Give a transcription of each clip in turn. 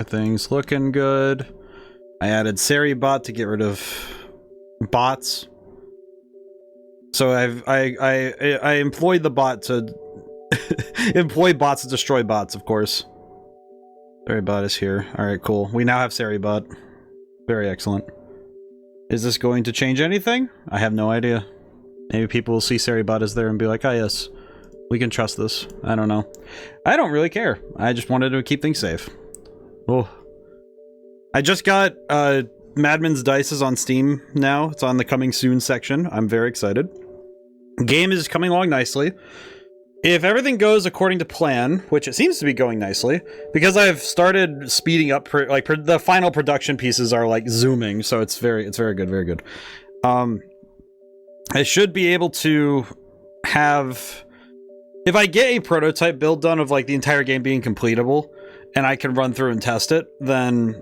Everything's looking good. I added Seribot to get rid of bots. So I employed the bot to employ bots to destroy bots, of course. Seribot is here. Alright, cool. We now have Seribot. Very excellent. Is this going to change anything? I have no idea. Maybe people will see Seribot as there and be like, oh yes, we can trust this. I don't know. I don't really care. I just wanted to keep things safe. Oh. I just got Madman's Dice is on Steam now. It's on the coming soon section. I'm very excited. Game is coming along nicely. If everything goes according to plan, which it seems to be going nicely, because I've started speeding up, the final production pieces are like zooming, so it's very good, very good. I should be able to have, if I get a prototype build done of like the entire game being completable, and I can run through and test it, then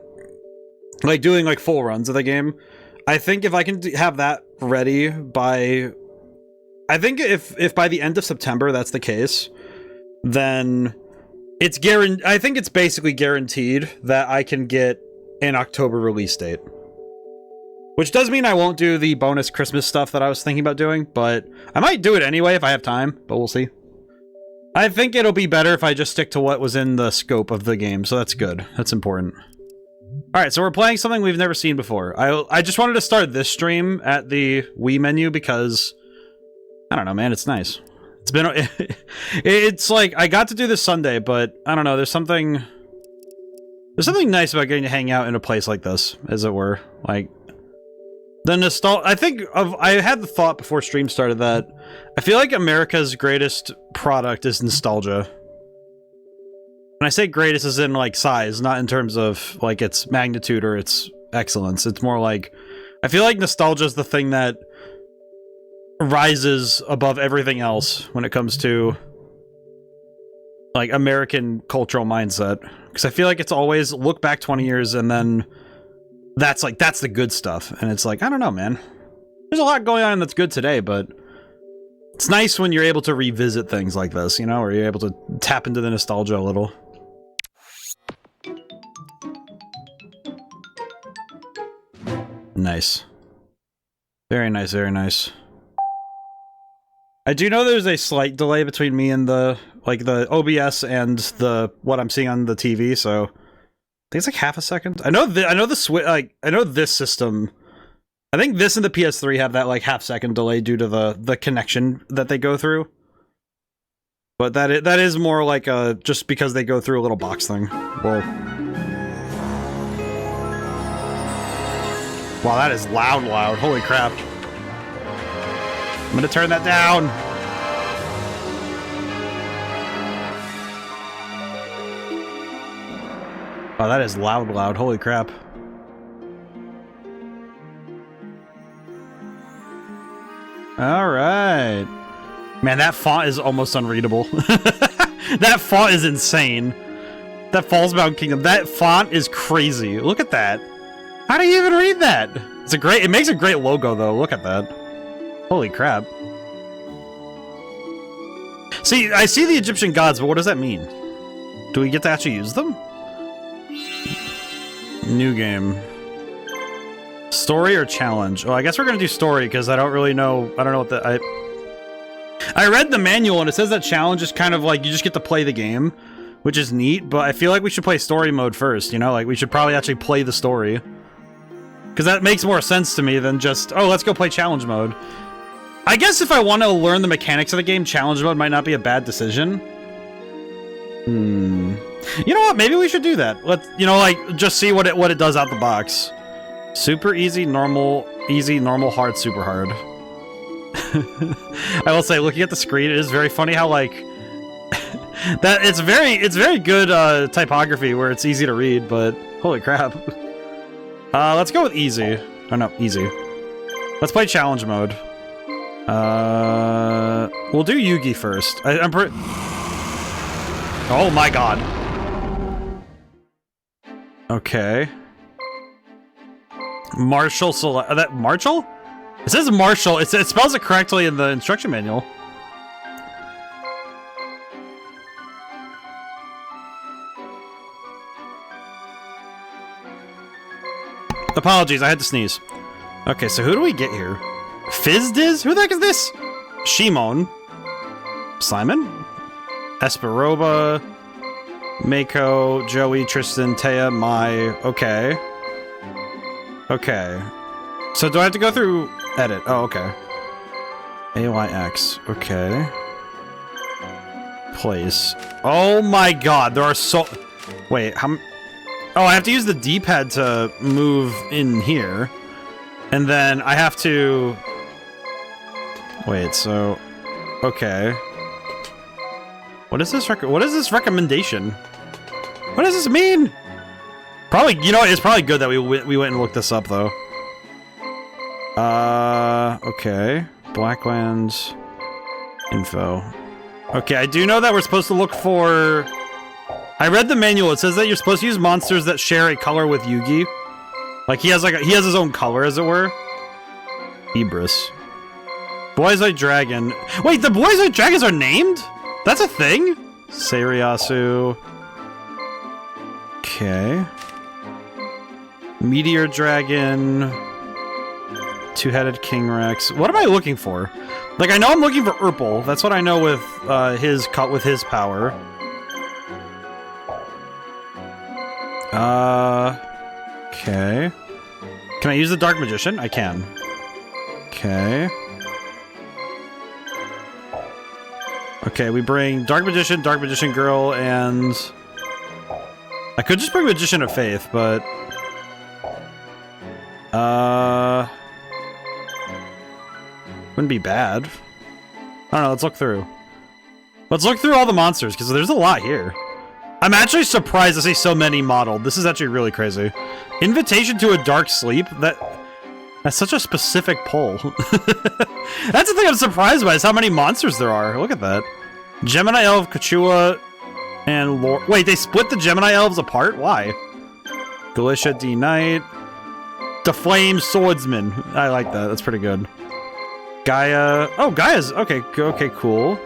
like doing like full runs of the game, I think if I can have that ready by, I think if by the end of September that's the case, then it's I think it's basically guaranteed that I can get an October release date. Which does mean I won't do the bonus Christmas stuff that I was thinking about doing, but I might do it anyway if I have time, but we'll see. I think it'll be better if I just stick to what was in the scope of the game, so that's good. That's important. Alright, so we're playing something we've never seen before. I just wanted to start this stream at the Wii menu because, I don't know, man, it's nice. It's been... it's like, I got to do this Sunday, but I don't know, there's something nice about getting to hang out in a place like this, as it were. Like, the nostalgia... I had the thought before stream started that I feel like America's greatest product is nostalgia. When I say greatest as in, like, size, not in terms of, like, its magnitude or its excellence. It's more like... I feel like nostalgia is the thing that rises above everything else when it comes to, like, American cultural mindset. Because I feel like it's always look back 20 years and then that's the good stuff. And it's like, I don't know, man. There's a lot going on that's good today, but it's nice when you're able to revisit things like this, you know, or you're able to tap into the nostalgia a little. Nice. Very nice, very nice. I do know there's a slight delay between me and the OBS and what I'm seeing on the TV, so I think it's like half a second. I know this system. I think this and the PS3 have that like half-second delay due to the connection that they go through. But that is more like just because they go through a little box thing. Whoa. Wow, that is loud. Holy crap. I'm gonna turn that down. Oh, that is loud. Holy crap. Alright. Man, that font is almost unreadable. That font is insane. That Falsebound Kingdom, that font is crazy. Look at that. How do you even read that? It makes a great logo though, look at that. Holy crap. See, I see the Egyptian gods, but what does that mean? Do we get to actually use them? New game. Story or challenge? Oh, I guess we're gonna do story, because I don't know what I read the manual, and it says that challenge is kind of like, you just get to play the game, which is neat, but I feel like we should play story mode first, you know? Like, we should probably actually play the story. Because that makes more sense to me than just, oh, let's go play challenge mode. I guess if I want to learn the mechanics of the game, challenge mode might not be a bad decision. You know what? Maybe we should do that. Just see what it does out the box. Super easy, normal, hard, super hard. I will say, looking at the screen, it is very funny how, like, that it's very good typography where it's easy to read, but holy crap. Let's go with easy. Oh no, easy. Let's play challenge mode. We'll do Yugi first. Oh my god. Okay. Marshall select. That Marshall? It says Marshall. It spells it correctly in the instruction manual. Apologies, I had to sneeze. Okay, so who do we get here? Fizdiz? Who the heck is this? Shimon. Simon? Esperoba. Mako, Joey, Tristan, Taya, Mai. Okay. Okay. So do I have to go through edit? Oh, okay. AYX. Okay. Place. Oh my god, there are so... Wait, how... Oh, I have to use the D-pad to move in here. And then I have to... Wait, so... Okay. What is this recommendation? What does this mean? Probably, you know, it's probably good that we went and looked this up, though. Okay. Blacklands info. Okay, I do know that we're supposed to look for... I read the manual. It says that you're supposed to use monsters that share a color with Yugi. Like, he has his own color, as it were. Ibris. Boys-Eye Dragon. Wait, the Boys-Eye Dragons are named? That's a thing? Seiriasu. Okay. Meteor Dragon. Two-Headed King Rex. What am I looking for? Like, I know I'm looking for Urpal. That's what I know with his power. Okay. Can I use the Dark Magician? I can. Okay. Okay, we bring Dark Magician Girl, and... I could just bring Magician of Faith, but... Wouldn't be bad. I don't know, let's look through. Let's look through all the monsters, because there's a lot here. I'm actually surprised to see so many modeled. This is actually really crazy. Invitation to a Dark Sleep? That's such a specific poll. That's the thing I'm surprised by, is how many monsters there are. Look at that. Gemini Elf, Kachua, and Lord... Wait, they split the Gemini Elves apart? Why? Galicia D. Knight. The Flame Swordsman. I like that. That's pretty good. Gaia... Oh, Gaia's... Okay, okay, cool.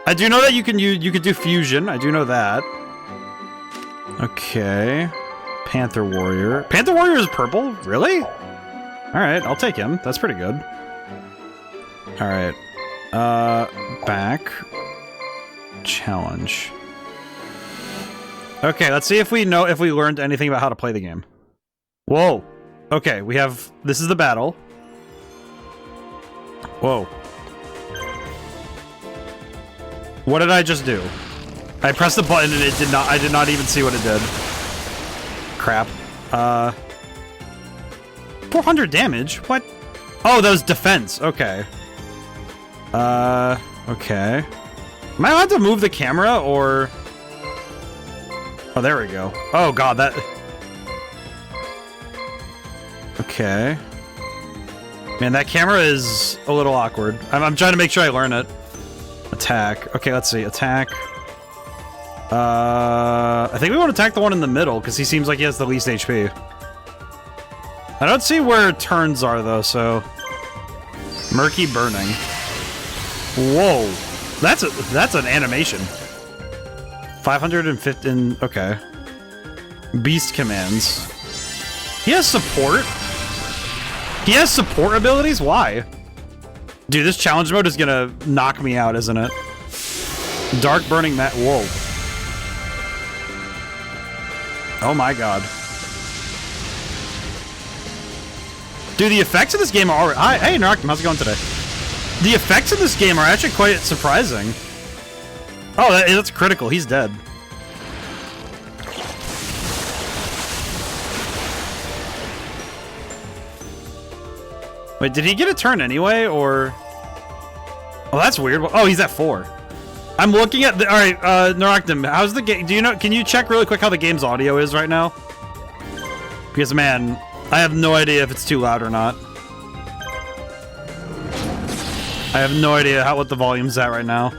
I do know that you can do fusion. I do know that. Okay. Panther Warrior. Panther Warrior is purple? Really? Alright, I'll take him. That's pretty good. Alright. Back. Challenge. Okay, let's see if we learned anything about how to play the game. Whoa. Okay, we have... This is the battle. Whoa. What did I just do? I pressed the button and it did not... I did not even see what it did. Crap. 400 damage? What? Oh, that was defense. Okay. Okay. Am I allowed to move the camera, or... Oh, there we go. Oh, God, that... Okay. Man, that camera is a little awkward. I'm trying to make sure I learn it. Attack. Okay, let's see. Attack. I think we want to attack the one in the middle, because he seems like he has the least HP. I don't see where turns are, though, so... Murky Burning. Whoa. That's an animation. 515... Okay. Beast Commands. He has support? He has support abilities? Why? Dude, this challenge mode is gonna knock me out, isn't it? Dark Burning Mat... Whoa. Oh my god. Dude, the effects of this game are... Hey, Narctum, how's it going today? The effects of this game are actually quite surprising. Oh, that's critical. He's dead. Wait, did he get a turn anyway, or... Oh, that's weird. Oh, he's at 4. I'm looking at the... Alright, Narctum, how's the game... Do you know... Can you check really quick how the game's audio is right now? Because, man... I have no idea if it's too loud or not. I have no idea what the volume's at right now.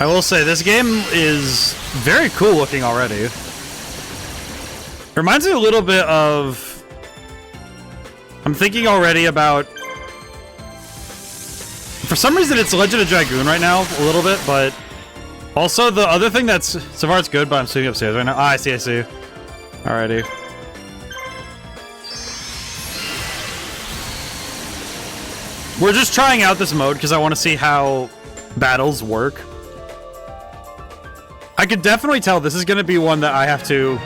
I will say, this game is very cool looking already. Reminds me a little bit of... I'm thinking already about... For some reason, it's Legend of Dragoon right now, a little bit, but... Also, the other thing that's... So far it's good, but I'm sitting upstairs right now. Ah, I see. Alrighty. We're just trying out this mode because I want to see how battles work. I could definitely tell this is going to be one that I have to...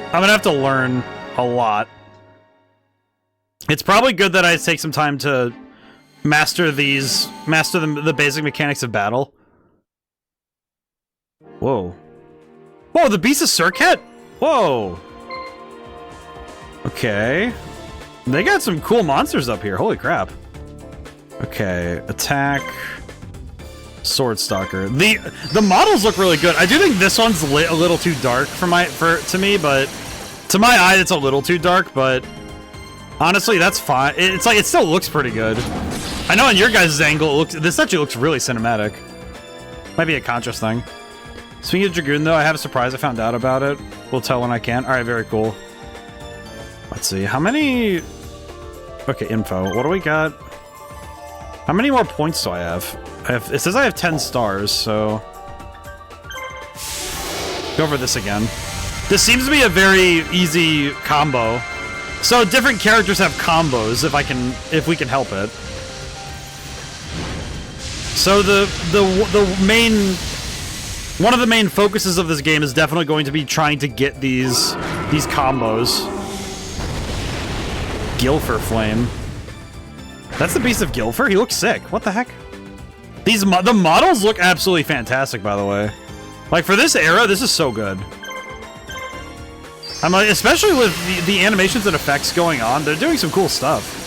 I'm going to have to learn a lot. It's probably good that I take some time to master the basic mechanics of battle. Whoa. Whoa, the Beast of Surket? Whoa. Okay. They got some cool monsters up here. Holy crap. Okay, attack. Sword Stalker. The models look really good. I do think this one's lit a little too dark to me, but to my eye it's a little too dark, but honestly that's fine. It's like it still looks pretty good. I know on your guys' angle this actually looks really cinematic. Might be a contrast thing. Speaking of Dragoon though, I have a surprise. I found out about it. We'll tell when I can. Alright, very cool. Let's see. How many... Okay, info. What do we got? How many more points do I have? It says I have 10 stars, so... Go over this again. This seems to be a very easy combo. So different characters have combos if we can help it. So one of the main focuses of this game is definitely going to be trying to get these combos. Gilfer Flame. That's the Beast of Gilfer? He looks sick. What the heck? The models look absolutely fantastic, by the way. Like, for this era, this is so good. I'm like, especially with the animations and effects going on, they're doing some cool stuff.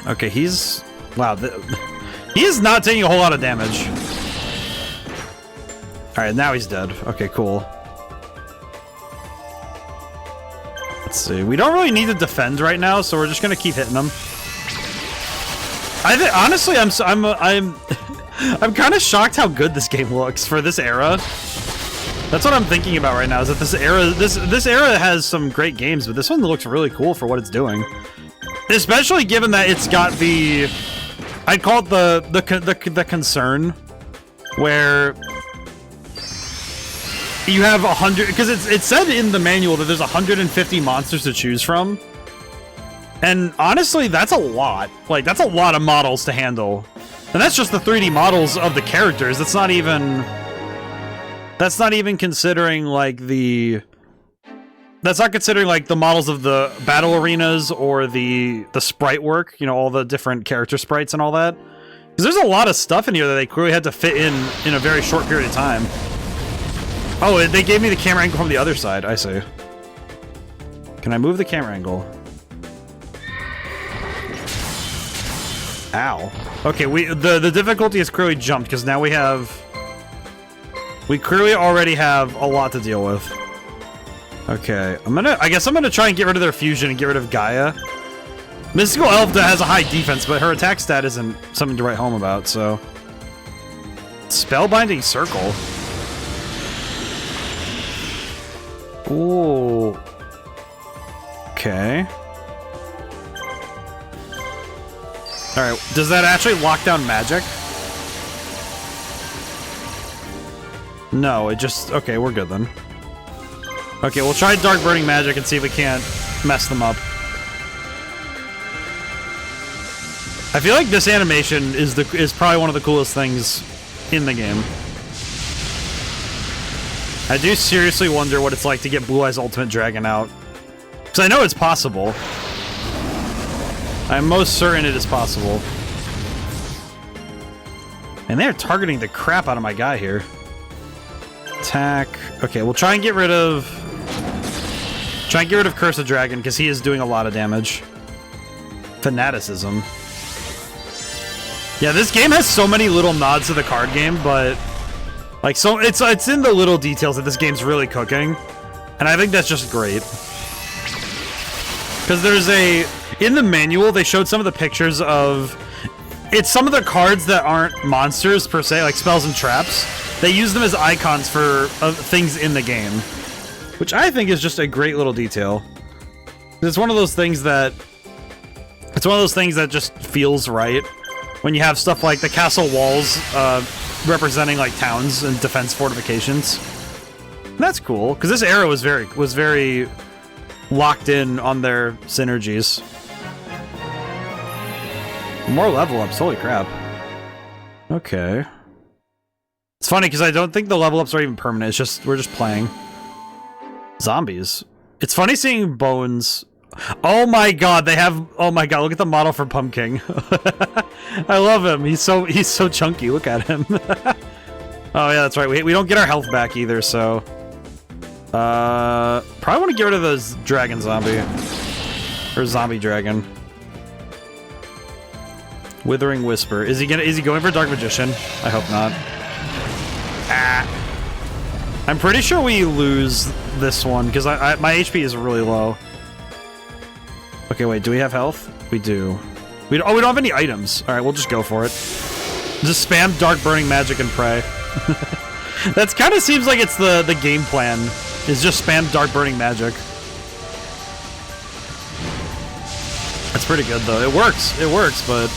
Okay, he's... Wow, he is not taking a whole lot of damage. Alright, now he's dead. Okay, cool. Let's see. We don't really need to defend right now, so we're just gonna keep hitting him. Honestly, I'm I'm kind of shocked how good this game looks for this era. That's what I'm thinking about right now. Is that this era has some great games, but this one looks really cool for what it's doing. Especially given that it's got the, I'd call it the concern, where you have 100, because it said in the manual that there's 150 monsters to choose from. And honestly, that's a lot. Like, that's a lot of models to handle. And that's just the 3D models of the characters. That's not even considering, like, that's not considering, like, the models of the battle arenas or the sprite work. You know, all the different character sprites and all that. Because there's a lot of stuff in here that they clearly had to fit in a very short period of time. Oh, they gave me the camera angle from the other side. I see. Can I move the camera angle? Ow. Okay, the difficulty has clearly jumped because now we clearly already have a lot to deal with. Okay, I guess I'm gonna try and get rid of their fusion and get rid of Gaia. Mystical Elf has a high defense, but her attack stat isn't something to write home about, so. Spellbinding Circle. Ooh. Okay. Alright, does that actually lock down magic? No, it just... Okay, we're good then. Okay, we'll try Dark Burning Magic and see if we can't mess them up. I feel like this animation is probably one of the coolest things in the game. I do seriously wonder what it's like to get Blue Eye's Ultimate Dragon out. Because I know it's possible. I'm most certain it is possible. And they're targeting the crap out of my guy here. Attack. Okay, we'll try and get rid of... Curse of Dragon, because he is doing a lot of damage. Fanaticism. Yeah, this game has so many little nods to the card game, but... Like, so it's in the little details that this game's really cooking. And I think that's just great. Because there's in the manual, they showed some of the pictures of... It's some of the cards that aren't monsters, per se, like spells and traps. They use them as icons for things in the game. Which I think is just a great little detail. It's one of those things that... It's one of those things that just feels right When you have stuff like the castle walls representing like towns and defense fortifications. And that's cool, because this era was very locked in on their synergies. More level ups, holy crap. Okay. It's funny because I don't think the level ups are even permanent. It's just we're just playing zombies. It's funny seeing bones. Oh my god, they have. Oh my god, look at the model for Pumpkin. I love him. He's so chunky. Look at him. Oh yeah, that's right. We don't get our health back either. So probably want to get rid of those dragon zombie or zombie dragon. Withering Whisper. Is he going for Dark Magician? I hope not. Ah. I'm pretty sure we lose this one because my HP is really low. Okay, wait. Do we have health? We do. We don't have any items. All right, we'll just go for it. Just spam Dark Burning Magic and pray. That kind of seems like it's the game plan. Is just spam Dark Burning Magic. That's pretty good though. It works. It works, but.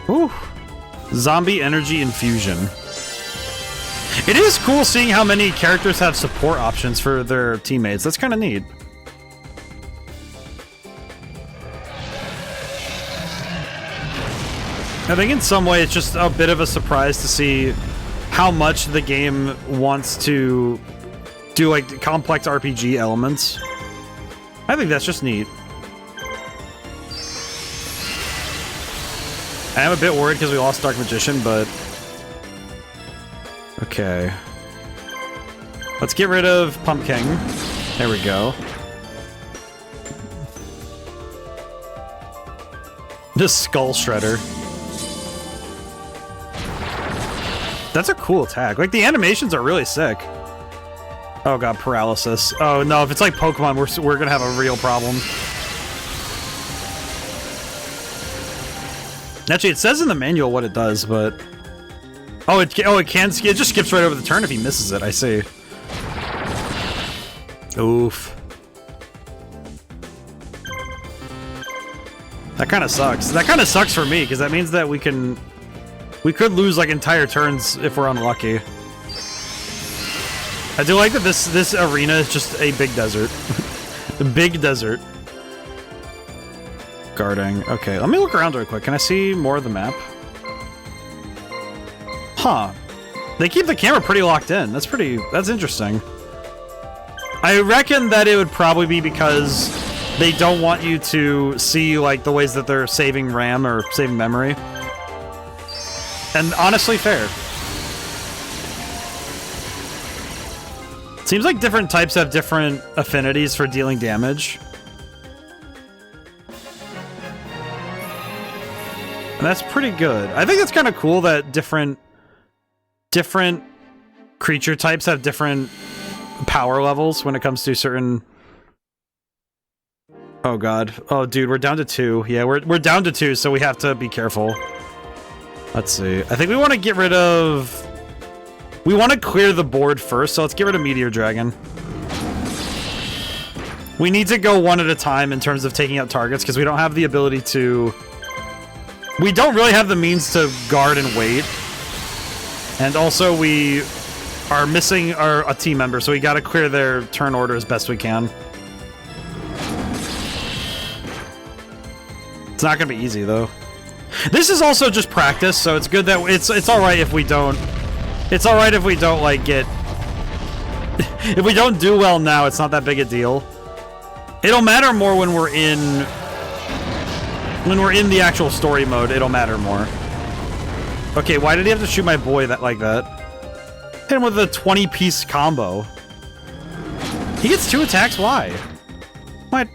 Whew. Zombie Energy Infusion. It is cool seeing how many characters have support options for their teammates. That's kind of neat. I think in some way it's just a bit of a surprise to see how much the game wants to do like complex RPG elements. I think that's just neat. I am a bit worried because we lost Dark Magician, but... Okay. Let's get rid of Pumpkin. There we go. This Skull Shredder. That's a cool attack. Like, the animations are really sick. Oh god, paralysis. Oh no, if it's like Pokemon, we're gonna have a real problem. Actually, it says in the manual what it does, but... it just skips right over the turn if he misses it, I see. Oof. That kind of sucks. That kind of sucks for me, because that means that we could lose, like, entire turns if we're unlucky. I do like that this arena is just a big desert. A big desert. Guarding. Okay, let me look around real quick. Can I see more of the map? Huh. They keep the camera pretty locked in. That's interesting. I reckon that it would probably be because they don't want you to see, like, the ways that they're saving RAM or saving memory. And honestly, fair. Seems like different types have different affinities for dealing damage. And that's pretty good. I think it's kind of cool that different creature types have different power levels when it comes to certain... Oh god. Oh dude, we're down to 2. Yeah, we're down to 2, so we have to be careful. Let's see. I think we want to get rid of... We want to clear the board first, so let's get rid of Meteor Dragon. We need to go one at a time in terms of taking out targets, because we don't have the ability to... We don't really have the means to guard and wait. And also, we are missing a team member, so we gotta clear their turn order as best we can. It's not gonna be easy, though. This is also just practice, so it's good that... It's alright if we don't... It's alright if we don't, like, get... If we don't do well now, it's not that big a deal. It'll matter more when we're in... When we're in the actual story mode, it'll matter more. Okay, why did he have to shoot my boy like that? Hit him with a 20-piece combo. He gets 2 attacks? Why? What?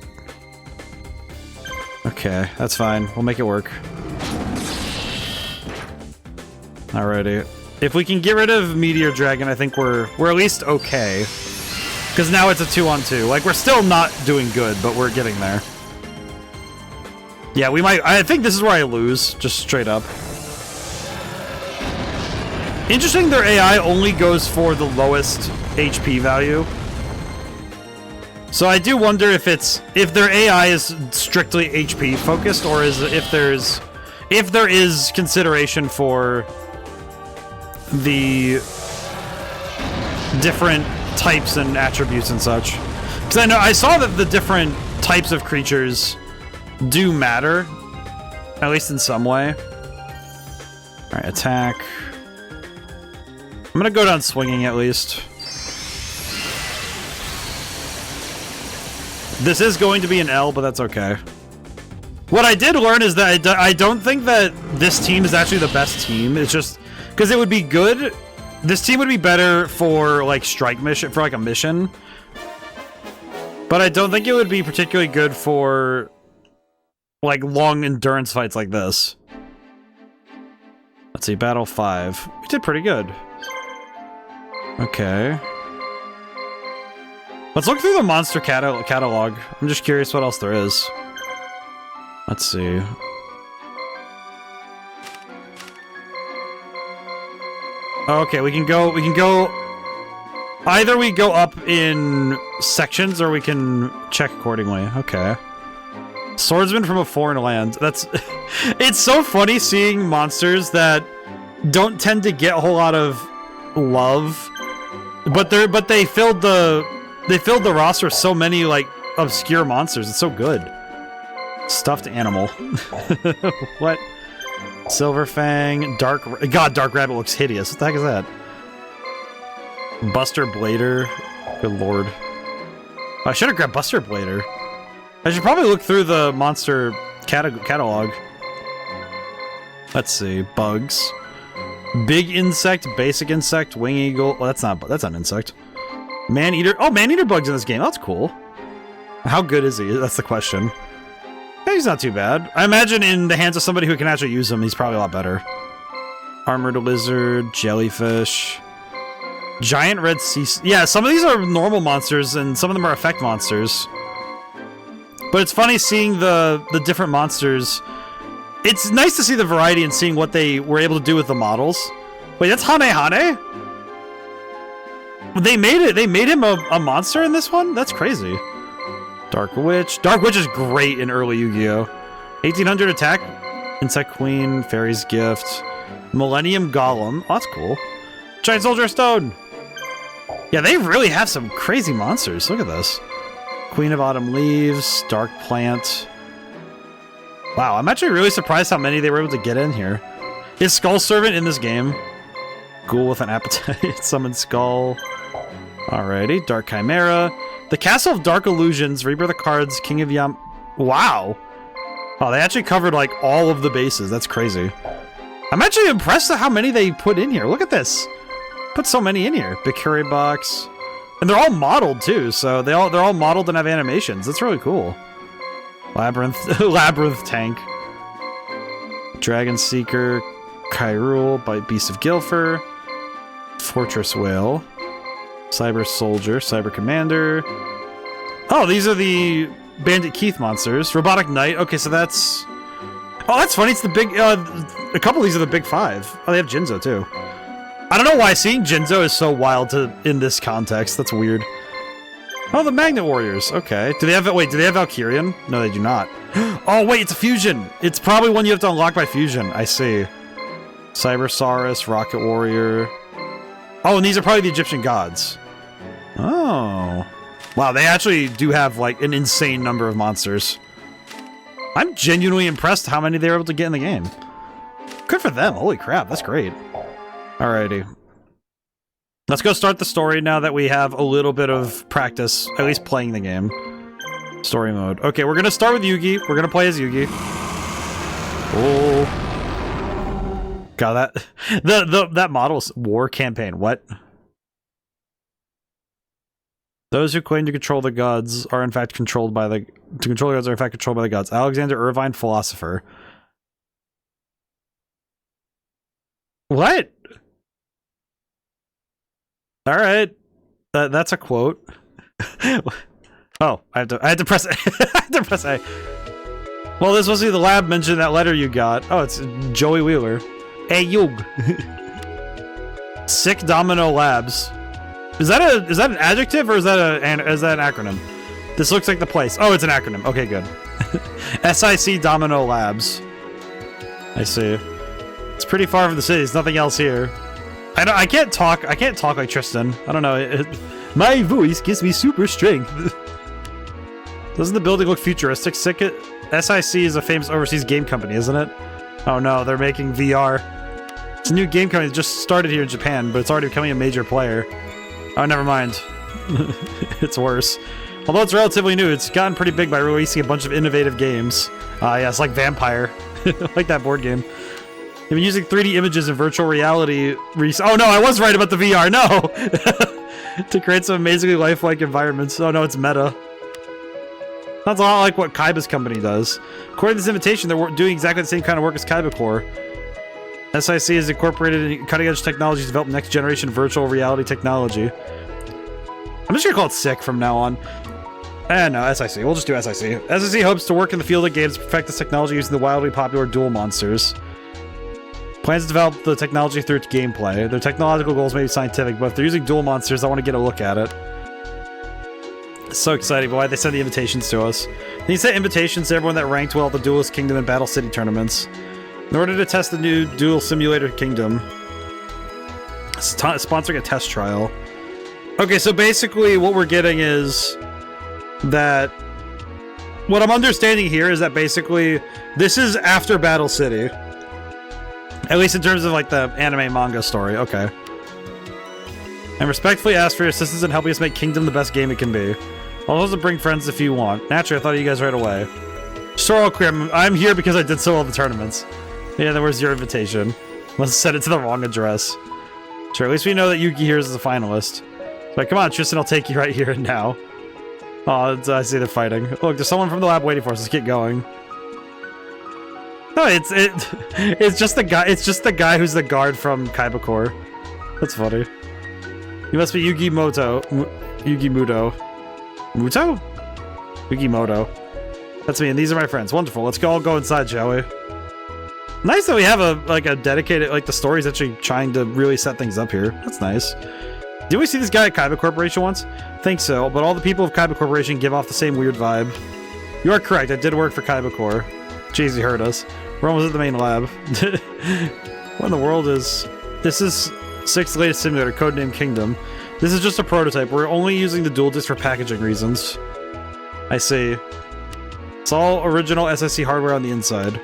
Okay, that's fine. We'll make it work. Alrighty. If we can get rid of Meteor Dragon, I think we're at least okay. Because now it's a 2-on-2. Like, we're still not doing good, but we're getting there. Yeah, we might... I think this is where I lose, just straight up. Interesting, their AI only goes for the lowest HP value. So I do wonder if their AI is strictly HP focused, or if there's if there is consideration for the different types and attributes and such. Because I saw that the different types of creatures do matter, at least in some way. All right, attack. I'm gonna go down swinging at least. This is going to be an L, but that's okay. What I did learn is that I don't think that this team is actually the best team. It's just because it would be good. This team would be better for like strike mission, for like a mission. But I don't think it would be particularly good for like long endurance fights like this. Let's see, battle 5. We did pretty good. Okay. Let's look through the monster catalog. I'm just curious what else there is. Let's see. Okay, we can go either we go up in sections or we can check accordingly. Okay. Swordsman from a foreign land. That's it's so funny seeing monsters that don't tend to get a whole lot of love, but they filled the roster with so many like obscure monsters. It's so good. Stuffed animal. What? Silver Fang, Dark Rabbit looks hideous. What the heck is that? Buster Blader. Good lord. I should have grabbed Buster Blader. I should probably look through the monster catalog. Let's see. Bugs. Big insect, basic insect, wing eagle. Well, that's not an insect. Man-eater. Oh, man-eater bugs in this game. That's cool. How good is he? That's the question. Yeah, he's not too bad. I imagine in the hands of somebody who can actually use him, he's probably a lot better. Armored lizard, jellyfish, giant red sea. Yeah, some of these are normal monsters, and some of them are effect monsters. But it's funny seeing the different monsters. It's nice to see the variety and seeing what they were able to do with the models. Wait, that's Hane Hane? They made it. They made him a monster in this one? That's crazy. Dark Witch. Dark Witch is great in early Yu-Gi-Oh! 1800 attack. Insect Queen. Fairy's Gift. Millennium Golem. Oh, that's cool. Giant Soldier of Stone. Yeah, they really have some crazy monsters. Look at this. Queen of Autumn Leaves. Dark Plant. Wow, I'm actually really surprised how many they were able to get in here. Is Skull Servant in this game? Ghoul with an appetite. Summon Skull. Alrighty. Dark Chimera. The Castle of Dark Illusions, Rebirth of Cards, King of Yam... Wow! Oh, they actually covered, like, all of the bases. That's crazy. I'm actually impressed at how many they put in here. Look at this! Put so many in here. Bikuri Box. And they're all modeled, too, so they're all modeled and have animations. That's really cool. Labyrinth... Labyrinth Tank. Dragon Seeker. Kyrule, Beast of Gilfer. Fortress Whale. Cyber Soldier, Cyber Commander. Oh, these are the Bandit Keith monsters. Robotic Knight. Okay, so that's... Oh, that's funny. It's the big... a couple of these are the big 5. Oh, they have Jinzo, too. I don't know why seeing Jinzo is so wild in this context. That's weird. Oh, the Magnet Warriors. Okay. Do they have... Wait, do they have Valkyrian? No, they do not. Oh, wait, it's a fusion. It's probably one you have to unlock by fusion. I see. Cybersaurus, Rocket Warrior... Oh, and these are probably the Egyptian gods. Oh. Wow, they actually do have, like, an insane number of monsters. I'm genuinely impressed how many they were able to get in the game. Good for them. Holy crap, that's great. Alrighty. Let's go start the story now that we have a little bit of practice, at least playing the game. Story mode. Okay, we're gonna start with Yugi. We're gonna play as Yugi. Oh. God, that model's war campaign. What? Those who claim to control the gods are in fact controlled by the gods. Alexander Irvine, philosopher. What? All right, that's a quote. Oh, I had to press I had to press A. Well, this must be the lab mentioned that letter you got. Oh, it's Joey Wheeler. Hey, Yug. Sick Domino Labs. Is that an adjective or is that an acronym? This looks like the place. Oh, it's an acronym. Okay, good. SIC Domino Labs. I see. It's pretty far from the city. There's nothing else here. I can't talk like Tristan. I don't know. My voice gives me super strength. Doesn't the building look futuristic? SIC is a famous overseas game company, isn't it? Oh no, they're making VR. It's a new game company that just started here in Japan, but it's already becoming a major player. Oh, never mind. It's worse. Although it's relatively new, it's gotten pretty big by releasing a bunch of innovative games. Yeah, it's like Vampire. Like that board game. They've been using 3D images and virtual reality. Oh no, I was right about the VR. No! To create some amazingly lifelike environments. Oh no, it's meta. That's a lot like what Kaiba's company does. According to this invitation, they're doing exactly the same kind of work as Kaiba Core. SIC has incorporated cutting-edge technologies to develop next-generation virtual reality technology. I'm just gonna call it SIC from now on. No, SIC. We'll just do SIC. SIC hopes to work in the field of games to perfect this technology using the wildly popular duel monsters. Plans to develop the technology through its gameplay. Their technological goals may be scientific, but if they're using duel monsters, I want to get a look at it. It's so exciting, but why'd they send the invitations to us? They sent invitations to everyone that ranked well at the Duelist Kingdom and Battle City tournaments. In order to test the new Duel Simulator Kingdom, sponsoring a test trial. Okay, so basically what we're getting is that... What I'm understanding here is that basically this is after Battle City. At least in terms of like the anime manga story, okay. And respectfully ask for your assistance in helping us make Kingdom the best game it can be. I'll also bring friends if you want. Naturally, I thought of you guys right away. Sure, all clear. I'm here because I did so well in the tournaments. Yeah, then where's your invitation? Let's send it to the wrong address. Sure, at least we know that Yugi here is a finalist. But come on, Tristan, I'll take you right here and now. Oh, I see they're fighting. Look, there's someone from the lab waiting for us. Let's get going. No, it's just the guy. It's just the guy who's the guard from Kaiba Core. That's funny. You must be Yugi Muto. Muto? Yugi Moto. That's me, and these are my friends. Wonderful. Let's all go inside, shall we? Nice that we have a dedicated, like the story's actually trying to really set things up here. That's nice. Did we see this guy at Kaiba Corporation once? Think so, but all the people of Kaiba Corporation give off the same weird vibe. You are correct. I did work for Kaiba Core. Jeez, he heard us. We're almost at the main lab. What in the world is... This is SIC's latest simulator, codenamed Kingdom. This is just a prototype. We're only using the dual disc for packaging reasons. I see. It's all original SIC hardware on the inside.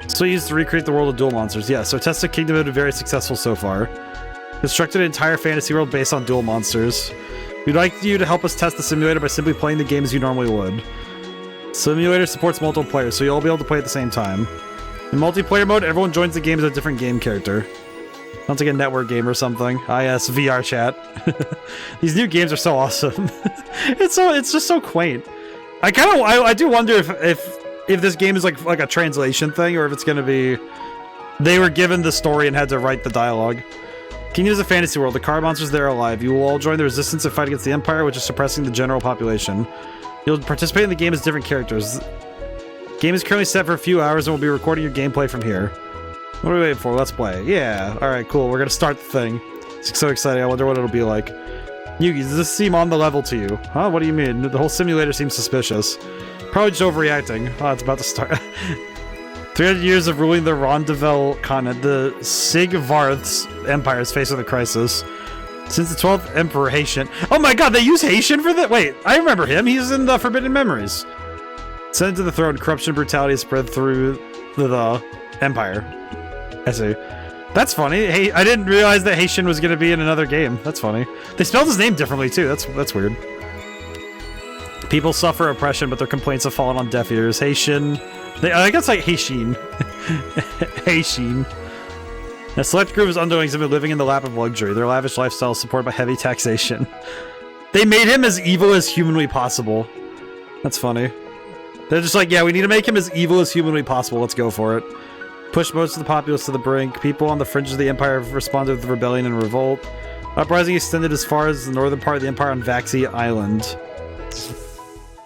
So used to recreate the world of duel monsters. Yeah, so Tested Kingdom has been very successful so far. Constructed an entire fantasy world based on duel monsters. We'd like you to help us test the simulator by simply playing the game as you normally would. Simulator supports multiple players, so you'll all be able to play at the same time. In multiplayer mode, everyone joins the game as a different game character. Sounds like a network game or something. Ah yes, VR chat. These new games are so awesome. It's just so quaint. I do wonder if this game is like a translation thing, or if it's gonna be they were given the story and had to write the dialogue. Kingdom is a fantasy world. The car monsters there are alive. You will all join the resistance and fight against the Empire, which is suppressing the general population. You'll participate in the game as different characters. The game is currently set for a few hours, and we'll be recording your gameplay from here. What are we waiting for? Let's play. Yeah. Alright, cool. We're gonna start the thing. It's so exciting. I wonder what it'll be like. Yugi, does this seem on the level to you? Huh? What do you mean? The whole simulator seems suspicious. Probably just overreacting. Oh, it's about to start. 300 years of ruling the Rondevel continent, the Sigvarth's empire is facing a crisis. Since the 12th Emperor Haitian... Oh my god, they use Haitian for that? Wait, I remember him. He's in the Forbidden Memories. Sent to the throne, corruption and brutality spread through the Empire. I see. That's funny. Hey, I didn't realize that Haitian was going to be in another game. That's funny. They spelled his name differently, too. That's weird. People suffer oppression, but their complaints have fallen on deaf ears. Haitian... I guess like Haitian. Haitian. A select group of underlings have been living in the lap of luxury. Their lavish lifestyle is supported by heavy taxation. They made him as evil as humanly possible. That's funny. They're just like, yeah, we need to make him as evil as humanly possible. Let's go for it. Push most of the populace to the brink. People on the fringes of the Empire have responded with rebellion and revolt. Uprising extended as far as the northern part of the Empire on Vaxi Island.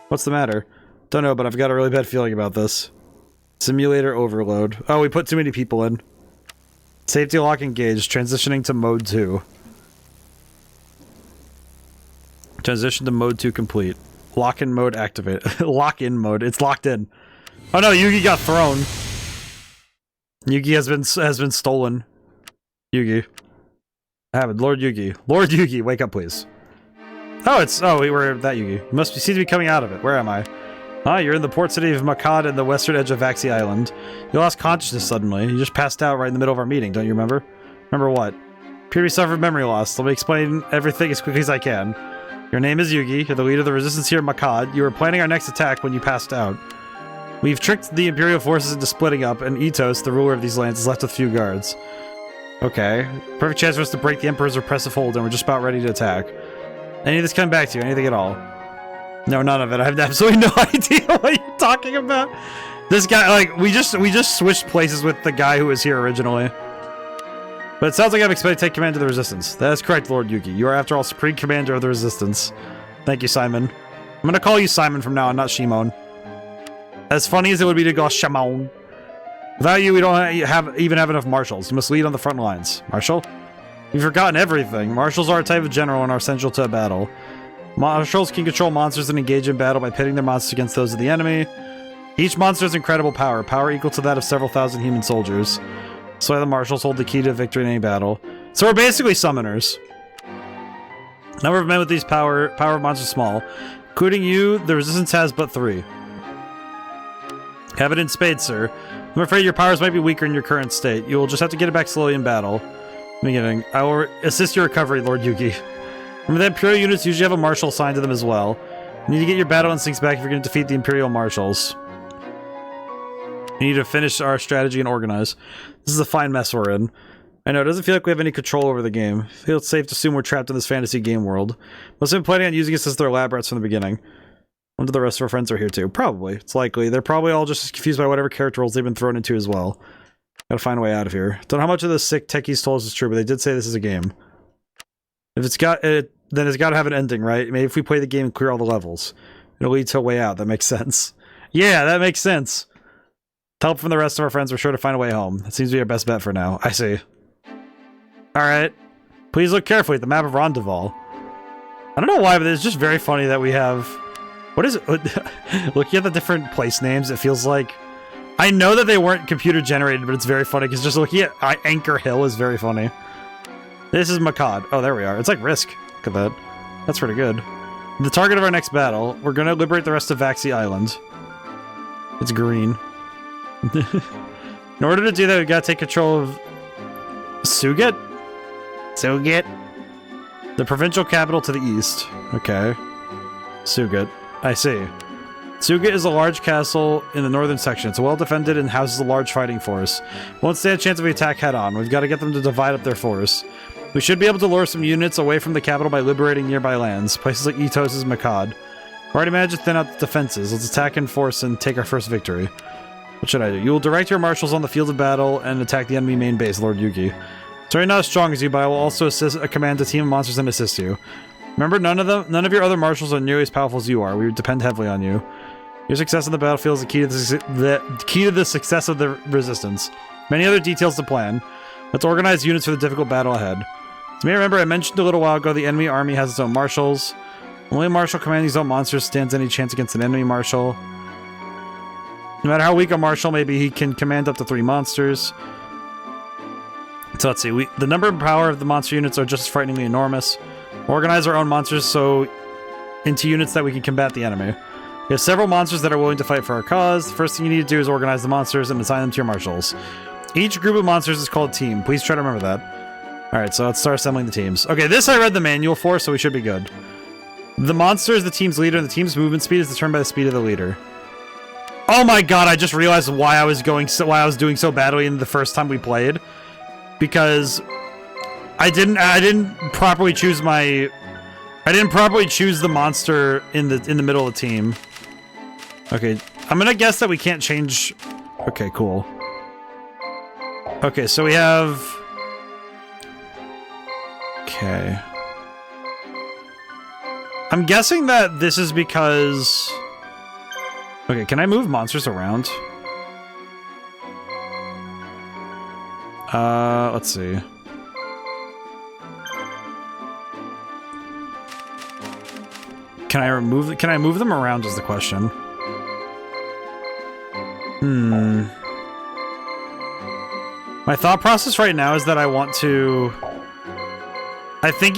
What's the matter? Don't know, but I've got a really bad feeling about this. Simulator overload. Oh, we put too many people in. Safety lock engaged. Transitioning to mode 2. Transition to mode 2 complete. Lock-in mode activate. Lock-in mode. It's locked in. Oh no, Yugi got thrown. Yugi has been stolen. Yugi. Happened. Lord Yugi. Lord Yugi, wake up, please. Oh, we were that Yugi. You must seem to be coming out of it. Where am I? Ah, you're in the port city of Makad and the western edge of Vaxi Island. You lost consciousness suddenly. You just passed out right in the middle of our meeting, don't you remember? Remember what? Appear to be suffered memory loss. Let me explain everything as quickly as I can. Your name is Yugi. You're the leader of the resistance here in Makad. You were planning our next attack when you passed out. We've tricked the Imperial forces into splitting up, and Itos, the ruler of these lands, is left with few guards. Okay. Perfect chance for us to break the Emperor's repressive hold, and we're just about ready to attack. Any of this coming back to you? Anything at all? No, none of it. I have absolutely no idea what you're talking about. This guy, like, we just switched places with the guy who was here originally. But it sounds like I'm expected to take command of the Resistance. That is correct, Lord Yugi. You are, after all, Supreme Commander of the Resistance. Thank you, Simon. I'm gonna call you Simon from now on, not Shimon. As funny as it would be to go Shimon. Without you, we don't even have enough marshals. You must lead on the front lines. Marshal? You've forgotten everything. Marshals are a type of general and are essential to a battle. Marshals can control monsters and engage in battle by pitting their monsters against those of the enemy. Each monster has incredible power equal to that of several thousand human soldiers. So the marshals hold the key to victory in any battle. So we're basically summoners. Number of men with these power of monsters small. Including you, the resistance has but 3. Have it in spades, sir. I'm afraid your powers might be weaker in your current state. You will just have to get it back slowly in battle. Beginning. I will assist your recovery, Lord Yugi. Remember that Imperial units usually have a marshal assigned to them as well. You need to get your battle instincts back if you're going to defeat the Imperial marshals. We need to finish our strategy and organize. This is a fine mess we're in. I know, it doesn't feel like we have any control over the game. I feel it's safe to assume we're trapped in this fantasy game world. Must have been planning on using us as their lab rats from the beginning. Wonder the rest of our friends are here too. Probably. It's likely. They're probably all just as confused by whatever character roles they've been thrown into as well. Gotta find a way out of here. Don't know how much of the sick techies told us is true, but they did say this is a game. If it's got it, then it's gotta have an ending, right? Maybe if we play the game and clear all the levels, it'll lead to a way out. That makes sense. Yeah, that makes sense. With help from the rest of our friends, we're sure to find a way home. That seems to be our best bet for now. I see. Alright. Please look carefully at the map of Rondeval. I don't know why, but it's just very funny that we have... What is it? Looking at the different place names, it feels like... I know that they weren't computer generated, but it's very funny because just looking at Anchor Hill is very funny. This is Makad. Oh, there we are. It's like Risk. Look at that. That's pretty good. The target of our next battle. We're gonna liberate the rest of Vaxi Island. It's green. In order to do that, we gotta take control of Suget? Suget? The provincial capital to the east. Okay. Suget. I see. Suget is a large castle in the northern section. It's well defended and houses a large fighting force. Won't stand a chance if we attack head-on. We've got to get them to divide up their force. We should be able to lure some units away from the capital by liberating nearby lands. Places like Itos' Makad. We've already managed to thin out the defenses. Let's attack in force and take our first victory. What should I do? You will direct your marshals on the field of battle and attack the enemy main base, Lord Yugi. Sorry, not as strong as you, but I will also command a team of monsters and assist you. Remember, none of your other marshals are nearly as powerful as you are. We depend heavily on you. Your success on the battlefield is the key to the success of the resistance. Many other details to plan. Let's organize units for the difficult battle ahead. As you may remember, I mentioned a little while ago the enemy army has its own marshals. Only a marshal commanding his own monsters stands any chance against an enemy marshal. No matter how weak a marshal may be, he can command up to 3 monsters. So let's see. The number and power of the monster units are just as frighteningly enormous. Organize our own monsters into units that we can combat the enemy. We have several monsters that are willing to fight for our cause. The first thing you need to do is organize the monsters and assign them to your marshals. Each group of monsters is called a team. Please try to remember that. Alright, so let's start assembling the teams. Okay, this I read the manual for, so we should be good. The monster is the team's leader, and the team's movement speed is determined by the speed of the leader. Oh my god, I just realized why I was doing so badly in the first time we played. Because I didn't properly choose the monster in the middle of the team. Okay, I'm gonna guess that we can't change... Okay, cool. Okay, so we have... Okay. I'm guessing that this is because... Okay, can I move monsters around? Let's see. Can I move them around is the question. My thought process right now is that I want to... I think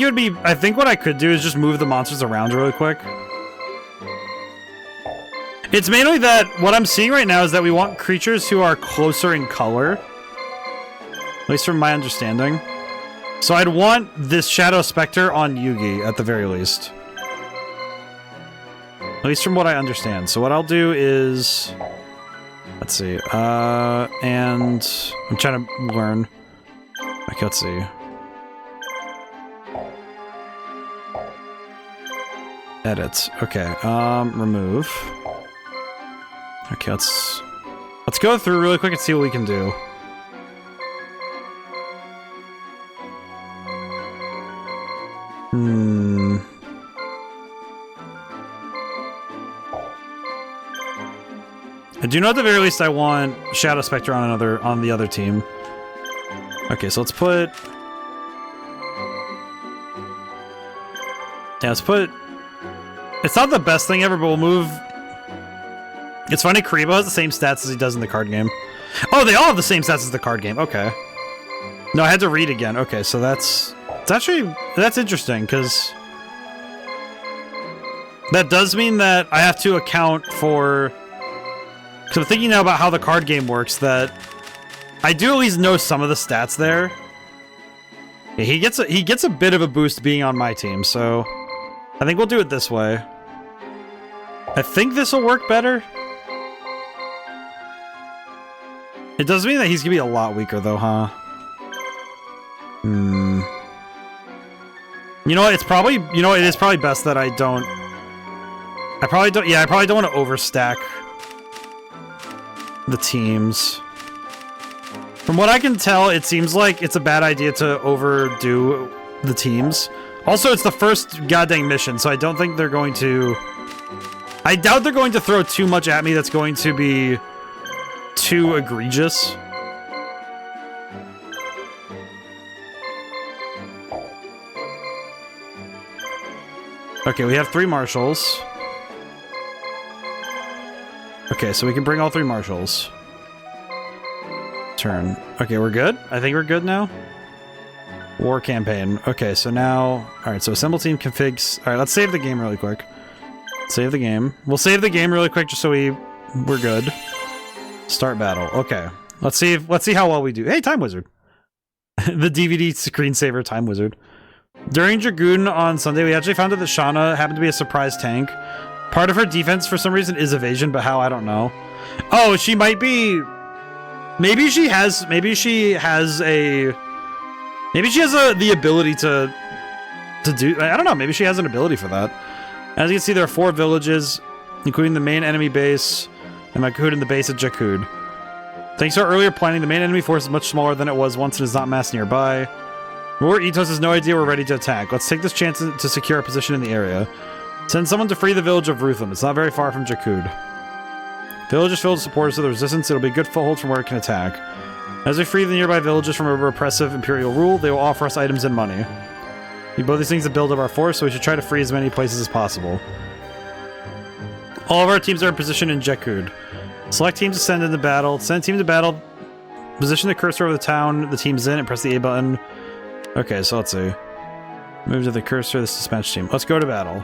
what I could do is just move the monsters around really quick. It's mainly that what I'm seeing right now is that we want creatures who are closer in color. At least from my understanding. So I'd want this Shadow Spectre on Yugi at the very least. At least from what I understand. So what I'll do is... Let's see. And I'm trying to learn. Okay, let's see. Edit. Okay. Remove. Okay, let's go through really quick and see what we can do. I do know at the very least I want Shadow Spectre on the other team. Okay, so let's put... Yeah, let's put... It's not the best thing ever, but we'll move... It's funny, Karibo has the same stats as he does in the card game. Oh, they all have the same stats as the card game. Okay. No, I had to read again. Okay, so that's interesting, because... That does mean that I have to account for... Because I'm thinking now about how the card game works, that I do at least know some of the stats there. Yeah, he gets a bit of a boost being on my team, so I think we'll do it this way. I think this will work better. It does mean that he's gonna be a lot weaker, though, huh? You know what? It is probably best that I don't. I probably don't want to overstack the teams. From what I can tell, it seems like it's a bad idea to overdo the teams. Also, it's the first goddamn mission, so I don't think they're going to... I doubt they're going to throw too much at me that's going to be too egregious. Okay, we have 3 marshals. Okay, so we can bring all 3 marshals. Turn. Okay, we're good? I think we're good now. War campaign. Okay, so now... Alright, so assemble team configs... Alright, let's save the game really quick. Save the game. We'll save the game really quick just so we're good. Start battle. Okay. Let's see how well we do. Hey, Time Wizard. The DVD screensaver Time Wizard. During Dragoon on Sunday, we actually found out that Shauna happened to be a surprise tank. Part of her defense for some reason is evasion, but how, I don't know. Oh, she might be... Maybe she has the ability to do... I don't know, maybe she has an ability for that. As you can see, there are 4 villages, including the main enemy base, and Makud and the base at Jakud. Thanks to our earlier planning, the main enemy force is much smaller than it was once and is not massed nearby. Roar Itos has no idea we're ready to attack. Let's take this chance to secure our position in the area. Send someone to free the village of Rutham. It's not very far from Jakud. Village is filled with supporters of the resistance. It'll be a good foothold from where it can attack. As we free the nearby villages from a repressive imperial rule, they will offer us items and money. We need both these things to build up our force, so we should try to free as many places as possible. All of our teams are in position in Jakud. Select teams to send into battle. Send a team to battle. Position the cursor over the town the team's in and press the A button. Okay, so let's see. Move to the cursor, this dispatch team. Let's go to battle.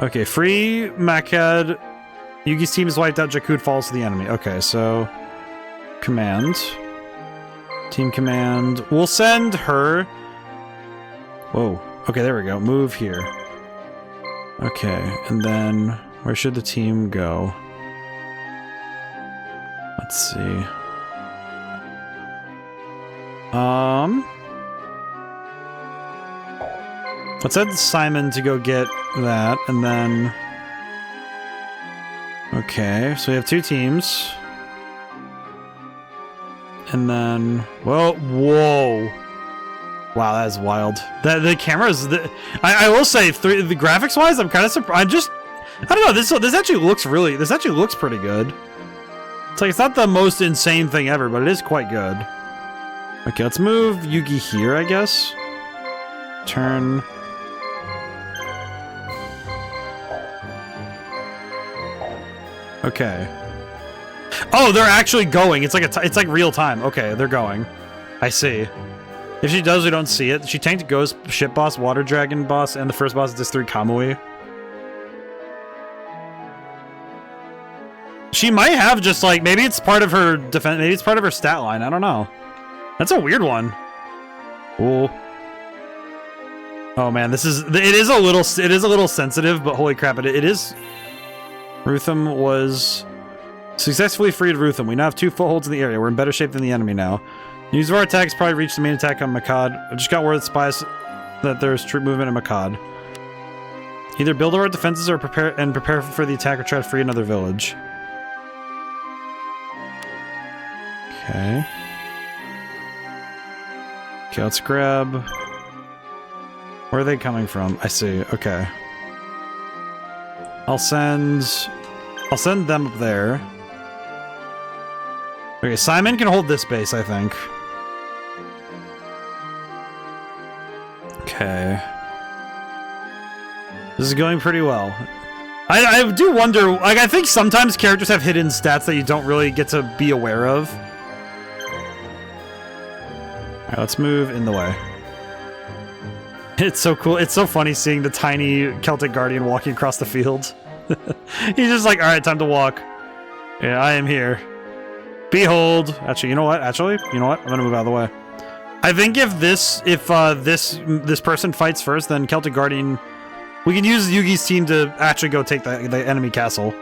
Okay, free Makad. Yugi's team is wiped out, Jakud falls to the enemy. Okay, so... Command. Team command. We'll send her... Whoa. Okay, there we go. Move here. Okay, and then... Where should the team go? Let's see. Let's send Simon to go get that, and then... Okay, so we have 2 teams. And then... Whoa! Wow, that is wild. The cameras... I will say, the graphics-wise, I'm kind of surprised. I don't know, this actually looks really... This actually looks pretty good. It's like, it's not the most insane thing ever, but it is quite good. Okay, let's move Yugi here, I guess. Turn... Okay. Oh, they're actually going. It's like it's like real time. Okay, they're going. I see. If she does, we don't see it. She tanked Ghost, Ship Boss, Water Dragon Boss, and the first boss is this 3 Kamui. She might have just like, maybe it's part of her defense, maybe it's part of her stat line. I don't know. That's a weird one. Ooh. Oh man, it is a little sensitive, but holy crap, it is. Rutham was successfully freed Rutham. We now have 2 footholds in the area. We're in better shape than the enemy now. Use of our attacks probably reached the main attack on Makad. I just got word that spies that there's troop movement in Makad. Either build our defenses or prepare for the attack or try to free another village. Okay. Okay, let's grab... Where are they coming from? I see. Okay. I'll send them up there. Okay, Simon can hold this base, I think. Okay. This is going pretty well. I do wonder, like, I think sometimes characters have hidden stats that you don't really get to be aware of. Alright, let's move in the way. It's so cool. It's so funny seeing the tiny Celtic Guardian walking across the field. He's just like, alright, time to walk. Yeah, I am here. Behold. Actually, you know what? I'm gonna move out of the way. I think if this person fights first, then Celtic Guardian... We can use Yugi's team to actually go take the enemy castle.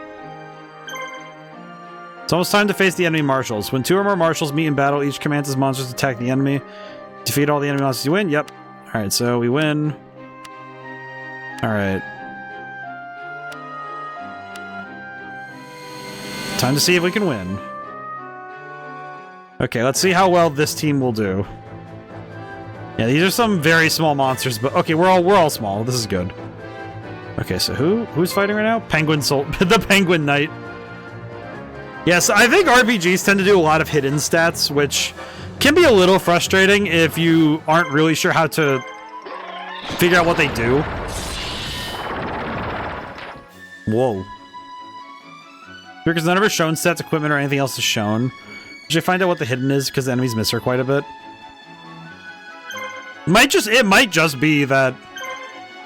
It's almost time to face the enemy marshals. When 2 or more marshals meet in battle, each commands his monsters to attack the enemy. Defeat all the enemy monsters, you win? Yep. Alright, so we win. Alright. Time to see if we can win. Okay, let's see how well this team will do. Yeah, these are some very small monsters, but okay, we're all small. This is good. Okay, so who's fighting right now? The Penguin Knight. Yes, I think RPGs tend to do a lot of hidden stats, which can be a little frustrating if you aren't really sure how to figure out what they do. Whoa. Because none of her shown stats, equipment, or anything else is shown. Should I find out what the hidden is because the enemies miss her quite a bit? It might just be that...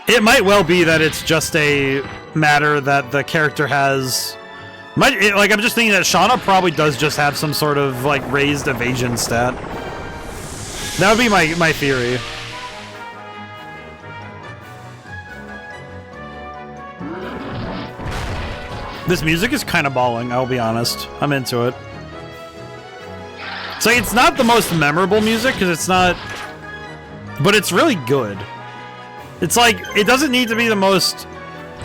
It might well be that it's just a matter that the character has... Like, I'm just thinking that Shauna probably does just have some sort of, like, raised evasion stat. That would be my theory. This music is kind of balling, I'll be honest. I'm into it. So it's not the most memorable music, because it's not... But it's really good. It's like, it doesn't need to be the most...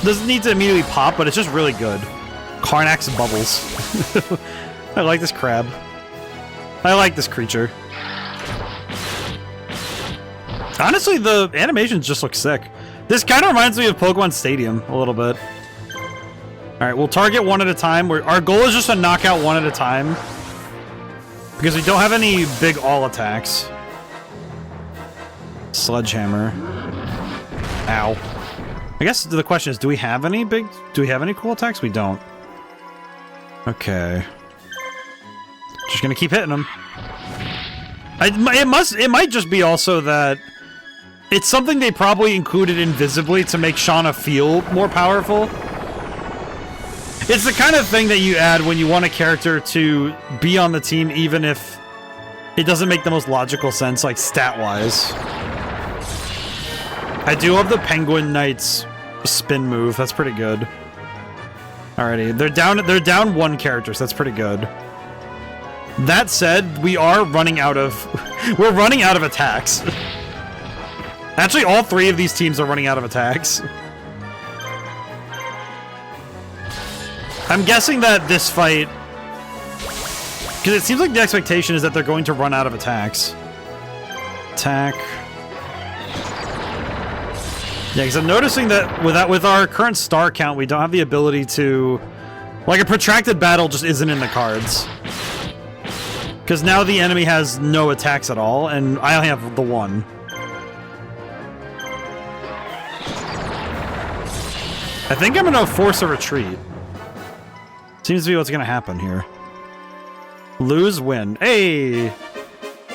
Doesn't need to immediately pop, but it's just really good. Karnak's bubbles. I like this crab. I like this creature. Honestly, the animations just look sick. This kind of reminds me of Pokemon Stadium a little bit. Alright, we'll target one at a time. Our goal is just to knock out one at a time. Because we don't have any big all attacks. Sledgehammer. Ow. I guess the question is, do we have any cool attacks? We don't. Okay. Just gonna keep hitting them. It might just be also that it's something they probably included invisibly to make Shauna feel more powerful. It's the kind of thing that you add when you want a character to be on the team even if it doesn't make the most logical sense, like stat-wise. I do love the Penguin Knight's spin move. That's pretty good. Alrighty, they're down 1 character, so that's pretty good. That said, we are running out of we're running out of attacks. Actually, all 3 of these teams are running out of attacks. I'm guessing that this fight, because it seems like the expectation is that they're going to run out of attacks. Attack. Yeah, because I'm noticing that with our current star count, we don't have the ability to... Like, a protracted battle just isn't in the cards. Because now the enemy has no attacks at all, and I only have the 1. I think I'm going to force a retreat. Seems to be what's going to happen here. Lose, win. Hey!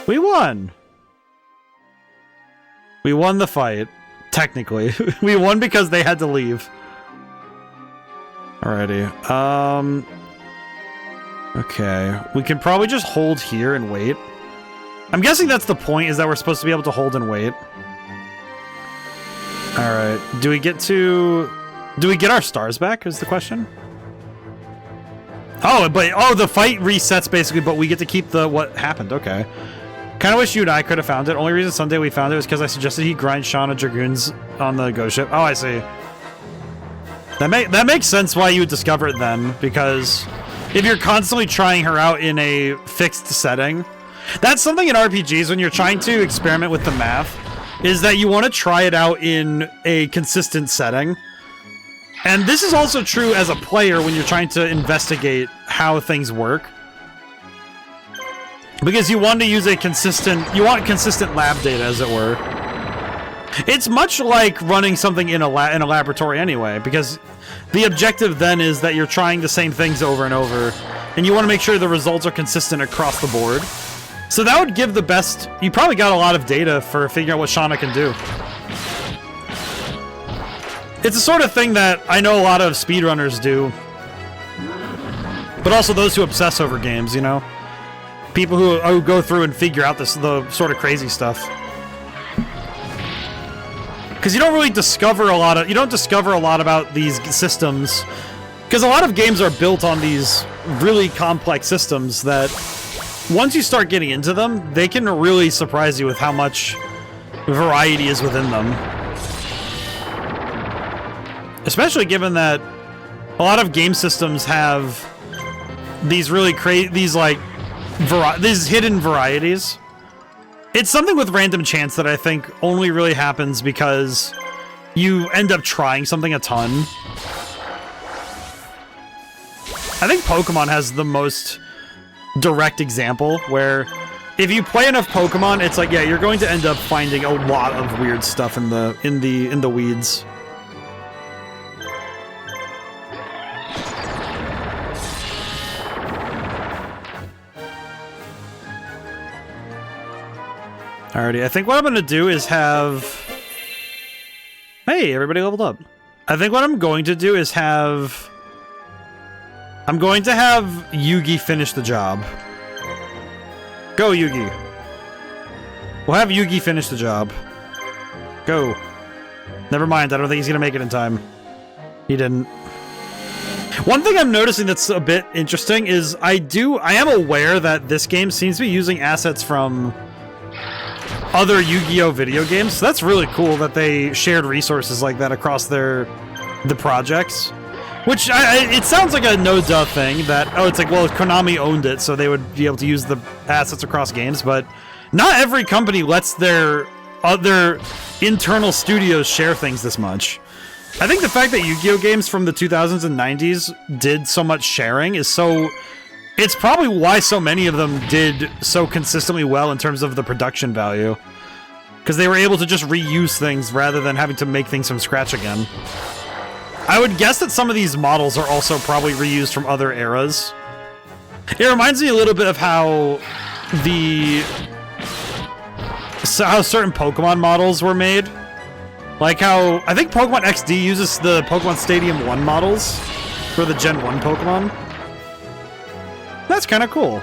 We won! We won the fight. Technically. We won because they had to leave. Alrighty. Okay. We can probably just hold here and wait. I'm guessing that's the point, is that we're supposed to be able to hold and wait. Alright. Do we get our stars back, is the question? Oh, but the fight resets basically, but we get to keep what happened. Okay. Kind of wish you and I could have found it. Only reason someday we found it was because I suggested he grind Shauna Dragoons on the ghost ship. Oh, I see. That makes sense why you would discover it then, because if you're constantly trying her out in a fixed setting, that's something in RPGs when you're trying to experiment with the math, is that you want to try it out in a consistent setting. And this is also true as a player when you're trying to investigate how things work. Because you want to use consistent lab data, as it were. It's much like running something in a laboratory anyway, because the objective then is that you're trying the same things over and over, and you want to make sure the results are consistent across the board. So that would give the best... You probably got a lot of data for figuring out what Shauna can do. It's the sort of thing that I know a lot of speedrunners do, but also those who obsess over games, you know? People who go through and figure out the sort of crazy stuff. Because you don't really discover a lot about these systems, because a lot of games are built on these really complex systems that once you start getting into them, they can really surprise you with how much variety is within them. Especially given that a lot of game systems have these really these hidden varieties. It's something with random chance that I think only really happens because you end up trying something a ton. I think Pokemon has the most direct example where if you play enough Pokemon, it's like, yeah, you're going to end up finding a lot of weird stuff in the weeds. Alrighty, I think what I'm going to do is have... Hey, everybody leveled up. I think what I'm going to do is have... I'm going to have Yugi finish the job. Go, Yugi. We'll have Yugi finish the job. Go. Never mind, I don't think he's going to make it in time. He didn't. One thing I'm noticing that's a bit interesting is I am aware that this game seems to be using assets from other Yu-Gi-Oh! Video games, so that's really cool that they shared resources like that across the projects. Which, it sounds like a no-duh thing that, oh, it's like, well, Konami owned it, so they would be able to use the assets across games, but not every company lets their other internal studios share things this much. I think the fact that Yu-Gi-Oh! Games from the 2000s and 90s did so much sharing is so... It's probably why so many of them did so consistently well in terms of the production value. Because they were able to just reuse things rather than having to make things from scratch again. I would guess that some of these models are also probably reused from other eras. It reminds me a little bit of how certain Pokemon models were made. Like how, I think Pokemon XD uses the Pokemon Stadium 1 models for the Gen 1 Pokemon. That's kind of cool.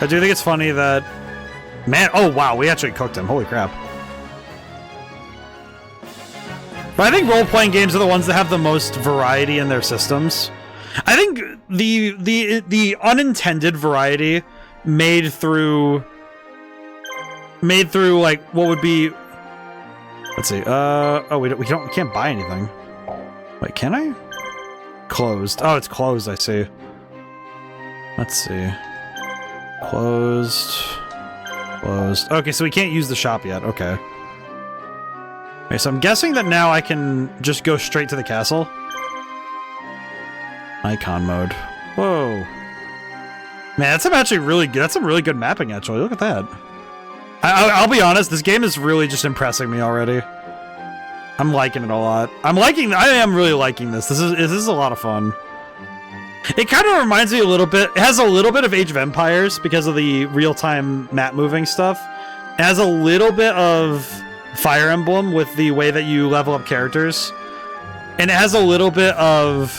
I do think it's funny that... Man, oh wow, we actually cooked him. Holy crap. But I think role-playing games are the ones that have the most variety in their systems. I think the unintended variety made through like what would be... Let's see. Oh, we can't buy anything. Wait, can I? Closed. Oh, it's closed, I see. Let's see. Closed. Closed. Okay, so we can't use the shop yet. Okay. Okay, so I'm guessing that now I can just go straight to the castle. Icon mode. Whoa. Man, that's some actually really good. That's some really good mapping, actually. Look at that. I'll be honest, this game is really just impressing me already. I'm liking it a lot. I am really liking this. This is a lot of fun. It kind of reminds me a little bit. It has a little bit of Age of Empires because of the real-time map moving stuff. It has a little bit of Fire Emblem with the way that you level up characters. And it has a little bit of...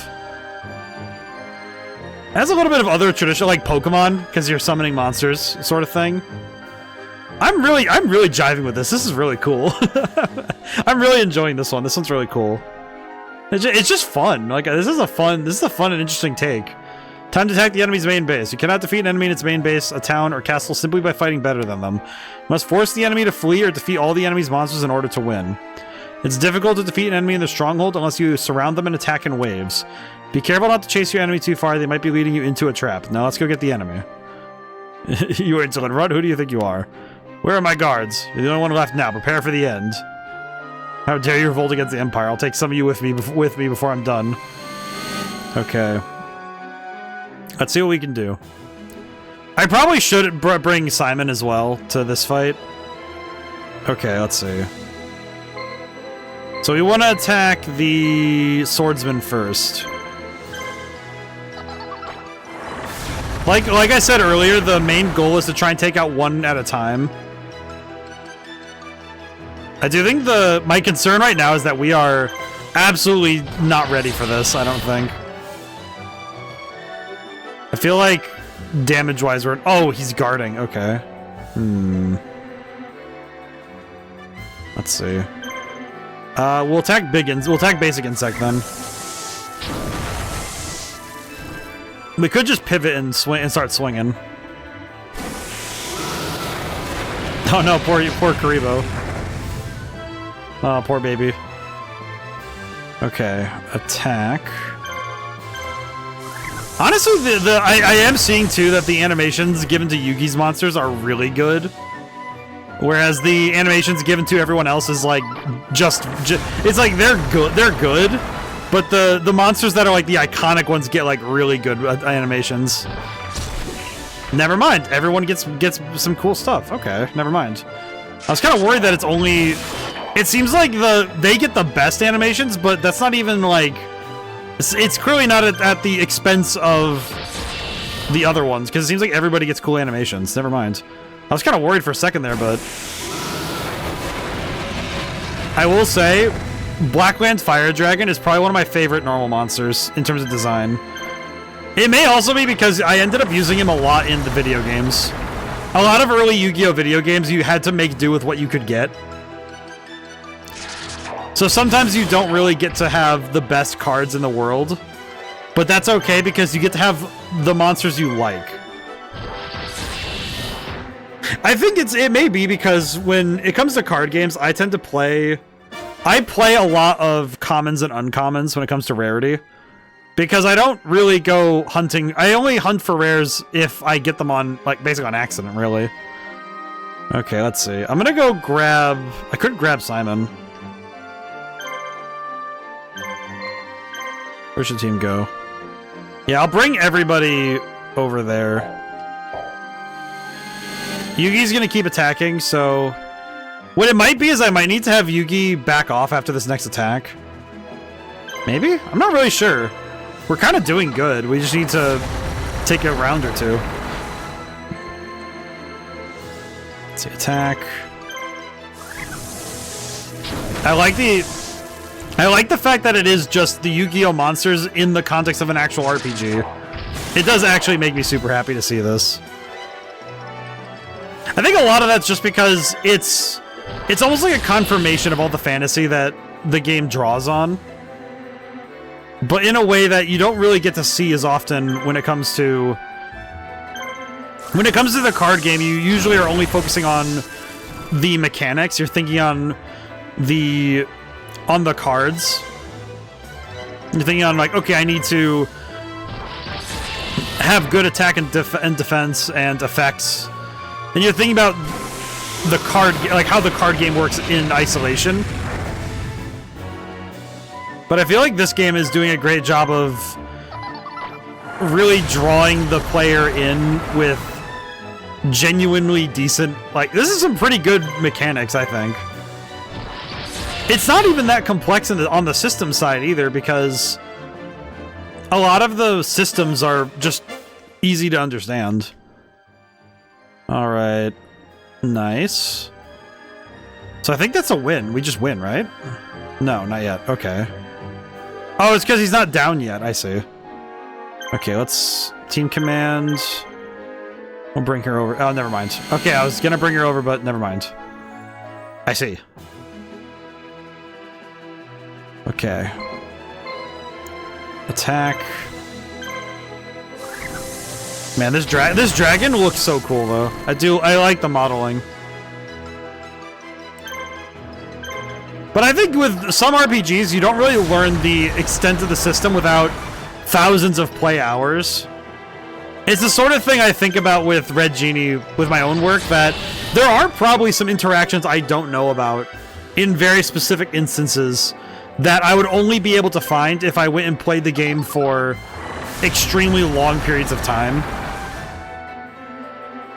It has a little bit of other traditional, like Pokemon, because you're summoning monsters, sort of thing. I'm really jiving with this. This is really cool. I'm really enjoying this one. This one's really cool. It's just fun. Like, this is a fun and interesting take. Time to attack the enemy's main base. You cannot defeat an enemy in its main base, a town, or castle simply by fighting better than them. You must force the enemy to flee or defeat all the enemy's monsters in order to win. It's difficult to defeat an enemy in their stronghold unless you surround them and attack in waves. Be careful not to chase your enemy too far. They might be leading you into a trap. Now let's go get the enemy. You insolent runt. Who do you think you are? Where are my guards? You're the only one left now. Prepare for the end. How dare you revolt against the Empire? I'll take some of you with me before I'm done. Okay. Let's see what we can do. I probably should bring Simon as well to this fight. Okay, let's see. So we want to attack the swordsman first. Like I said earlier, the main goal is to try and take out one at a time. I do think my concern right now is that we are absolutely not ready for this, I don't think. I feel like damage-wise we're... Oh, he's guarding. Okay. Let's see. We'll attack we'll attack basic insect then. We could just pivot and swing and start swinging. Oh no, poor Karibo. Oh, poor baby. Okay, attack. Honestly, I am seeing too that the animations given to Yugi's monsters are really good, whereas the animations given to everyone else is like just it's like they're good, but the monsters that are like the iconic ones get like really good animations. Never mind, everyone gets some cool stuff. Okay, never mind. I was kind of worried that it's only. It seems like they get the best animations, but that's not even like... It's clearly not at the expense of the other ones, because it seems like everybody gets cool animations. Never mind. I was kind of worried for a second there, but... I will say, Blackland's Fire Dragon is probably one of my favorite normal monsters in terms of design. It may also be because I ended up using him a lot in the video games. A lot of early Yu-Gi-Oh! Video games, you had to make do with what you could get. So sometimes you don't really get to have the best cards in the world, but that's okay because you get to have the monsters you like. I think it may be because when it comes to card games, I tend to play a lot of commons and uncommons when it comes to rarity, because I don't really go hunting. I only hunt for rares if I get them on, like, basically on accident, really. Okay, let's see. I'm gonna go grab... I could grab Simon. Where should the team go? Yeah, I'll bring everybody over there. Yugi's gonna keep attacking, so... What it might be is I might need to have Yugi back off after this next attack. Maybe? I'm not really sure. We're kind of doing good. We just need to take a round or two. Let's see, attack. I like the fact that it is just the Yu-Gi-Oh! Monsters in the context of an actual RPG. It does actually make me super happy to see this. I think a lot of that's just because it's almost like a confirmation of all the fantasy that the game draws on, but in a way that you don't really get to see as often when it comes to the card game. You usually are only focusing on the mechanics. You're thinking on the cards. You're thinking on, like, okay, I need to have good attack and defense and effects. And you're thinking about the card, like how the card game works in isolation. But I feel like this game is doing a great job of really drawing the player in with genuinely decent, like, this is some pretty good mechanics, I think. It's not even that complex on the system side either, because a lot of the systems are just easy to understand. All right. Nice. So I think that's a win. We just win, right? No, not yet. Okay. Oh, it's because he's not down yet. I see. Okay, let's... Team command... We'll bring her over. Oh, never mind. Okay, I was gonna bring her over, but never mind. I see. Okay. Attack. Man, this dragon looks so cool, though. I like the modeling. But I think with some RPGs, you don't really learn the extent of the system without thousands of play hours. It's the sort of thing I think about with Red Genie, with my own work, that there are probably some interactions I don't know about in very specific instances that I would only be able to find if I went and played the game for extremely long periods of time.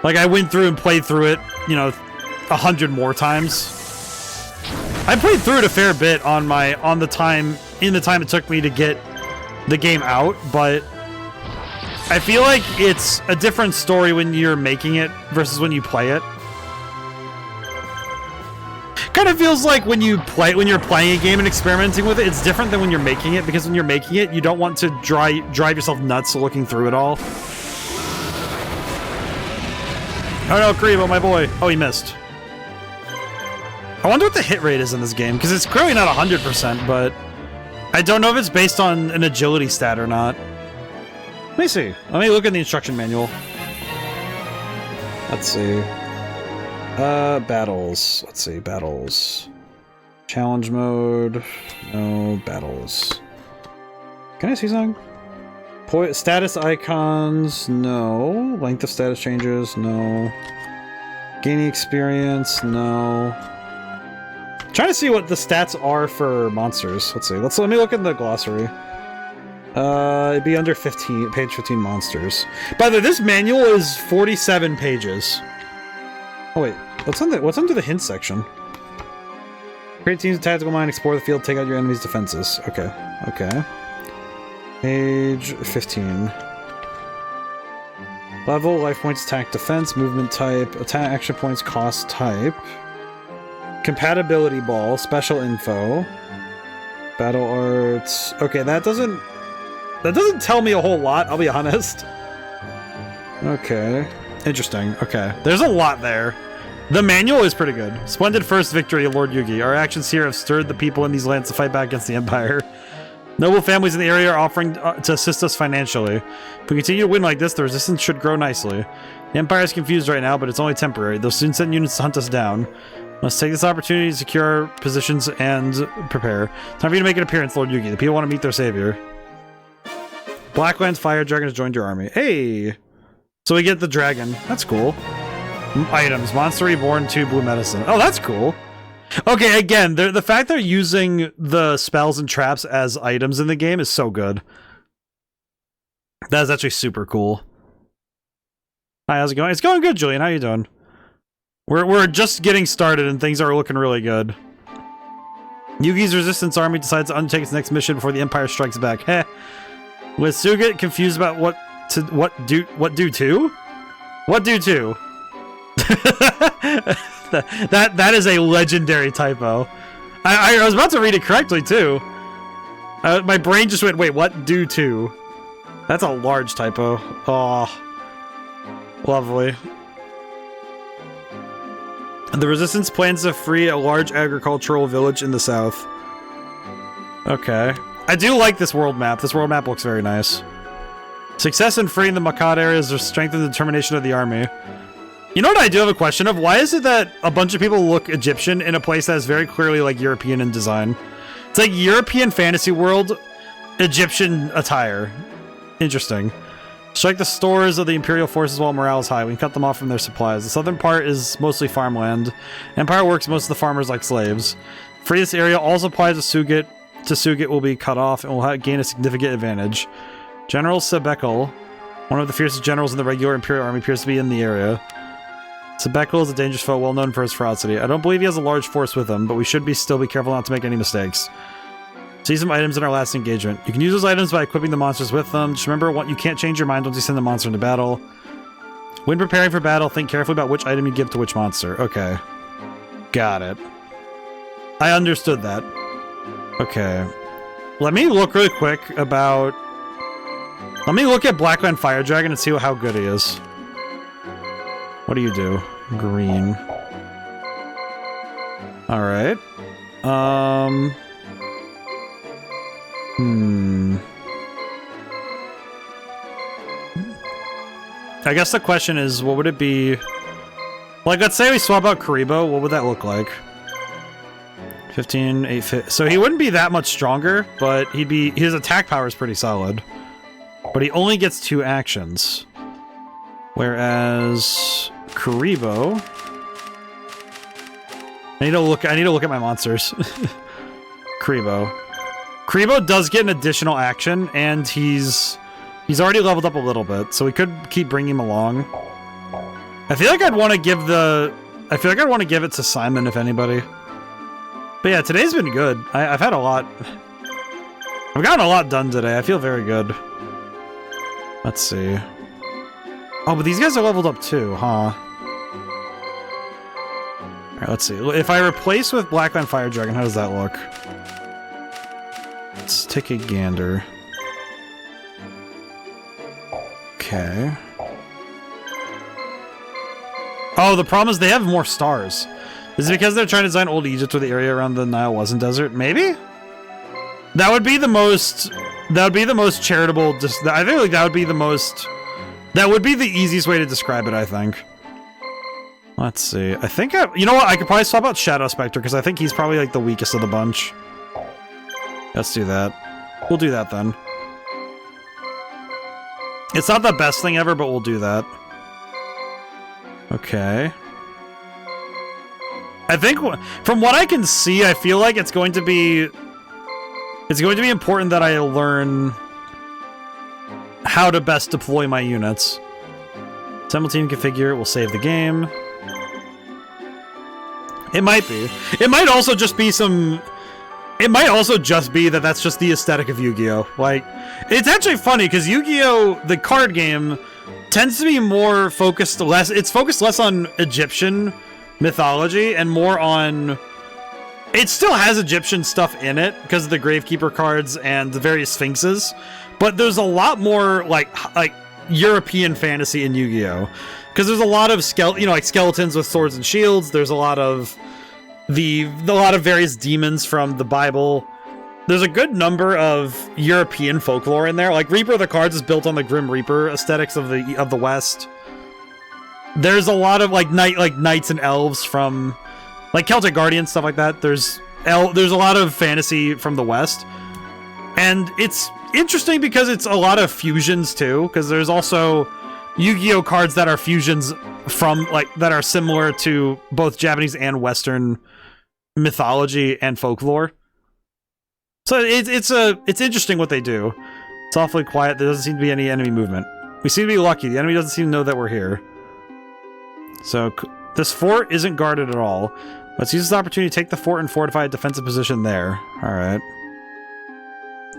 Like, I went through and played through it, you know, 100 more times. I played through it a fair bit in the time it took me to get the game out, but I feel like it's a different story when you're making it versus when you play it. Kind of feels like when you're playing a game and experimenting with it, it's different than when you're making it, because when you're making it, you don't want to drive yourself nuts looking through it all. Oh no, Karibo, my boy. Oh, he missed. I wonder what the hit rate is in this game, because it's clearly not 100%, but I don't know if it's based on an agility stat or not. Let me see. Let me look at the instruction manual. Let's see. Battles. Let's see. Battles. Challenge mode. No. Battles. Can I see something? Status icons. No. Length of status changes. No. Gaining experience. No. Trying to see what the stats are for monsters. Let's see. Let me look in the glossary. It'd be under 15, page 15 monsters. By the way, this manual is 47 pages. Oh wait, what's under the hint section? Create teams of tactical mind, explore the field, take out your enemy's defenses. Okay, okay. Page 15. Level, life points, attack, defense, movement type, attack, action points, cost type. Compatibility ball, special info. Battle arts. Okay, that doesn't tell me a whole lot, I'll be honest. Okay. Interesting. Okay. There's a lot there. The manual is pretty good. Splendid first victory, Lord Yugi. Our actions here have stirred the people in these lands to fight back against the Empire. Noble families in the area are offering to assist us financially. If we continue to win like this, the resistance should grow nicely. The Empire is confused right now, but it's only temporary. They'll soon send units to hunt us down. Let's take this opportunity to secure our positions and prepare. Time for you to make an appearance, Lord Yugi. The people want to meet their savior. Blacklands Fire Dragon has joined your army. Hey! So we get the dragon. That's cool. Items. Monster Reborn 2 Blue Medicine. Oh, that's cool. Okay, again, the fact they're using the spells and traps as items in the game is so good. That is actually super cool. Hi, how's it going? It's going good, Julian. How you doing? We're just getting started and things are looking really good. Yugi's resistance army decides to undertake its next mission before the Empire strikes back. Heh. With Suga confused about what do to? that is a legendary typo. I was about to read it correctly too. My brain just went, wait, what do to? That's a large typo. Oh, lovely. The Resistance plans to free a large agricultural village in the south. Okay. I do like this world map. This world map looks very nice. Success in freeing the Makad areas will strengthen the determination of the army. You know what I do have a question of? Why is it that a bunch of people look Egyptian in a place that is very clearly like European in design? It's like European fantasy world, Egyptian attire. Interesting. Strike the stores of the Imperial forces while morale is high. We can cut them off from their supplies. The southern part is mostly farmland. Empire works most of the farmers like slaves. Free this area, all supplies to Suget will be cut off and will gain a significant advantage. General Sebekel, one of the fiercest generals in the regular Imperial army, appears to be in the area. Sebekel is a dangerous foe, well known for his ferocity. I don't believe he has a large force with him, but we should still be careful not to make any mistakes. See some items in our last engagement. You can use those items by equipping the monsters with them. Just remember, you can't change your mind once you send the monster into battle. When preparing for battle, think carefully about which item you give to which monster. Okay. Got it. I understood that. Okay. Let me look really quick about... Let me look at Blackland Fire Dragon and see how good he is. What do you do? Green. Alright. I guess the question is, what would it be? Like, let's say we swap out Karibo, what would that look like? 15, 8, 5. So he wouldn't be that much stronger, but his attack power is pretty solid. But he only gets 2 actions. Whereas Karibo, I need to look at my monsters. Karibo does get an additional action, and he's already leveled up a little bit, so we could keep bringing him along. I feel like I'd want to give it to Simon, if anybody. But yeah, today's been good. I've had a lot. I've gotten a lot done today. I feel very good. Let's see. Oh, but these guys are leveled up too, huh? Alright, let's see. If I replace with Blackland Fire Dragon, how does that look? Let's take a gander. Okay. Oh, the problem is they have more stars. Is it because they're trying to design Old Egypt where the area around the Nile wasn't desert? Maybe? That would be the most... That would be the most charitable... I think like that would be the most... That would be the easiest way to describe it, I think. Let's see. I think you know what? I could probably swap out Shadow Spectre, because I think he's probably like the weakest of the bunch. Let's do that. We'll do that then. It's not the best thing ever, but we'll do that. Okay. I think, from what I can see, I feel like it's going to be important that I learn how to best deploy my units. Assemble team configure will save the game. It might be. It might also just be some... It might also just be that that's just the aesthetic of Yu-Gi-Oh! Like, it's actually funny, because Yu-Gi-Oh! The card game tends to be more focused less... It's focused less on Egyptian mythology and more on... It still has Egyptian stuff in it, because of the Gravekeeper cards and the various Sphinxes, but there's a lot more, like European fantasy in Yu-Gi-Oh! Because there's a lot of skeletons with swords and shields. There's a lot of various demons from the Bible. There's a good number of European folklore in there. Like Reaper of the Cards is built on the Grim Reaper aesthetics of the West. There's a lot of knights and elves from like Celtic Guardians, stuff like that. There's a lot of fantasy from the West. And it's interesting because it's a lot of fusions too, because there's also Yu-Gi-Oh! Cards that are fusions from, that are similar to both Japanese and Western mythology and folklore. So it's interesting what they do. It's awfully quiet. There doesn't seem to be any enemy movement. We seem to be lucky. The enemy doesn't seem to know that we're here. So this fort isn't guarded at all. Let's use this opportunity to take the fort and fortify a defensive position there. Alright.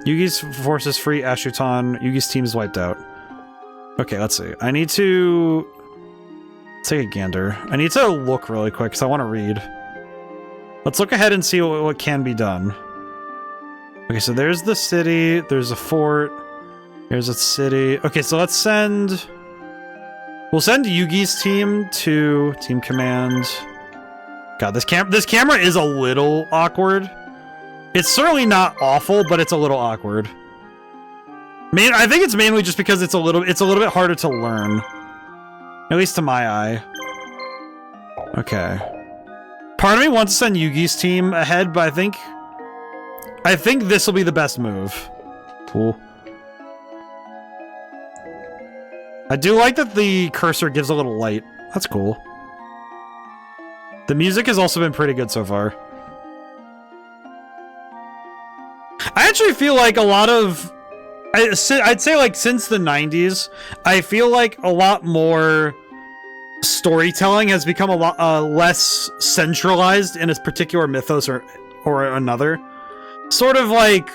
Yugi's forces free Ashutan. Yugi's team is wiped out. Okay, let's see. I need to... Let's take a gander. I need to look really quick, because I want to read. Let's look ahead and see what can be done. Okay, so there's the city. There's a fort. There's a city. Okay, so let's send... We'll send Yugi's team to Team Command. God, this camera is a little awkward. It's certainly not awful, but it's a little awkward. I think it's mainly just because it's a little bit harder to learn. At least to my eye. Okay. Part of me wants to send Yugi's team ahead, but I think this will be the best move. Cool. I do like that the cursor gives a little light. That's cool. The music has also been pretty good so far. I actually feel like a lot of... I'd say, like, since the 90s, I feel like a lot more storytelling has become a lot less centralized in a particular mythos or another. sort of like,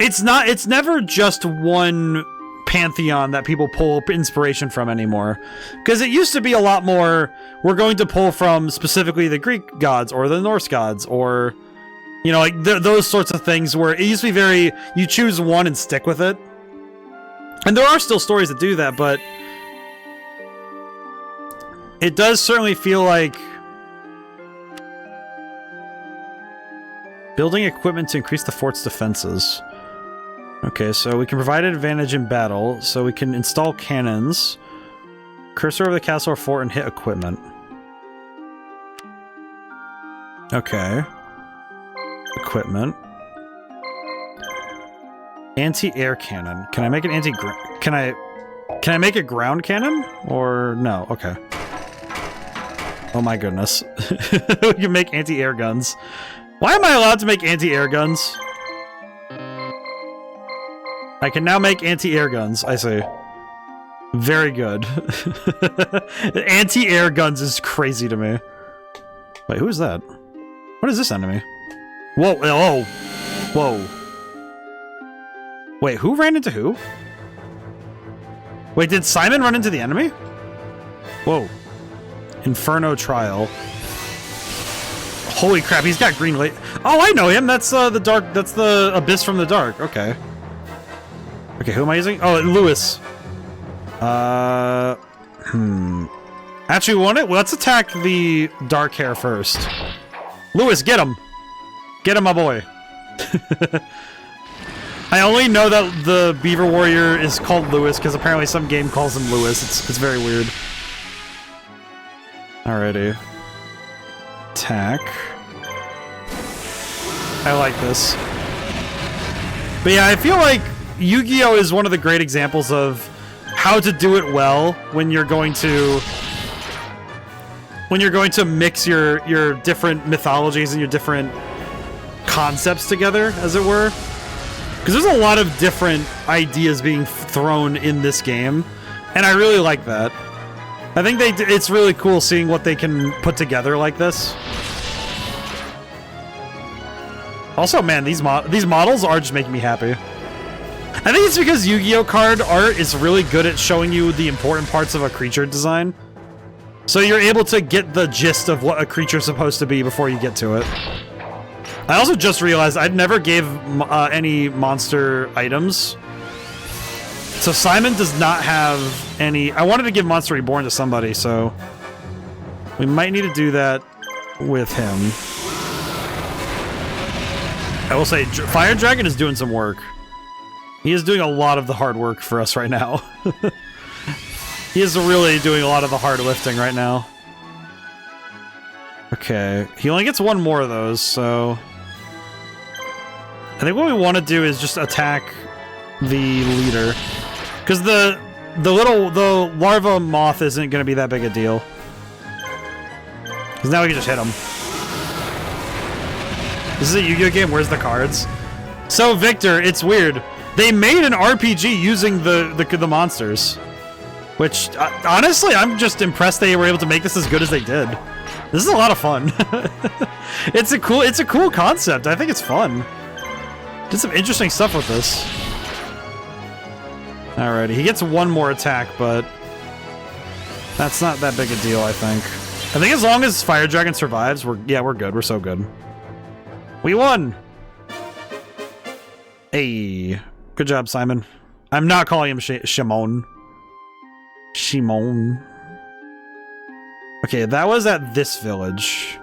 it's never just one pantheon that people pull inspiration from anymore. Because it used to be a lot more, we're going to pull from specifically the Greek gods or the Norse gods or, you know, like those sorts of things where it used to be very, you choose one and stick with it. And there are still stories that do that, but it does certainly feel like building equipment to increase the fort's defenses. Okay, so we can provide an advantage in battle, so we can install cannons, cursor over the castle or fort, and hit equipment. Okay. Equipment. Anti-air cannon. Can I make an can I make a ground cannon? Or no? Okay. Oh my goodness. We can make anti-air guns. Why am I allowed to make anti-air guns? I can now make anti-air guns, I see. Very good. Anti-air guns is crazy to me. Wait, who is that? What is this enemy? Whoa, oh! Whoa. Wait, who ran into who? Wait, did Simon run into the enemy? Whoa. Inferno Trial. Holy crap, he's got green light. Oh, I know him! That's the dark, that's the Abyss from the Dark. Okay. Okay, who am I using? Oh, Lewis. Actually, let's attack the dark hair first. Lewis, get him! Get him, my boy. I only know that the Beaver Warrior is called Lewis because apparently some game calls him Lewis. It's very weird. Alrighty. Attack. I like this. But yeah, I feel like Yu-Gi-Oh! Is one of the great examples of how to do it well when you're going to mix your different mythologies and your different concepts together, as it were. Because there's a lot of different ideas being thrown in this game, and I really like that. I think it's really cool seeing what they can put together like this. Also, man, these models are just making me happy. I think it's because Yu-Gi-Oh! Card art is really good at showing you the important parts of a creature design. So you're able to get the gist of what a creature's supposed to be before you get to it. I also just realized I never gave any monster items. So Simon does not have any... I wanted to give Monster Reborn to somebody, so... we might need to do that with him. I will say, Fire Dragon is doing some work. He is doing a lot of the hard work for us right now. He is really doing a lot of the hard lifting right now. Okay, he only gets one more of those, so... I think what we want to do is just attack the leader. Because the larva moth isn't going to be that big a deal. Because now we can just hit him. This is a Yu-Gi-Oh! Game, where's the cards? So, Victor, it's weird. They made an RPG using the monsters. Which, honestly, I'm just impressed they were able to make this as good as they did. This is a lot of fun. It's a cool concept. I think it's fun. Did some interesting stuff with this. Alrighty, he gets one more attack, but that's not that big a deal, I think. I think as long as Fire Dragon survives, we're good. We're so good. We won! Hey. Good job, Simon. I'm not calling him Shimon. Shimon. Okay, that was at this village.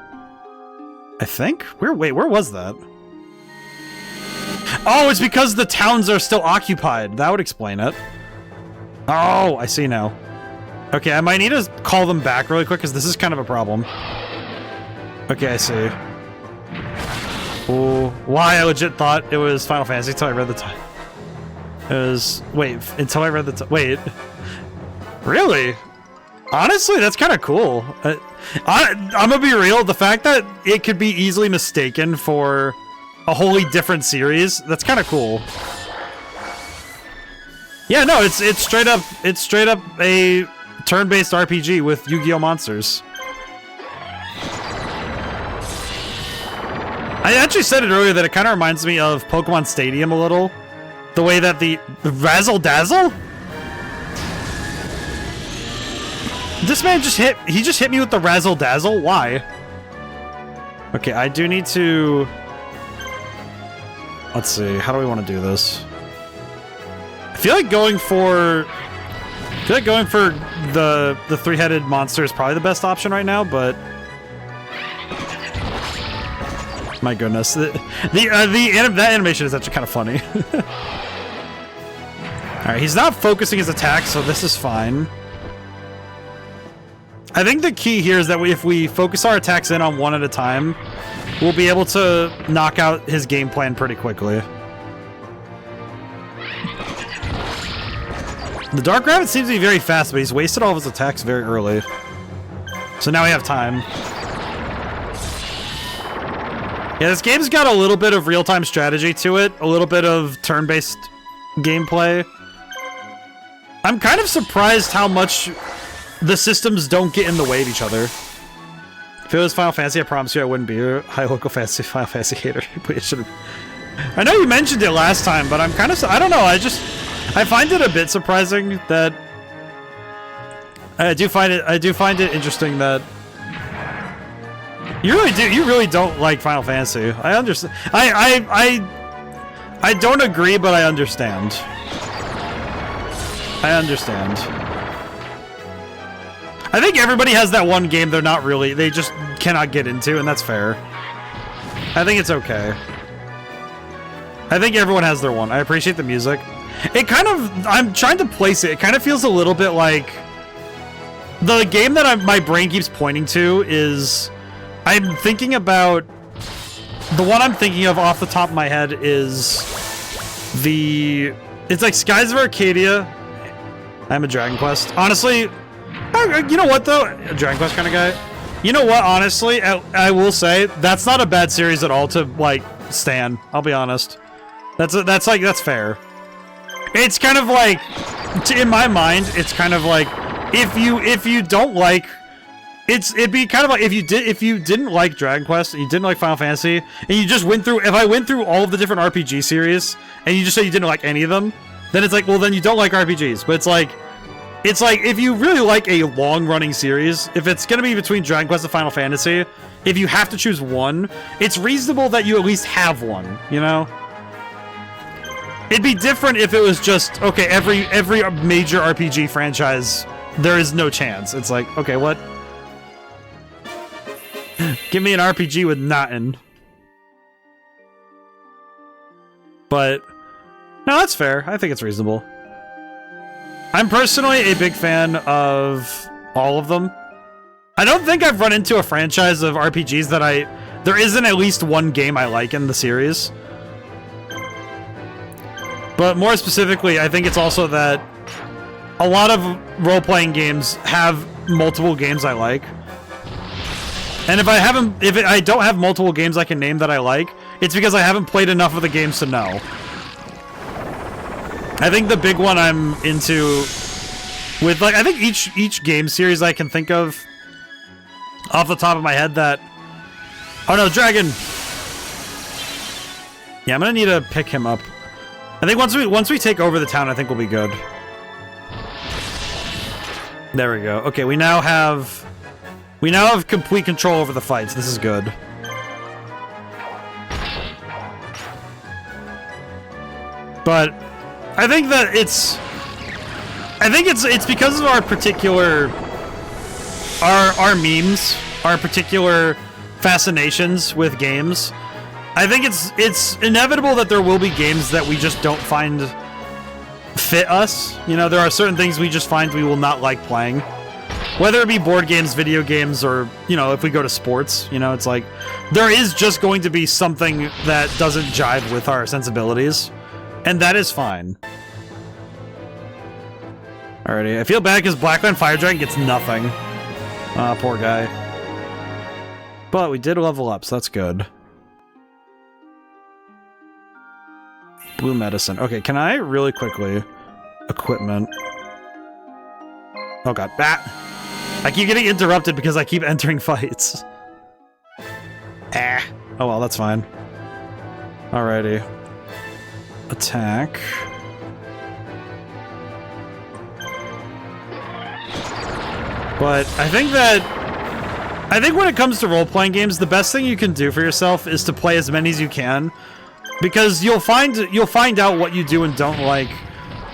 I think? Wait, where was that? Oh, it's because the towns are still occupied. That would explain it. Oh, I see now. Okay, I might need to call them back really quick because this is kind of a problem. Okay, I see. Oh, why I legit thought it was Final Fantasy until I read the title. It was... wait, until I read the... wait. Really? Honestly, that's kind of cool. I'm gonna be real, the fact that it could be easily mistaken for a wholly different series, that's kind of cool. Yeah, no, it's straight up a turn-based RPG with Yu-Gi-Oh! Monsters. I actually said it earlier that it kind of reminds me of Pokemon Stadium a little. The way that the Razzle Dazzle? This man just hit me with the Razzle Dazzle? Why? Okay, I do need to... Let's see, how do we want to do this? I feel like going for the three-headed monster is probably the best option right now, but... My goodness, that animation is actually kind of funny. Alright, he's not focusing his attack, so this is fine. I think the key here is that if we focus our attacks in on one at a time, we'll be able to knock out his game plan pretty quickly. The Dark Rabbit seems to be very fast, but he's wasted all of his attacks very early. So now we have time. Yeah, this game's got a little bit of real-time strategy to it, a little bit of turn-based gameplay. I'm kind of surprised how much the systems don't get in the way of each other. If it was Final Fantasy, I promise you I wouldn't be a high local fantasy Final Fantasy hater. But it should've... I know you mentioned it last time, but I'm kind of... I don't know, I find it a bit surprising that... I do find it interesting that... You really don't like Final Fantasy. I understand. I don't agree, but I understand. I understand. I think everybody has that one game they just cannot get into, and that's fair. I think it's okay. I think everyone has their one. I appreciate the music. It kind of, I'm trying to place it. It kind of feels a little bit like the game that my brain keeps pointing to is, I'm thinking about, the one I'm thinking of off the top of my head is it's like Skies of Arcadia. I'm a Dragon Quest. Honestly, you know what though? A Dragon Quest kind of guy. You know what? Honestly, I will say that's not a bad series at all to like stan. I'll be honest. That's fair. It's kind of like, in my mind, it's kind of like if you don't like, it'd be kind of like if you didn't like Dragon Quest and you didn't like Final Fantasy and you just went through, if I went through all of the different RPG series and you just say you didn't like any of them, then it's like, well, then you don't like RPGs. But it's like if you really like a long-running series, if it's gonna be between Dragon Quest and Final Fantasy, if you have to choose one, it's reasonable that you at least have one, you know? It'd be different if it was just, okay, every major RPG franchise, there is no chance. It's like, okay, what? Give me an RPG with nothing. But, no, that's fair. I think it's reasonable. I'm personally a big fan of all of them. I don't think I've run into a franchise of RPGs that there isn't at least one game I like in the series. But more specifically, I think it's also that a lot of role-playing games have multiple games I like. And if I don't have multiple games I can name that I like, it's because I haven't played enough of the games to know. I think the big one I'm into with, like, I think each game series I can think of off the top of my head that... Oh no, Dragon! Yeah, I'm gonna need to pick him up. I think once we take over the town, I think we'll be good. There we go. Okay, we now have complete control over the fights. This is good. But I think that it's because of our particular our memes, our particular fascinations with games. I think it's inevitable that there will be games that we just don't find fit us. You know, there are certain things we just find we will not like playing. Whether it be board games, video games, or, you know, if we go to sports, you know, it's like, there is just going to be something that doesn't jive with our sensibilities. And that is fine. Alrighty, I feel bad because Blackland Fire Dragon gets nothing. Ah, poor guy. But we did level up, so that's good. Blue medicine. Okay, can I really quickly... Equipment. Oh god. I keep getting interrupted because I keep entering fights. Oh well, that's fine. Alrighty. Attack. But I think when it comes to role-playing games, the best thing you can do for yourself is to play as many as you can, because you'll find out what you do and don't like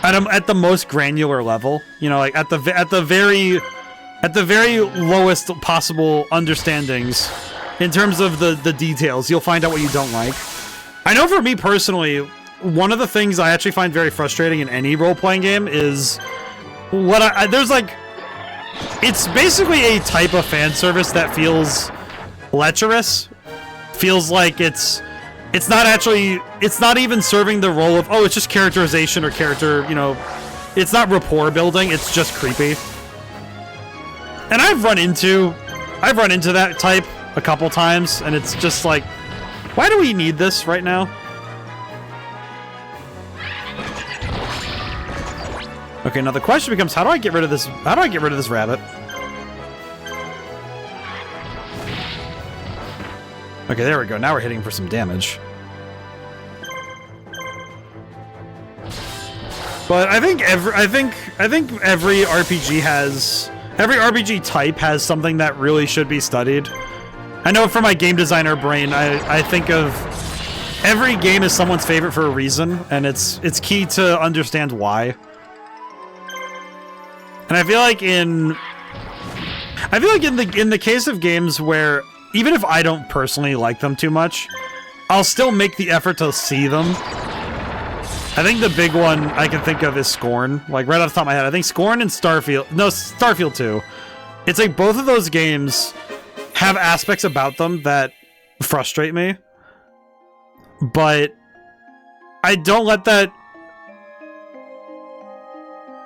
at the most granular level. You know, like at the very lowest possible understandings in terms of the details. You'll find out what you don't like. I know for me personally, one of the things I actually find very frustrating in any role-playing game is there's like, it's basically a type of fan service that feels lecherous. Feels like it's not even serving the role of, oh, it's just characterization or character, you know, it's not rapport building, it's just creepy. And I've run into that type a couple times, and it's just like, why do we need this right now? Okay, now the question becomes, how do I get rid of this rabbit? Okay, there we go. Now we're hitting for some damage. But I think every RPG type has something that really should be studied. I know from my game designer brain, I think of every game as someone's favorite for a reason, and it's key to understand why. And I feel like in the case of games where even if I don't personally like them too much, I'll still make the effort to see them. I think the big one I can think of is Scorn. Like right off the top of my head, I think Scorn and Starfield 2. It's like both of those games have aspects about them that frustrate me, but I don't let that.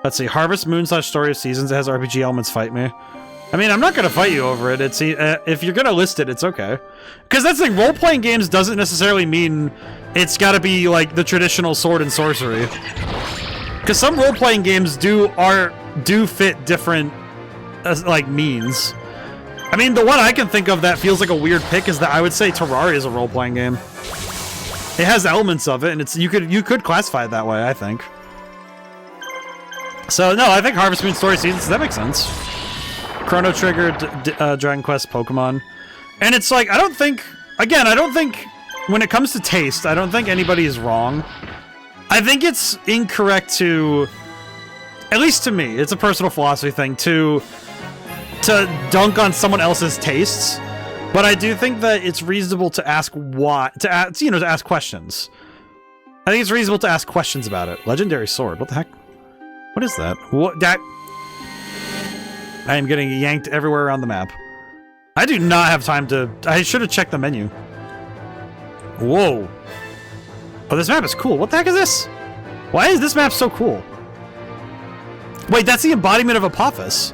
Let's see, Harvest Moon / Story of Seasons. It has RPG elements. Fight me. I mean, I'm not gonna fight you over it. It's if you're gonna list it, it's okay. Because that's the thing. Role-playing games doesn't necessarily mean it's got to be like the traditional sword and sorcery. Because some role-playing games do fit different like means. I mean, the one I can think of that feels like a weird pick is that I would say Terraria is a role-playing game. It has elements of it, and it's you could classify it that way, I think. So no, I think Harvest Moon Story Seasons, that makes sense. Chrono Trigger, Dragon Quest, Pokemon. And it's like, I don't think when it comes to taste, I don't think anybody is wrong. I think it's incorrect to, at least to me, it's a personal philosophy thing, to dunk on someone else's tastes. But I do think that it's reasonable to ask to ask questions. I think it's reasonable to ask questions about it. Legendary Sword, what the heck? What is that? What that? I am getting yanked everywhere around the map. I do not have time to. I should have checked the menu. Whoa. Oh, this map is cool. What the heck is this? Why is this map so cool? Wait, that's the embodiment of Apophis.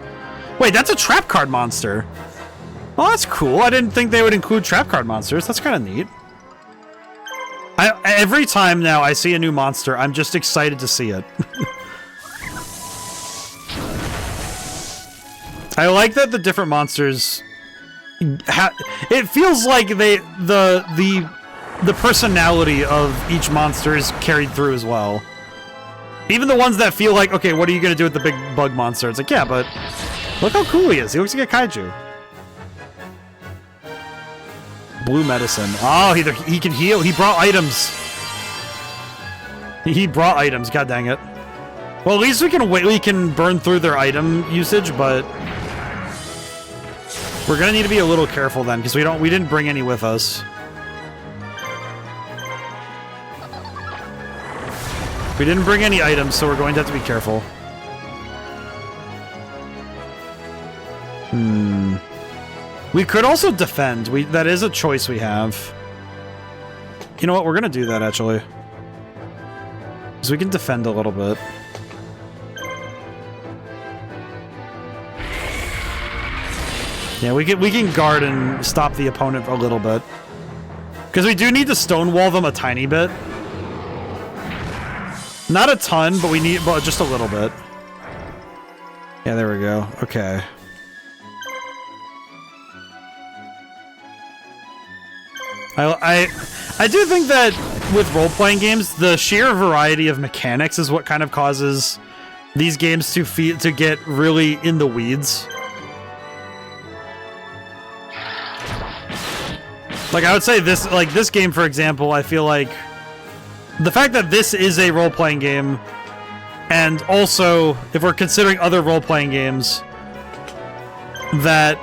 Wait, that's a trap card monster. Oh, that's cool. I didn't think they would include trap card monsters. That's kind of neat. Every time now I see a new monster, I'm just excited to see it. I like that the different monsters it feels like the personality of each monster is carried through as well. Even the ones that feel like, okay, what are you gonna do with the big bug monster? It's like, yeah, but look how cool he is. He looks like a kaiju. Blue medicine. Oh, he can heal. He brought items. He brought items. God dang it. Well, at least we can burn through their item usage, but we're gonna need to be a little careful then, because we didn't bring any with us. We didn't bring any items, so we're going to have to be careful. We could also defend. That is a choice we have. You know what? We're gonna do that actually, because we can defend a little bit. Yeah, we can guard and stop the opponent a little bit. Because we do need to stonewall them a tiny bit. Not a ton, but just a little bit. Yeah, there we go. Okay. I do think that with role-playing games, the sheer variety of mechanics is what kind of causes these games to get really in the weeds. Like, I would say this game, for example, I feel like the fact that this is a role-playing game, and also, if we're considering other role-playing games, that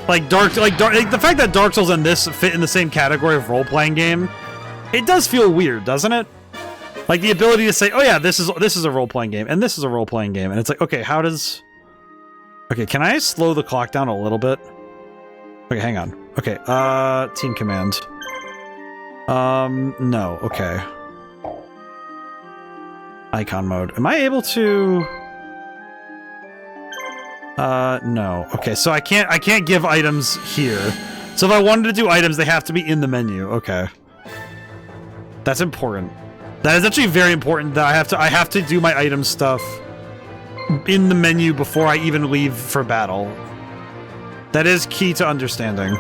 the fact that Dark Souls and this fit in the same category of role-playing game, it does feel weird, doesn't it? Like the ability to say, "Oh yeah, this is a role-playing game, and this is a role-playing game," and it's like, okay, how does? Okay, can I slow the clock down a little bit? Okay, hang on. Okay, team command. No. Okay. Icon mode. Am I able to? No. Okay, so I can't give items here. So if I wanted to do items, they have to be in the menu. Okay. That's important. That is actually very important that I have to do my item stuff in the menu before I even leave for battle. That is key to understanding.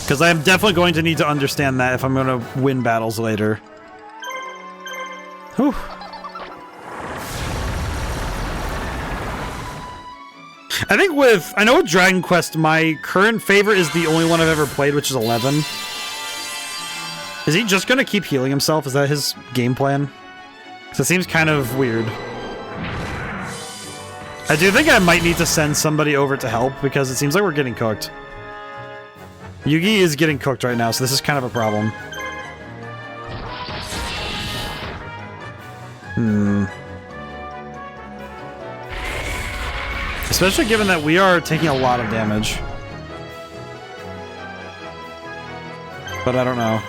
Because I am definitely going to need to understand that if I'm going to win battles later. Whew. I think I know with Dragon Quest, my current favorite is the only one I've ever played, which is 11. Is he just gonna keep healing himself? Is that his game plan? Because it seems kind of weird. I do think I might need to send somebody over to help, because it seems like we're getting cooked. Yugi is getting cooked right now, so this is kind of a problem. Especially given that we are taking a lot of damage. But I don't know.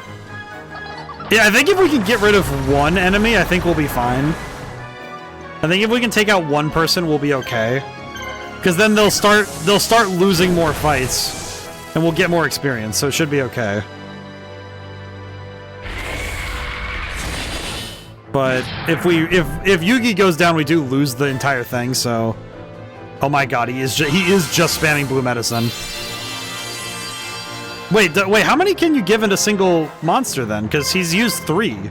Yeah, I think if we can get rid of one enemy, I think we'll be fine. I think if we can take out one person, we'll be okay. Because then they'll start losing more fights, and we'll get more experience, so it should be okay. But if Yugi goes down, we do lose the entire thing, so... Oh my god, he is just spamming blue medicine. Wait, how many can you give in a single monster then? Because he's used 3.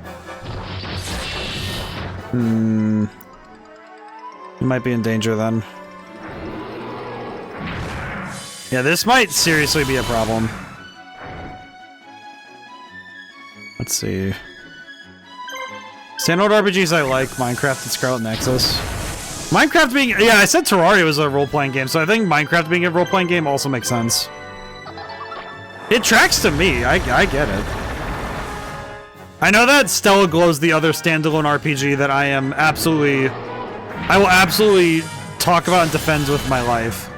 He might be in danger then. Yeah, this might seriously be a problem. Let's see. Standalone RPGs I like, Minecraft and Scarlet Nexus. Minecraft being... Yeah, I said Terraria was a role-playing game, so I think Minecraft being a role-playing game also makes sense. It tracks to me. I get it. I know that Stella Glow's the other standalone RPG that I will absolutely talk about and defend with my life.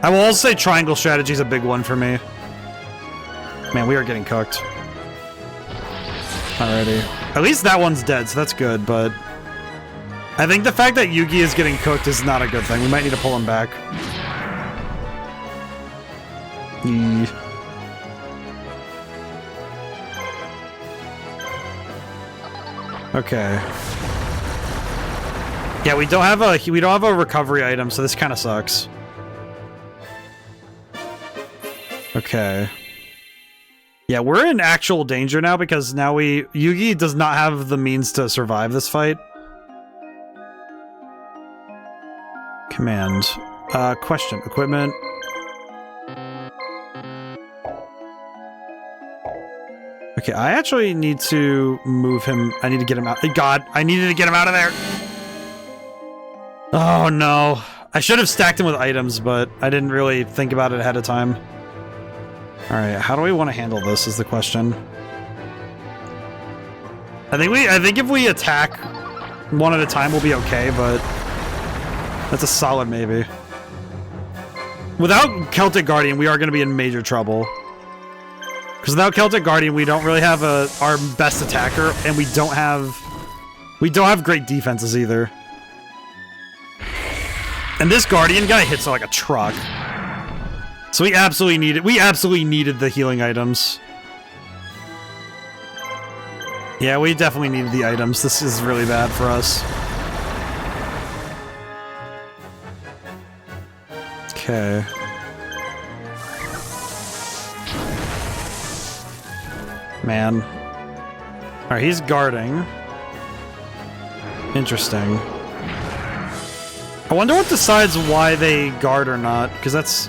I will also say Triangle Strategy is a big one for me. Man, we are getting cooked. Alrighty. At least that one's dead, so that's good, but... I think the fact that Yugi is getting cooked is not a good thing. We might need to pull him back. Okay. Yeah, we don't have a recovery item, so this kind of sucks. Okay. Yeah, we're in actual danger now because now Yugi does not have the means to survive this fight. Command. Question. Equipment. Okay, I actually need to move him. I need to get him out. God, I needed to get him out of there. Oh, no. I should have stacked him with items, but I didn't really think about it ahead of time. Alright, how do we want to handle this is the question. I think if we attack one at a time, we'll be okay, but... That's a solid maybe. Without Celtic Guardian, we are going to be in major trouble. Because without Celtic Guardian, we don't really have our best attacker, and we don't have great defenses either. And this Guardian guy hits like a truck. So we absolutely needed the healing items. Yeah, we definitely needed the items. This is really bad for us. Okay. Man. Alright, he's guarding. Interesting. I wonder what decides why they guard or not, because that's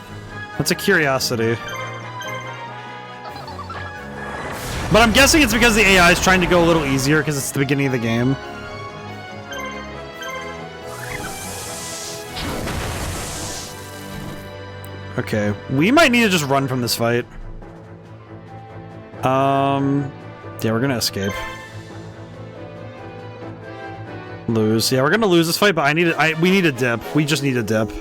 a curiosity. But I'm guessing it's because the AI is trying to go a little easier because it's the beginning of the game. Okay, we might need to just run from this fight. Yeah, we're gonna escape. Lose. Yeah, we're gonna lose this fight, but we need a dip. We just need a dip.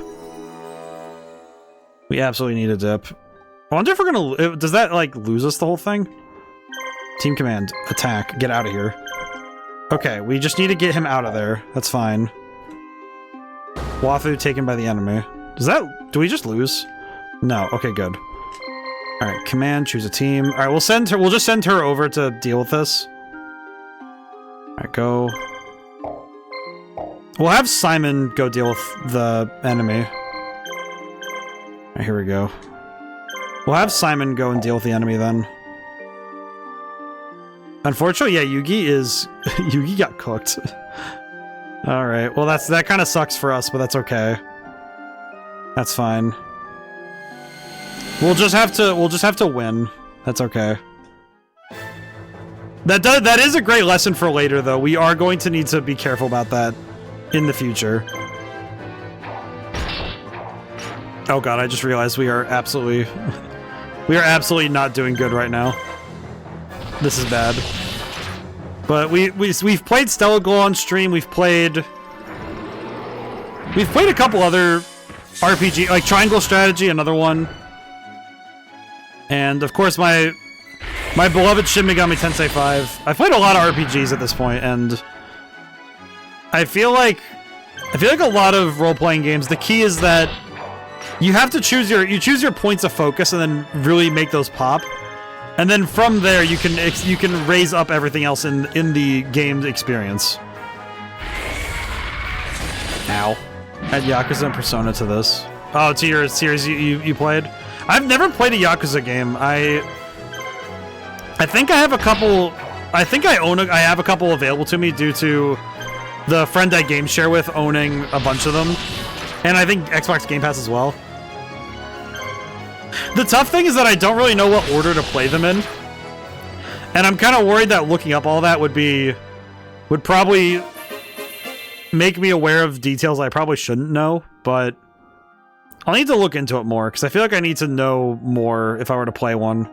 We absolutely need a dip. I wonder if we're gonna... Does that, like, lose us the whole thing? Team command. Attack. Get out of here. Okay, we just need to get him out of there. That's fine. Wafu taken by the enemy. Does that... Do we just lose? No. Okay, good. Alright, command, choose a team. Alright, we'll just send her over to deal with this. Alright, go. We'll have Simon go deal with the enemy. Alright, here we go. We'll have Simon go and deal with the enemy then. Unfortunately, yeah, Yugi is... Yugi got cooked. Alright, well that kind of sucks for us, but that's okay. That's fine. We'll just have to win. That's okay. That is a great lesson for later, though. We are going to need to be careful about that in the future. Oh god, I just realized we are absolutely not doing good right now. This is bad. But we've played Stella Glow on stream. We've played a couple other RPG, like Triangle Strategy, another one. And of course my beloved Shin Megami Tensei 5. I've played a lot of RPGs at this point, and I feel like a lot of role-playing games, the key is that you have to choose your points of focus and then really make those pop. And then from there you can raise up everything else in the game's experience. Ow. Add Yakuza and Persona to this. Oh, to your series you played? I've never played a Yakuza game. I think I have a couple. I think I have a couple available to me due to the friend I game share with owning a bunch of them, and I think Xbox Game Pass as well. The tough thing is that I don't really know what order to play them in, and I'm kind of worried that looking up all that would probably make me aware of details I probably shouldn't know, but I'll need to look into it more, because I feel like I need to know more if I were to play one.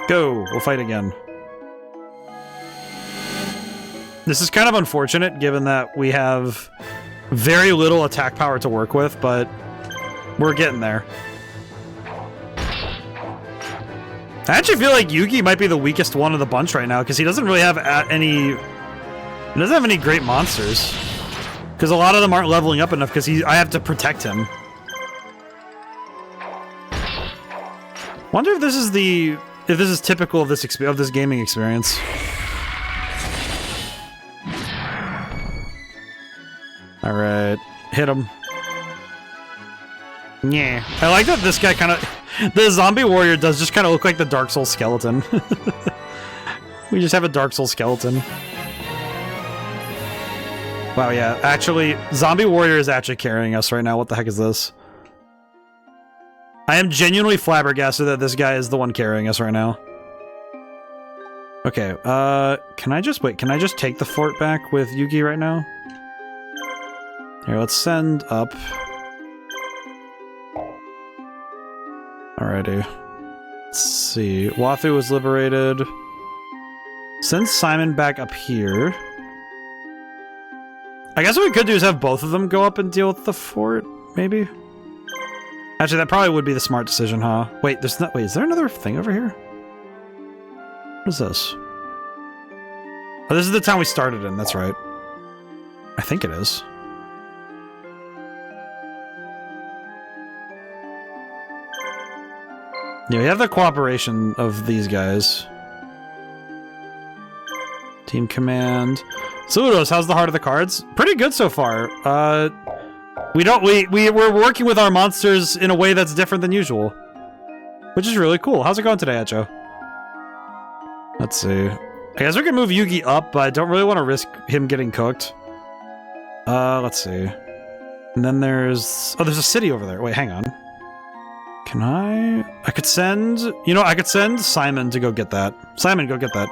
Go! We'll fight again. This is kind of unfortunate, given that we have very little attack power to work with, but we're getting there. I actually feel like Yugi might be the weakest one of the bunch right now, because he doesn't really have any... He doesn't have any great monsters. Because a lot of them aren't leveling up enough, because I have to protect him. Wonder if this is typical of this gaming experience. All right, hit him. Yeah, I like that this guy kind of, the zombie warrior does just kind of look like the Dark Souls skeleton. We just have a Dark Souls skeleton. Wow, yeah, actually, Zombie Warrior is actually carrying us right now. What the heck is this? I am genuinely flabbergasted that this guy is the one carrying us right now. Okay, can I just take the fort back with Yugi right now? Here, let's send up. Alrighty. Let's see. Wafu was liberated. Send Simon back up here. I guess what we could do is have both of them go up and deal with the fort, maybe? Actually, that probably would be the smart decision, huh? Wait, is there another thing over here? What is this? Oh, this is the town we started in, that's right. I think it is. Yeah, we have the cooperation of these guys. Team command. Saludos, how's the heart of the cards? Pretty good so far. We're working with our monsters in a way that's different than usual. Which is really cool. How's it going today, Echo? Let's see. I guess we can move Yugi up, but I don't really want to risk him getting cooked. Let's see. And then there's... Oh, there's a city over there. Wait, hang on. Can I could send... You know, I could send Simon to go get that. Simon, go get that.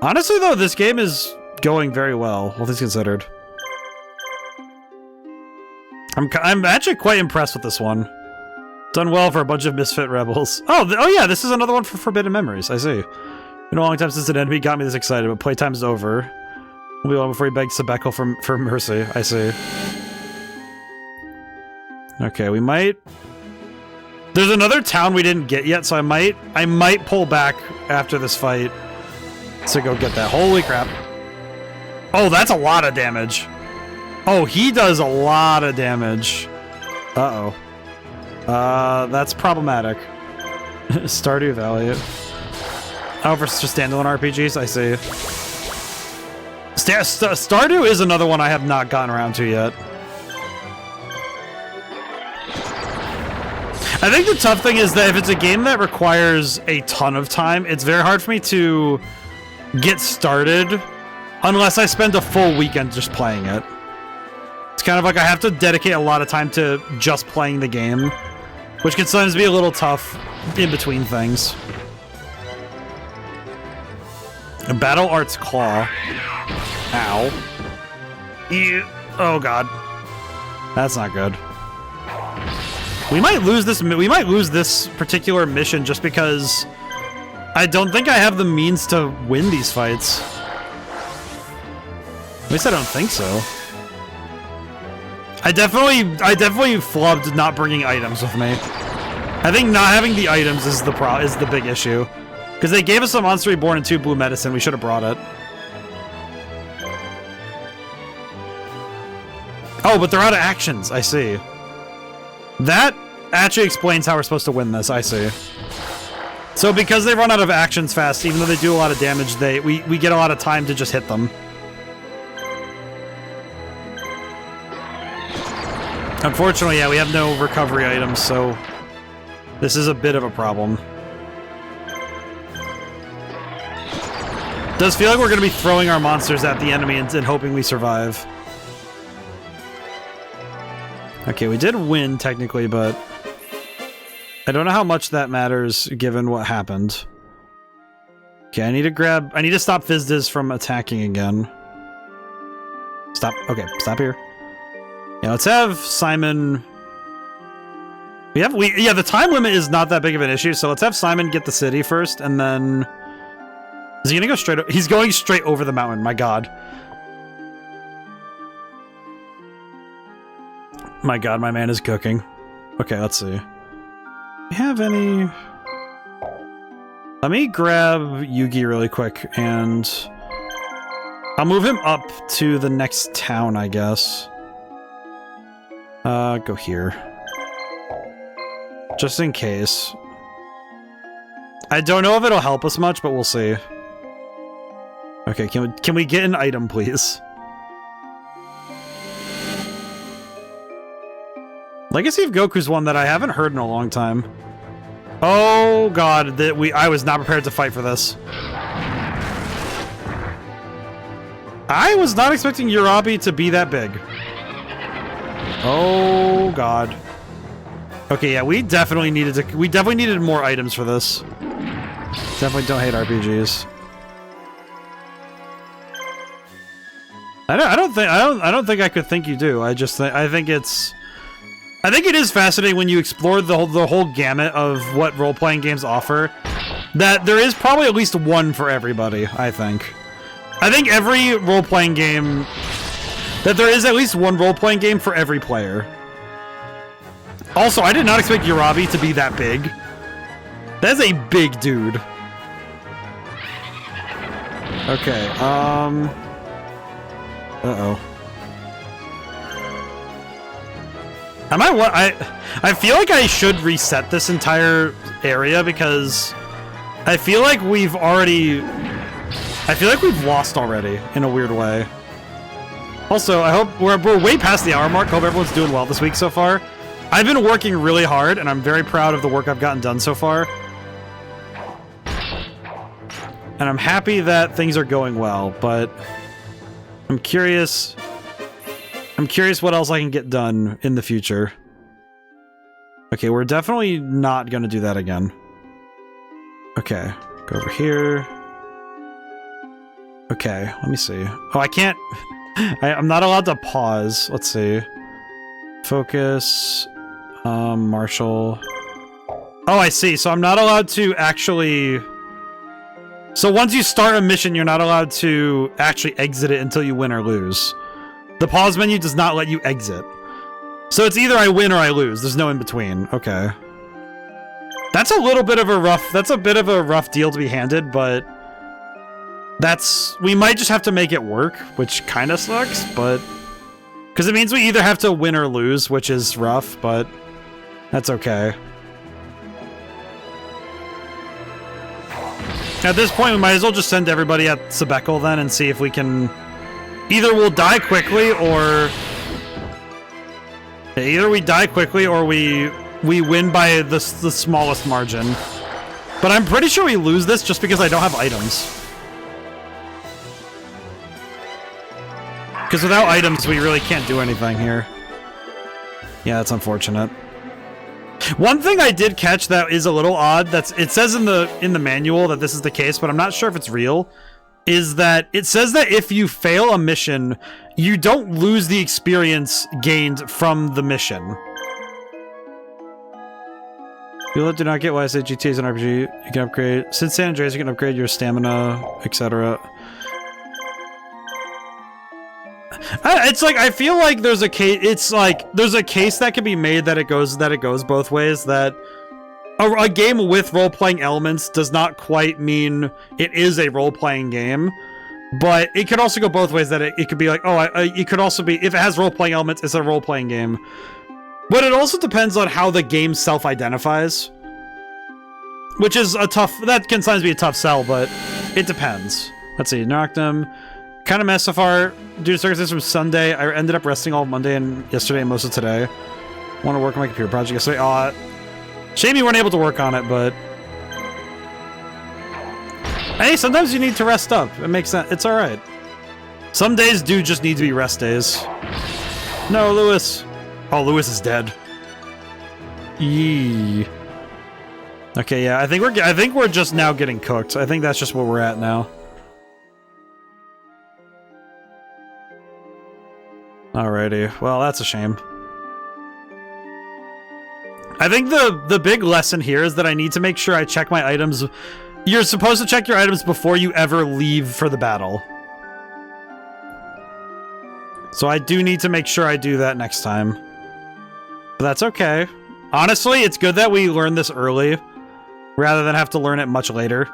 Honestly, though, this game is going very well, all things considered. I'm actually quite impressed with this one. Done well for a bunch of misfit rebels. Oh yeah, this is another one for Forbidden Memories. I see. Been a long time since an enemy got me this excited, but playtime's over. We'll be long before he begs Sebekal for mercy. I see. Okay, we might... There's another town we didn't get yet, so I might pull back after this fight to go get that. Holy crap. Oh, that's a lot of damage. Oh, he does a lot of damage. Uh-oh. That's problematic. Stardew Valley. Oh, for standalone RPGs? I see. Stardew is another one I have not gotten around to yet. I think the tough thing is that if it's a game that requires a ton of time, it's very hard for me to get started unless I spend a full weekend just playing it. It's kind of like I have to dedicate a lot of time to just playing the game, which can sometimes be a little tough in between things. A Battle Arts Claw. Ow. Ew. Oh god. That's not good. We might lose this particular mission just because I don't think I have the means to win these fights. At least I don't think so. I definitely flubbed not bringing items with me. I think not having the items is the big issue. Because they gave us a Monster Reborn and 2 blue medicine, we should have brought it. Oh, but they're out of actions, I see. That actually explains how we're supposed to win this, I see. So because they run out of actions fast, even though they do a lot of damage, we get a lot of time to just hit them. Unfortunately, yeah, we have no recovery items, so this is a bit of a problem. Does feel like we're going to be throwing our monsters at the enemy and hoping we survive. Okay, we did win, technically, but I don't know how much that matters given what happened. Okay, I need to stop Fizdiz from attacking again. Stop. Okay, stop here. Yeah, let's have Simon... Yeah, the time limit is not that big of an issue, so let's have Simon get the city first, and then... Is he gonna go straight... He's going straight over the mountain, my god. My god, my man is cooking. Okay, let's see. Do we have any... Let me grab Yugi really quick, and... I'll move him up to the next town, I guess. Go here. Just in case. I don't know if it'll help us much, but we'll see. Okay, can we get an item, please? Legacy of Goku's one that I haven't heard in a long time. Oh god, I was not prepared to fight for this. I was not expecting Urabi to be that big. Oh god. Okay, yeah, we definitely needed more items for this. Definitely don't hate RPGs. I don't think I could think you do. I think it is fascinating when you explore the whole gamut of what role-playing games offer, that there is probably at least one for everybody, I think. I think every role-playing game... That there is at least one role-playing game for every player. Also, I did not expect Urabi to be that big. That's a big dude. Okay, uh-oh. I feel like I should reset this entire area because I feel like we've lost already in a weird way. Also, I hope we're way past the hour mark. Hope everyone's doing well this week so far. I've been working really hard, and I'm very proud of the work I've gotten done so far. And I'm happy that things are going well, but I'm curious. I'm curious what else I can get done in the future. Okay, we're definitely not going to do that again. Okay, go over here. Okay, let me see. Oh, I can't... I'm not allowed to pause. Let's see. Focus. Marshall. Oh, I see. So I'm not allowed to actually... So once you start a mission, you're not allowed to actually exit it until you win or lose. The pause menu does not let you exit. So it's either I win or I lose. There's no in between. Okay. That's a little bit of a rough... That's a bit of a rough deal to be handed, but... We might just have to make it work, which kind of sucks, but... Because it means we either have to win or lose, which is rough, but... That's okay. At this point, we might as well just send everybody at Sabekel then and see if we can... Either we'll die quickly, or... Either we die quickly, or we win by the smallest margin. But I'm pretty sure we lose this just because I don't have items. Because without items, we really can't do anything here. Yeah, that's unfortunate. One thing I did catch that is a little odd, it says in the manual that this is the case, but I'm not sure if it's real, is that it says that if you fail a mission, you don't lose the experience gained from the mission. People do not get why I say GTA is an RPG. You can upgrade. Since San Andreas, you can upgrade your stamina, etc. It's like, I feel like there's a case, it's like, there's a case that can be made that it goes both ways, that a game with role-playing elements does not quite mean it is a role-playing game, but it could also go both ways, that it could be like, oh, it could also be, if it has role-playing elements, it's a role-playing game. But it also depends on how the game self-identifies, which is that can sometimes be a tough sell, but it depends. Let's see, Noctum. Kind of mess so far. Due to circumstances from Sunday, I ended up resting all of Monday and yesterday and most of today. Want to work on my computer project yesterday. Shame you weren't able to work on it, but... Hey, sometimes you need to rest up. It makes sense. It's alright. Some days do just need to be rest days. No, Lewis. Oh, Lewis is dead. Yee. Okay, yeah, I think we're just now getting cooked. I think that's just where we're at now. Alrighty, well, that's a shame. I think the big lesson here is that I need to make sure I check my items. You're supposed to check your items before you ever leave for the battle. So I do need to make sure I do that next time. But that's okay. Honestly, it's good that we learn this early, rather than have to learn it much later.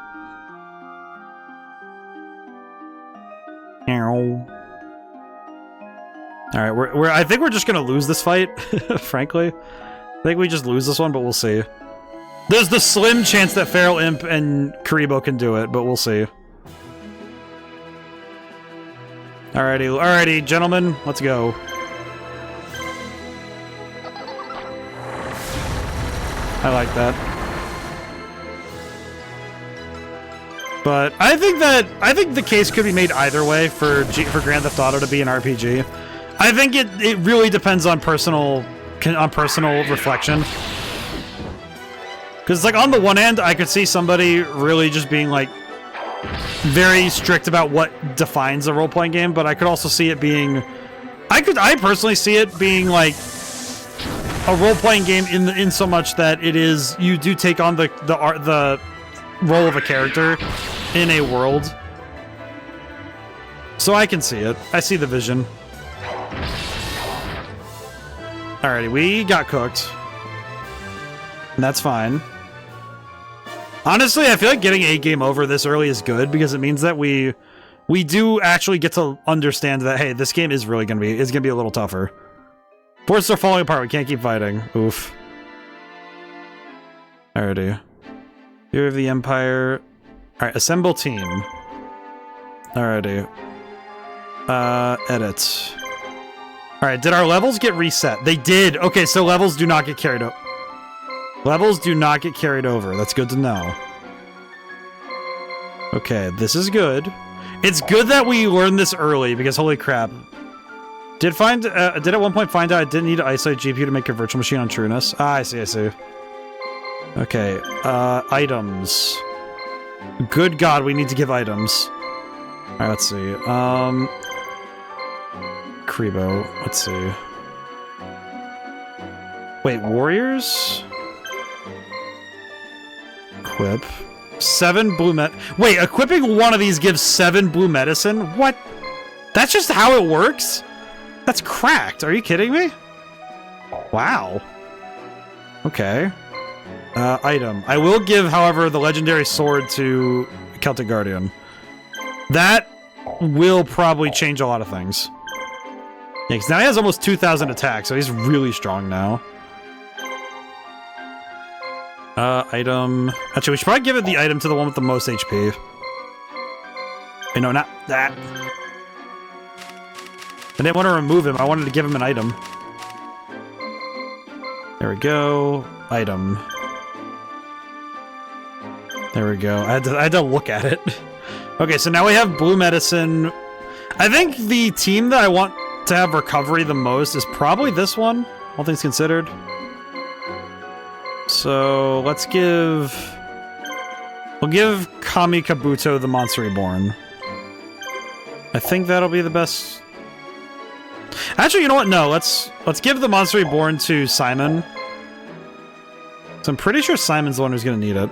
Alright, I think we're just gonna lose this fight, frankly. I think we just lose this one, but we'll see. There's the slim chance that Feral Imp and Karibo can do it, but we'll see. Alrighty, gentlemen, let's go. I like that. But I think the case could be made either way for Grand Theft Auto to be an RPG. I think it really depends on personal reflection. Because, like, on the one end, I could see somebody really just being, like, very strict about what defines a role-playing game, but I could also see it being... I personally see it being, like, a role-playing game in so much that it is... You do take on the role of a character in a world. So I can see it. I see the vision. Alrighty, we got cooked. And that's fine. Honestly, I feel like getting a game over this early is good, because it means that we do actually get to understand that, hey, this game is really gonna be a little tougher. Forces are falling apart, we can't keep fighting. Oof. Alrighty. Here of the Empire. Alright, assemble team. Alrighty. Edit. Alright, did our levels get reset? They did! Okay, so levels do not get carried over. Levels do not get carried over. That's good to know. Okay, this is good. It's good that we learned this early, because holy crap. Did at one point find out I didn't need to isolate GPU to make a virtual machine on trueness? Ah, I see, I see. Okay, items. Good God, we need to give items. Alright, let's see. Kribo, let's see. Wait, warriors? Equip. 7 blue Wait, equipping one of these gives 7 blue medicine? What? That's just how it works? That's cracked. Are you kidding me? Wow. Okay. Item. I will give, however, the legendary sword to Celtic Guardian. That will probably change a lot of things. Yeah, because now he has almost 2,000 attack, so he's really strong now. Item... Actually, we should probably give it the item to the one with the most HP. Wait, no, not that. I didn't want to remove him. I wanted to give him an item. There we go. Item. There we go. I had to look at it. Okay, so now we have blue medicine. I think the team that I want to have recovery the most is probably this one, all things considered. So let's give... We'll give Kami Kabuto the Monster Reborn. I think that'll be the best... Actually, you know what? No, let's give the Monster Reborn to Simon. So I'm pretty sure Simon's the one who's gonna need it.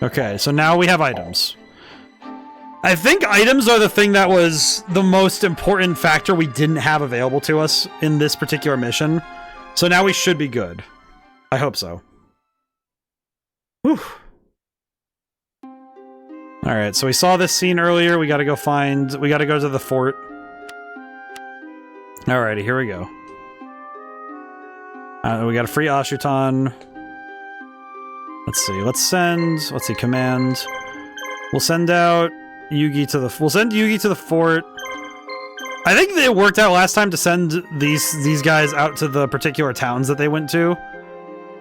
Okay, so now we have items. I think items are the thing that was the most important factor we didn't have available to us in this particular mission. So now we should be good. I hope so. Whew. Alright, so we saw this scene earlier. We gotta go to the fort. Alrighty, here we go. We got a free Ashutan. Let's see, command. We'll send out Yugi to the... We'll send Yugi to the fort. I think it worked out last time to send these guys out to the particular towns that they went to.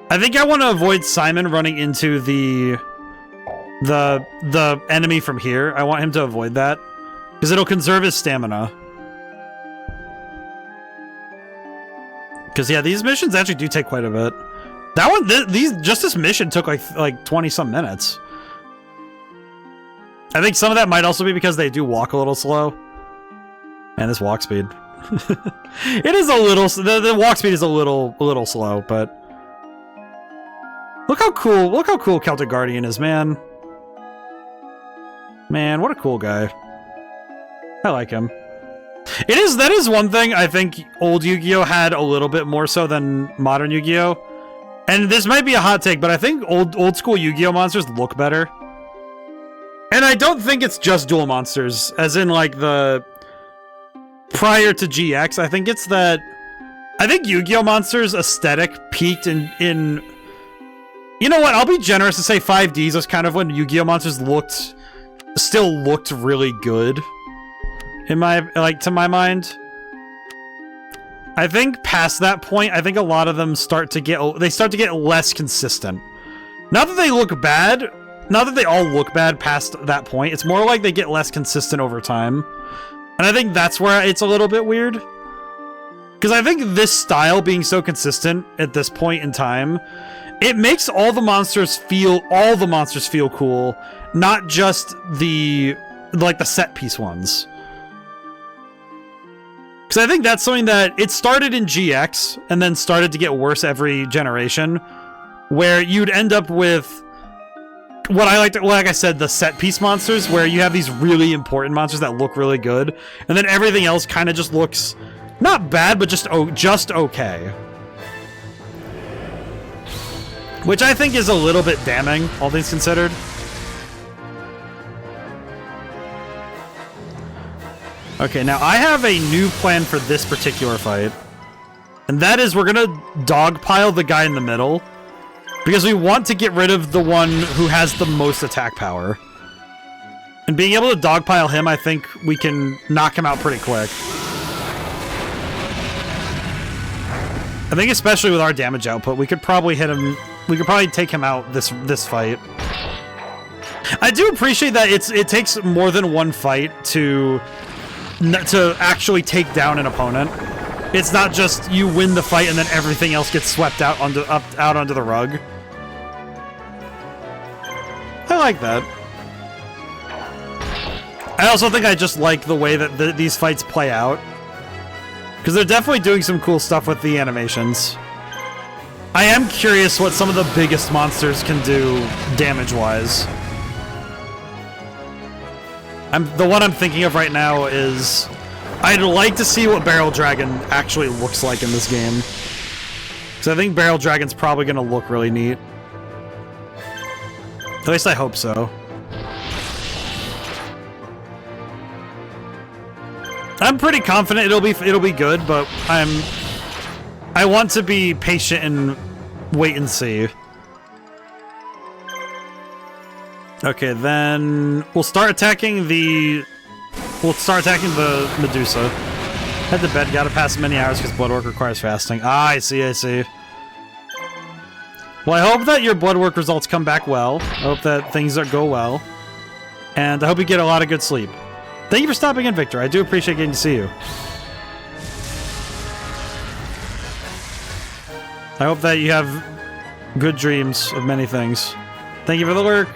I think I want to avoid Simon running into the enemy from here. I want him to avoid that. Because it'll conserve his stamina. Because, yeah, these missions actually do take quite a bit. That one, this mission took like 20-some minutes. I think some of that might also be because they do walk a little slow. And this walk speed. It is a little... The walk speed is a little slow, but... Look how cool Celtic Guardian is, man. Man, what a cool guy. I like him. That is one thing I think old Yu-Gi-Oh! Had a little bit more so than modern Yu-Gi-Oh! And this might be a hot take, but I think old school Yu-Gi-Oh! Monsters look better. And I don't think it's just dual monsters, as in like the... Prior to GX, I think it's that... I think Yu-Gi-Oh! Monsters' aesthetic peaked in... You know what, I'll be generous and say 5Ds was kind of when Yu-Gi-Oh! Monsters still looked really good. To my mind. I think past that point, I think a lot of them start to get less consistent. Not that they look bad, not that they all look bad past that point, it's more like they get less consistent over time. And I think that's where it's a little bit weird. Because I think this style being so consistent at this point in time, it makes all the monsters feel cool, not just the set piece ones. Because I think that's something that it started in GX and then started to get worse every generation, where you'd end up with what like I said, the set piece monsters, where you have these really important monsters that look really good, and then everything else kind of just looks not bad, but just okay. Which I think is a little bit damning, all things considered. Okay, now I have a new plan for this particular fight. And that is we're gonna dogpile the guy in the middle. Because we want to get rid of the one who has the most attack power. And being able to dogpile him, I think we can knock him out pretty quick. I think especially with our damage output, we could probably hit him. We could probably take him out this fight. I do appreciate that it takes more than one fight to actually take down an opponent. It's not just you win the fight and then everything else gets swept out onto the rug. I like that. I also think I just like the way that these fights play out. Because they're definitely doing some cool stuff with the animations. I am curious what some of the biggest monsters can do damage-wise. The one I'm thinking of right now is... I'd like to see what Barrel Dragon actually looks like in this game. Because I think Barrel Dragon's probably going to look really neat. At least I hope so. I'm pretty confident it'll be good, but I want to be patient and wait and see. Okay, then we'll start attacking the Medusa. Head to bed, gotta pass many hours because blood work requires fasting. Ah, I see. Well, I hope that your blood work results come back well. I hope that things go well. And I hope you get a lot of good sleep. Thank you for stopping in, Victor. I do appreciate getting to see you. I hope that you have good dreams of many things. Thank you for the lurk.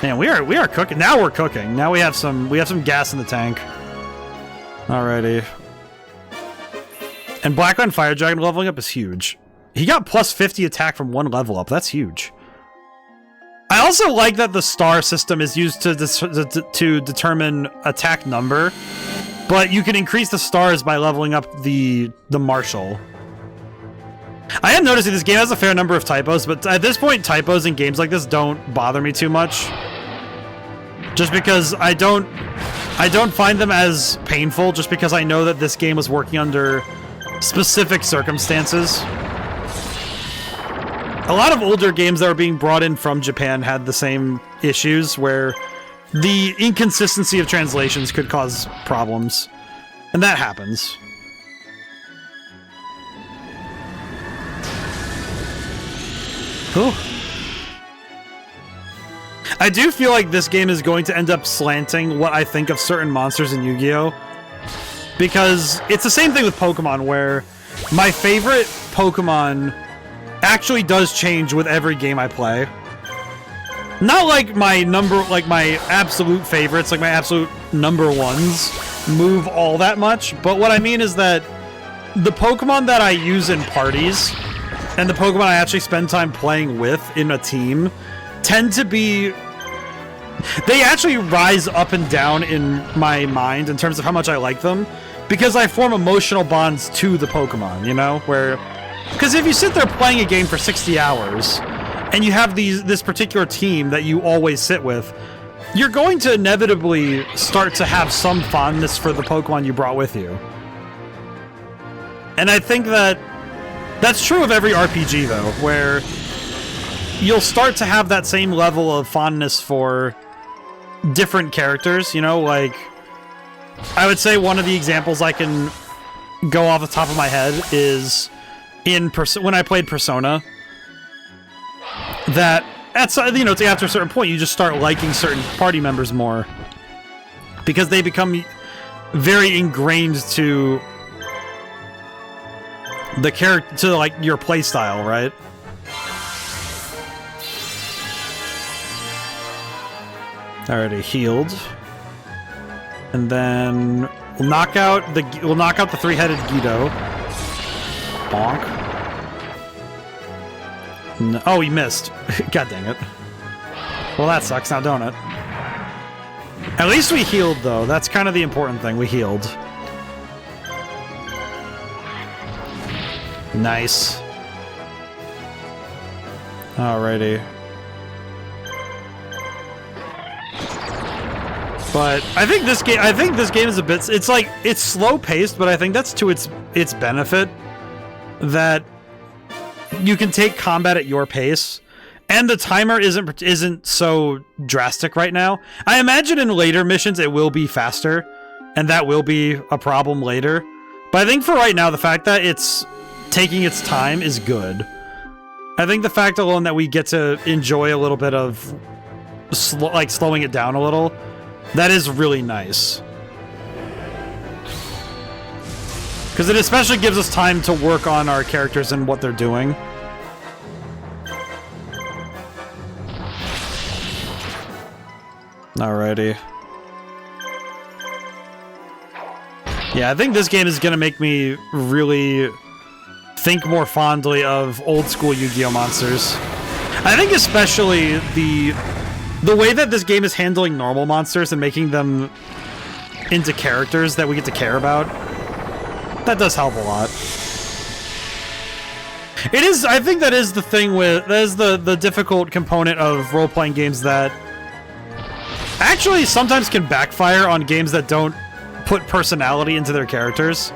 Man, we are cooking. Now we're cooking. Now we have some gas in the tank. Alrighty. And Blackline Fire Dragon leveling up is huge. He got plus 50 attack from one level up. That's huge. I also like that the star system is used to determine attack number, but you can increase the stars by leveling up the Marshal. I am noticing this game has a fair number of typos, but at this point, typos in games like this don't bother me too much. Just because I don't find them as painful, just because I know that this game was working under specific circumstances. A lot of older games that were being brought in from Japan had the same issues, where the inconsistency of translations could cause problems. And that happens. Cool. I do feel like this game is going to end up slanting what I think of certain monsters in Yu-Gi-Oh! Because it's the same thing with Pokemon, where my favorite Pokemon actually does change with every game I play. Not like my absolute favorites, like my absolute number ones move all that much, but what I mean is that the Pokemon that I use in parties and the Pokemon I actually spend time playing with in a team tend to be... They actually rise up and down in my mind in terms of how much I like them, because I form emotional bonds to the Pokemon, you know? Because if you sit there playing a game for 60 hours, and you have this particular team that you always sit with, you're going to inevitably start to have some fondness for the Pokemon you brought with you. And I think that's true of every RPG, though, where you'll start to have that same level of fondness for different characters, you know? Like, I would say one of the examples I can go off the top of my head is when I played Persona. That, after a certain point, you just start liking certain party members more. Because they become very ingrained to the character, to, like, your playstyle, right? Already healed. And then we'll knock out the three-headed Guido. Bonk. No, oh, he missed. God dang it. Well, that sucks now, don't it? At least we healed, though. That's kind of the important thing. We healed. Nice. Alrighty. But I think this game is a bit... It's slow-paced, but I think that's to its benefit. That you can take combat at your pace, and the timer isn't so drastic right now. I imagine in later missions it will be faster, and that will be a problem later. But I think for right now, the fact that it's taking its time is good. I think the fact alone that we get to enjoy a little bit of slowing it down a little, that is really nice. Because it especially gives us time to work on our characters and what they're doing. Alrighty. Yeah, I think this game is going to make me really think more fondly of old school Yu-Gi-Oh! Monsters. I think especially the way that this game is handling normal monsters and making them into characters that we get to care about, that does help a lot. It is, I think that is the thing with, that is the difficult component of role-playing games that actually sometimes can backfire on games that don't put personality into their characters.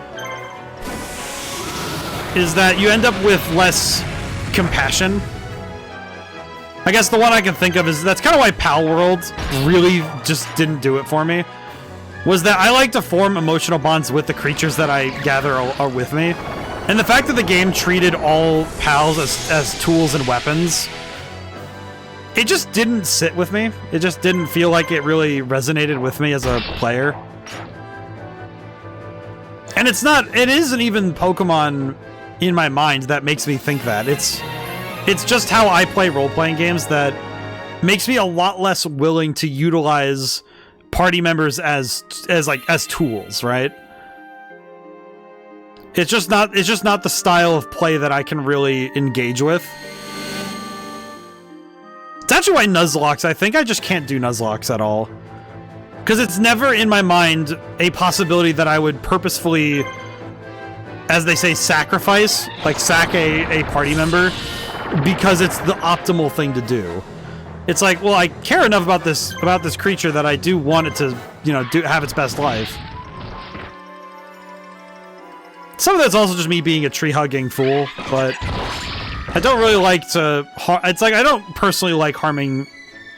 Is that you end up with less compassion. I guess the one I can think of is, that's kind of why Pal World really just didn't do it for me, was that I like to form emotional bonds with the creatures that I gather are with me. And the fact that the game treated all pals as tools and weapons, it just didn't sit with me. It just didn't feel like it really resonated with me as a player. And it isn't even Pokemon in my mind that makes me think that. It's just how I play role-playing games that makes me a lot less willing to utilize party members as tools, right? It's just not the style of play that I can really engage with. It's actually why Nuzlocke, I think I just can't do Nuzlocke at all. Because it's never in my mind a possibility that I would purposefully, as they say, sacrifice, like sack a party member, because it's the optimal thing to do. It's like, well, I care enough about this creature that I do want it to, have its best life. Some of that's also just me being a tree-hugging fool, but I don't really like to... It's like, I don't personally like harming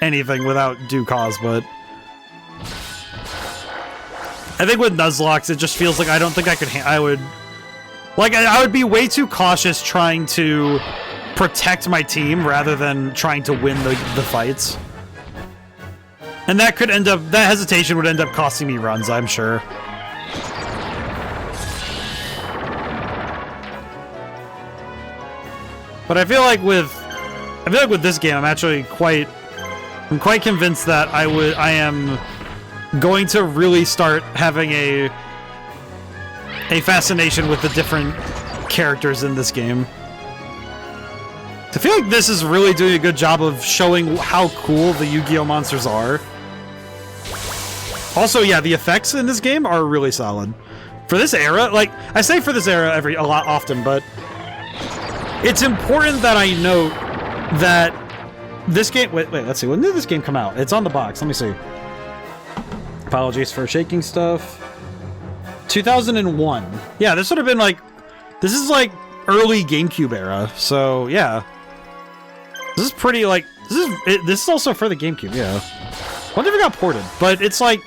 anything without due cause, but... I think with Nuzlocke, it just feels like I don't think I could... I would be way too cautious trying to protect my team rather than trying to win the fights. And that could end up... That hesitation would end up costing me runs, I'm sure. But I feel like with this game, I'm quite convinced that I am going to really start having a fascination with the different characters in this game. I feel like this is really doing a good job of showing how cool the Yu-Gi-Oh! Monsters are. Also, yeah, the effects in this game are really solid. For this era, like, I say for this era a lot often, but it's important that I note that this game... Wait, let's see. When did this game come out? It's on the box. Let me see. Apologies for shaking stuff. 2001. Yeah, this would have been like... This is like early GameCube era, so yeah. This is pretty like... This is also for the GameCube, yeah. Wonder if it got ported, but it's like...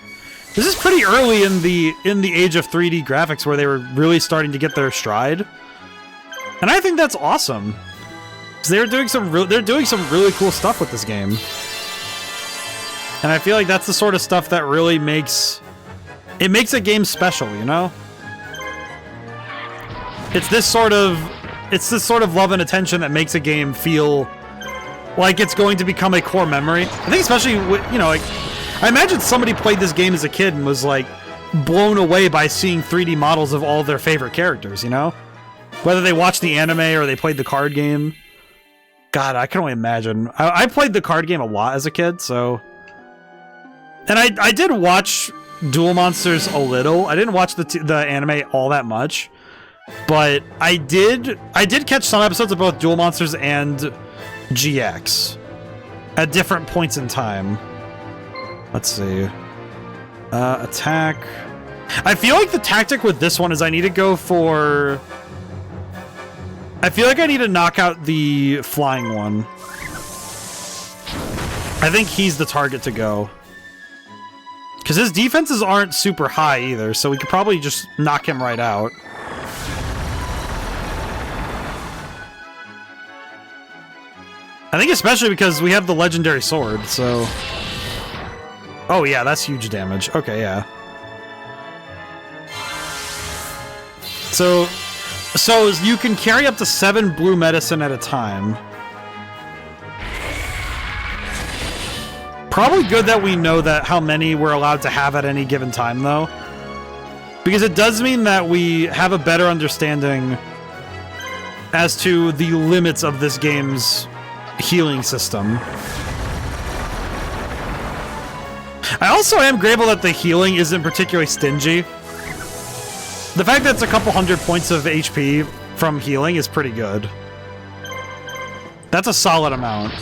This is pretty early in the age of 3D graphics where they were really starting to get their stride. And I think that's awesome. Because they're doing some really cool stuff with this game. And I feel like that's the sort of stuff that really makes a game special, you know? It's this sort of love and attention that makes a game feel like it's going to become a core memory. I think especially like, I imagine somebody played this game as a kid and was like blown away by seeing 3D models of all their favorite characters, you know? Whether they watched the anime or they played the card game. God, I can only imagine. I played the card game a lot as a kid, so... And I did watch Duel Monsters a little. I didn't watch the anime all that much. But I did catch some episodes of both Duel Monsters and GX. At different points in time. Let's see. Attack. I feel like the tactic with this one is I need to go for... I feel like I need to knock out the flying one. I think he's the target to go. Because his defenses aren't super high either, so we could probably just knock him right out. I think especially because we have the legendary sword, so... Oh yeah, that's huge damage. Okay, yeah. So you can carry up to 7 blue medicine at a time. Probably good that we know that how many we're allowed to have at any given time, though. Because it does mean that we have a better understanding as to the limits of this game's healing system. I also am grateful that the healing isn't particularly stingy. The fact that it's a couple hundred points of HP from healing is pretty good. That's a solid amount.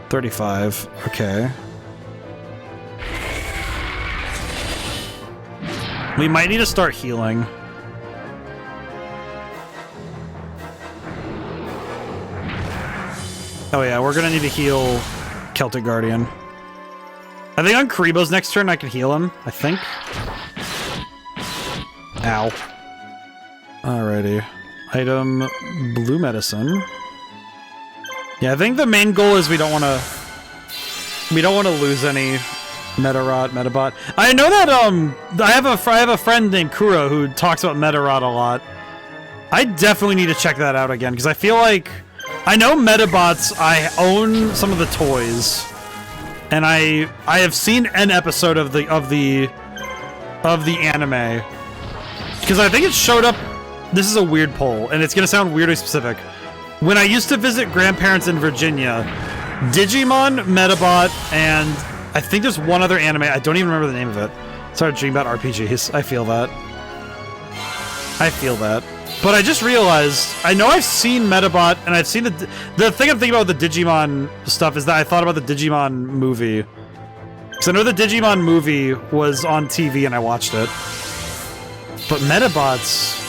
35. Okay. We might need to start healing. Oh yeah, we're gonna need to heal Celtic Guardian. I think on Karibo's next turn I can heal him, I think. Ow. Alrighty. Item blue medicine. Yeah, I think the main goal is we don't want to lose any Metabot. I know that I have a friend named Kuro who talks about Metabot a lot. I definitely need to check that out again because I feel like I know Metabots. I own some of the toys, and I have seen an episode of the anime because I think it showed up. This is a weird poll, and it's gonna sound weirdly specific. When I used to visit grandparents in Virginia, Digimon, Metabot, and I think there's one other anime. I don't even remember the name of it. Started dreaming about RPGs. I feel that. I feel that. But I just realized, I know I've seen Metabot, and I've seen the thing I'm thinking about with the Digimon stuff is that I thought about the Digimon movie. Because I know the Digimon movie was on TV and I watched it. But Metabots...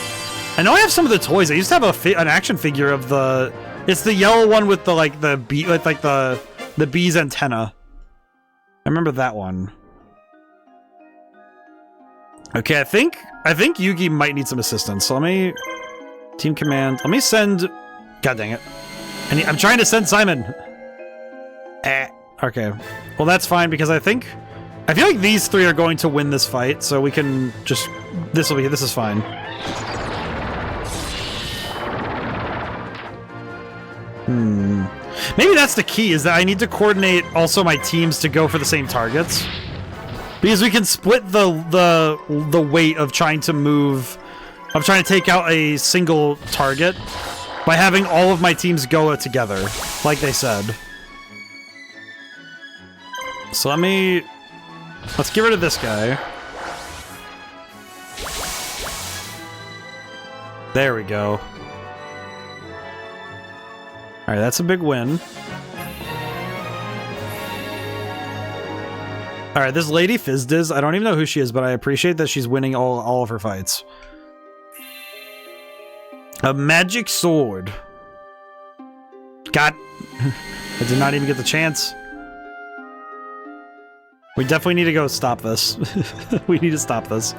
I know I have some of the toys. I used to have an action figure of the... It's the yellow one with the, like, the bee... Like, the bee's antenna. I remember that one. Okay, I think Yugi might need some assistance. So let me... Team command. Let me send... God dang it. I'm trying to send Simon. Okay. Well, that's fine because I feel like these three are going to win this fight, so we can just... This is fine. Maybe that's the key, is that I need to coordinate also my teams to go for the same targets. Because we can split the weight of trying to take out a single target by having all of my teams go together, like they said. So let's get rid of this guy. There we go. Alright, that's a big win. Alright, this lady Fizdiz, I don't even know who she is, but I appreciate that she's winning all of her fights. A magic sword. God. I did not even get the chance. We definitely need to go stop this. We need to stop this.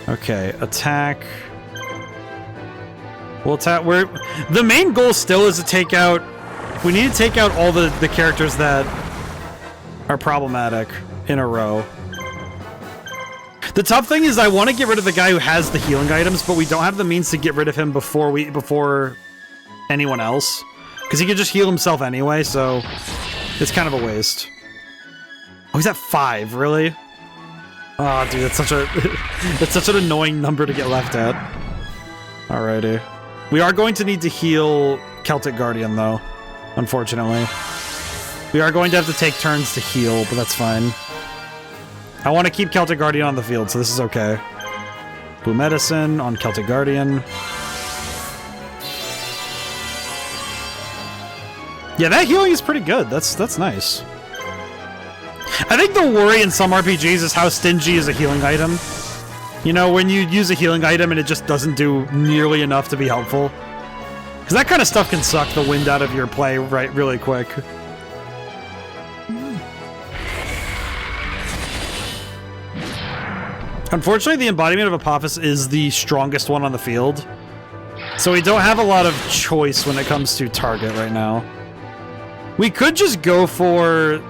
Okay, attack. We'll attack. The main goal still is to take out... We need to take out all the characters that are problematic in a row. The tough thing is I want to get rid of the guy who has the healing items, but we don't have the means to get rid of him before anyone else. Because he can just heal himself anyway, so it's kind of a waste. Oh, he's at 5, really? Oh, dude, that's such an annoying number to get left at. Alrighty. We are going to need to heal Celtic Guardian, though, unfortunately. We are going to have to take turns to heal, but that's fine. I want to keep Celtic Guardian on the field, so this is okay. Blue medicine on Celtic Guardian. Yeah, that healing is pretty good. That's nice. I think the worry in some RPGs is how stingy is a healing item. You know, when you use a healing item and it just doesn't do nearly enough to be helpful. Because that kind of stuff can suck the wind out of your play really quick. Unfortunately, the embodiment of Apophis is the strongest one on the field. So we don't have a lot of choice when it comes to target right now. We could just go for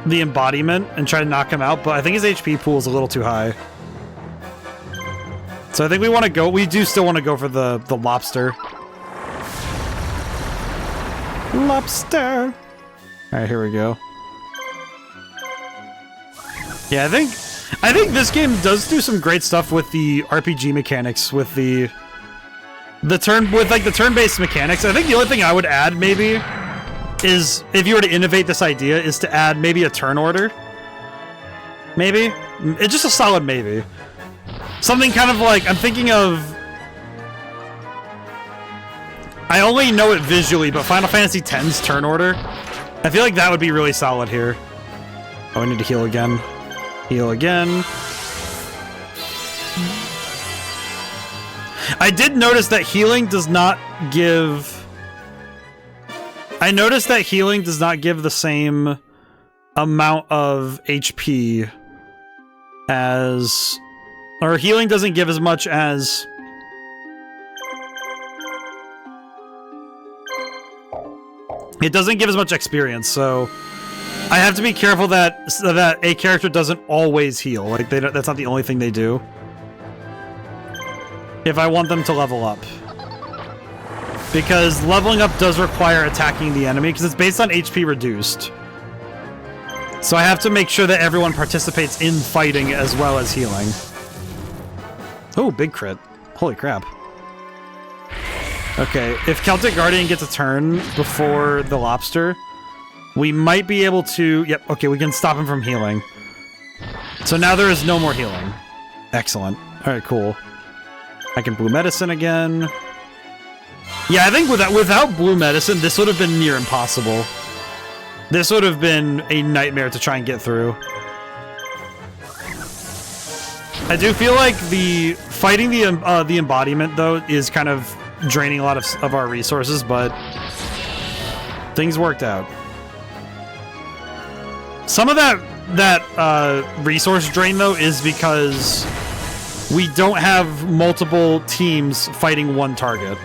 the embodiment and try to knock him out, but I think his HP pool is a little too high. So I think we want to go. We do still want to go for the lobster. Lobster. All right, here we go. Yeah, I think this game does do some great stuff with the RPG mechanics, with the turn-based mechanics. I think the only thing I would add maybe is, if you were to innovate this idea, is to add maybe a turn order. Maybe. It's just a solid maybe. Something kind of like, I'm thinking of... I only know it visually, but Final Fantasy X's turn order, I feel like that would be really solid here. Oh, I need to heal again. Heal again. I did notice that healing does not give... I noticed that healing does not give the same amount of HP as... Or healing doesn't give as much as... It doesn't give as much experience, so... I have to be careful that a character doesn't always heal. Like, that's not the only thing they do. If I want them to level up. Because leveling up does require attacking the enemy, because it's based on HP reduced. So I have to make sure that everyone participates in fighting as well as healing. Oh, big crit. Holy crap. Okay, if Celtic Guardian gets a turn before the lobster, we might be able to... Yep, okay, we can stop him from healing. So now there is no more healing. Excellent. Alright, cool. I can Blue Medicine again. Yeah, I think without Blue Medicine, this would have been near impossible. This would have been a nightmare to try and get through. I do feel like the fighting the embodiment, though, is kind of draining a lot of our resources, but things worked out. Some of that resource drain, though, is because we don't have multiple teams fighting one target.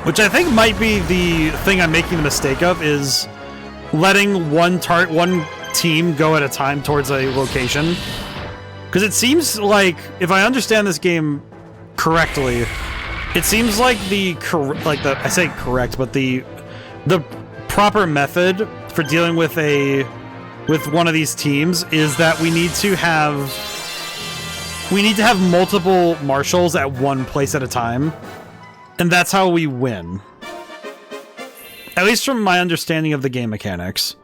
Which I think might be the thing I'm making the mistake of, is letting one team go at a time towards a location. Because it seems like, if I understand this game correctly, it seems like I say correct, but the proper method for dealing with one of these teams is that we need to have multiple marshals at one place at a time, and that's how we win. At least from my understanding of the game mechanics,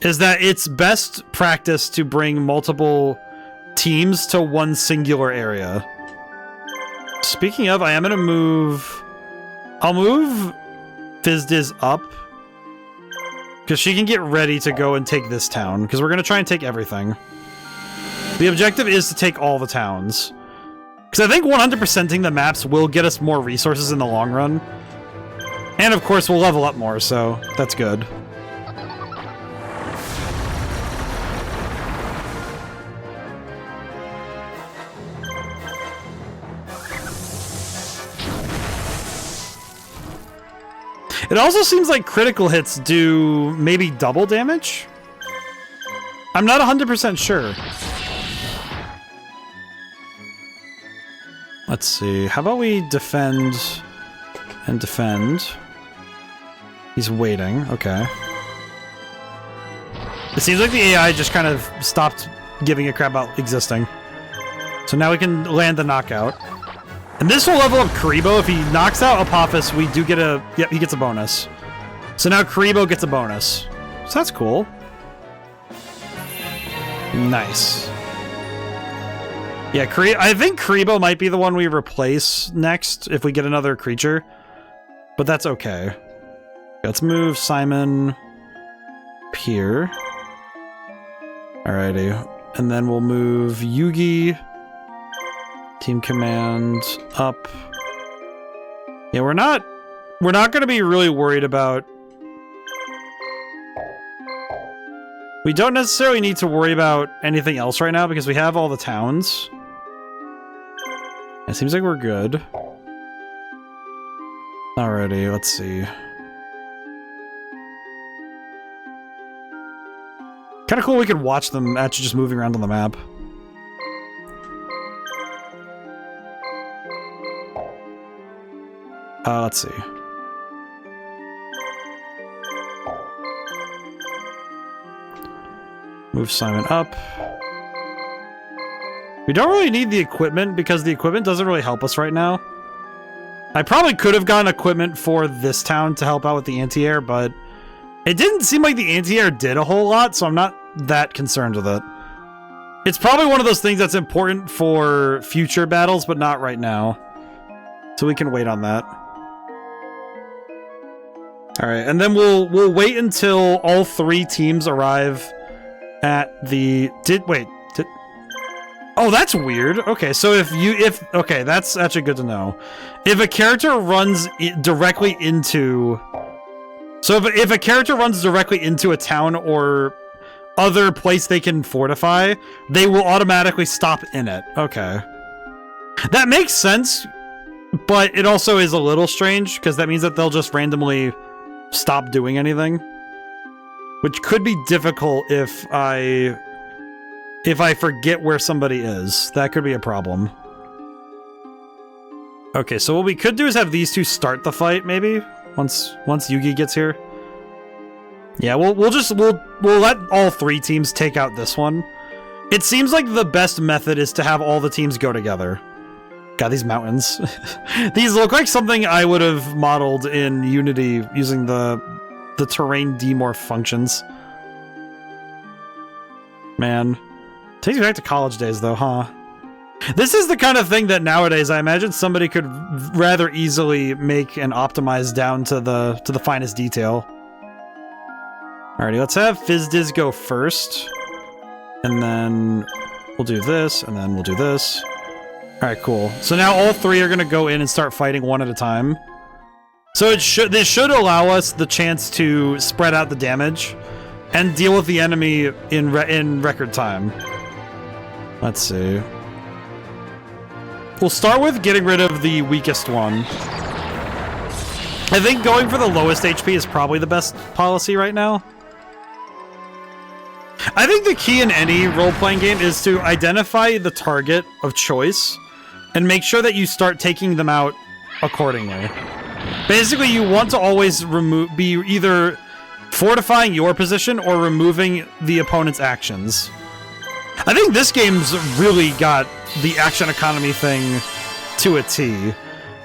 is that it's best practice to bring multiple teams to one singular area. Speaking of, I am gonna move... I'll move Fizdiz up, because she can get ready to go and take this town, because we're gonna try and take everything. The objective is to take all the towns. Because I think 100%ing the maps will get us more resources in the long run. And of course, we'll level up more, so that's good. It also seems like critical hits do maybe double damage? I'm not 100% sure. Let's see. How about we defend and defend? He's waiting. Okay. It seems like the AI just kind of stopped giving a crap about existing. So now we can land the knockout. And this will level up Karibo. If he knocks out Apophis, we do get a... Yep, he gets a bonus. So now Karibo gets a bonus. So that's cool. Nice. Yeah, I think Karibo might be the one we replace next if we get another creature. But that's okay. Let's move Simon... Here. Alrighty. And then we'll move Yugi. Team command up. Yeah, we're not going to be really worried about... We don't necessarily need to worry about anything else right now because we have all the towns. It seems like we're good. Alrighty, let's see. Kind of cool we could watch them actually just moving around on the map. Let's see. Move Simon up. We don't really need the equipment because the equipment doesn't really help us right now. I probably could have gotten equipment for this town to help out with the anti-air, but it didn't seem like the anti-air did a whole lot, so I'm not that concerned with it. It's probably one of those things that's important for future battles, but not right now. So we can wait on that. Alright, and then we'll wait until all 3 teams arrive at the... Oh, that's weird. Okay, so okay, that's actually good to know. If a character runs directly into... So if a character runs directly into a town or other place they can fortify, they will automatically stop in it. Okay. That makes sense, but it also is a little strange, because that means that they'll just randomly stop doing anything. Which could be difficult if I forget where somebody is. That could be a problem. Okay, so what we could do is have these two start the fight, maybe? Once Yugi gets here. Yeah, we'll let all 3 teams take out this one. It seems like the best method is to have all the teams go together. God, these mountains. These look like something I would have modeled in Unity using the terrain demorph functions. Man. Takes me back to college days, though, huh? This is the kind of thing that nowadays I imagine somebody could rather easily make and optimize down to the finest detail. Alrighty, let's have Fizdiz go first. And then we'll do this, and then we'll do this. Alright, cool. So now all 3 are gonna go in and start fighting one at a time. So this should allow us the chance to spread out the damage and deal with the enemy in record time. Let's see. We'll start with getting rid of the weakest one. I think going for the lowest HP is probably the best policy right now. I think the key in any role-playing game is to identify the target of choice and make sure that you start taking them out accordingly. Basically, you want to always be either fortifying your position or removing the opponent's actions. I think this game's really got the action economy thing to a T,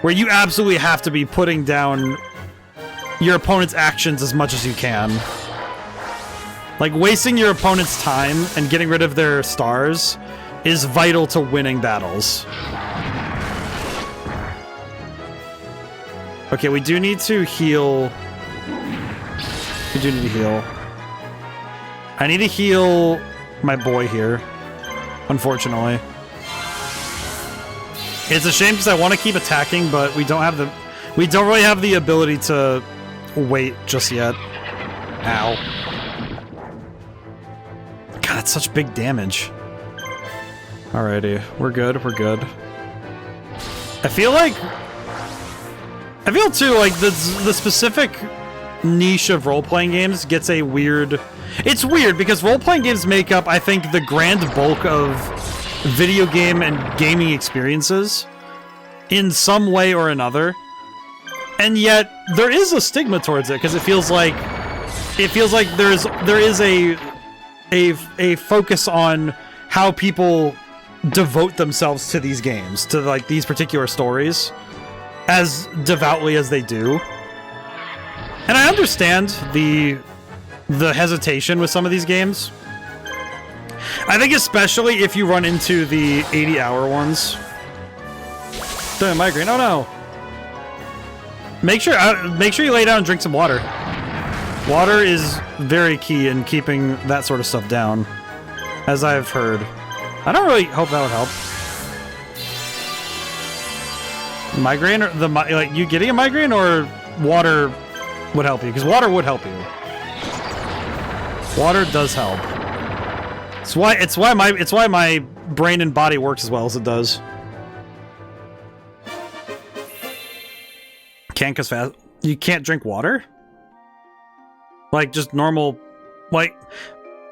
where you absolutely have to be putting down your opponent's actions as much as you can. Like, wasting your opponent's time and getting rid of their stars is vital to winning battles. Okay, we do need to heal. We do need to heal. I need to heal my boy here, unfortunately. It's a shame because I want to keep attacking, but we don't really have the ability to wait just yet. Ow. God, that's such big damage. Alrighty, we're good, we're good. I feel too like the specific niche of role-playing games gets a weird... It's weird because role-playing games make up, I think, the grand bulk of video game and gaming experiences in some way or another. And yet there is a stigma towards it because it feels like there is a focus on how people devote themselves to these games, to like these particular stories, as devoutly as they do. And I understand the hesitation with some of these games. I think especially if you run into the 80-hour ones. Don't migraine. Oh no. Make sure you lay down and drink some water. Water is very key in keeping that sort of stuff down. as I've heard. I don't really hope that would help. Migraine, or like you getting a migraine, or water would help you? Because water would help you. Water does help. It's why my brain and body works as well as it does. Can't cause fast. You can't drink water? Like just normal, like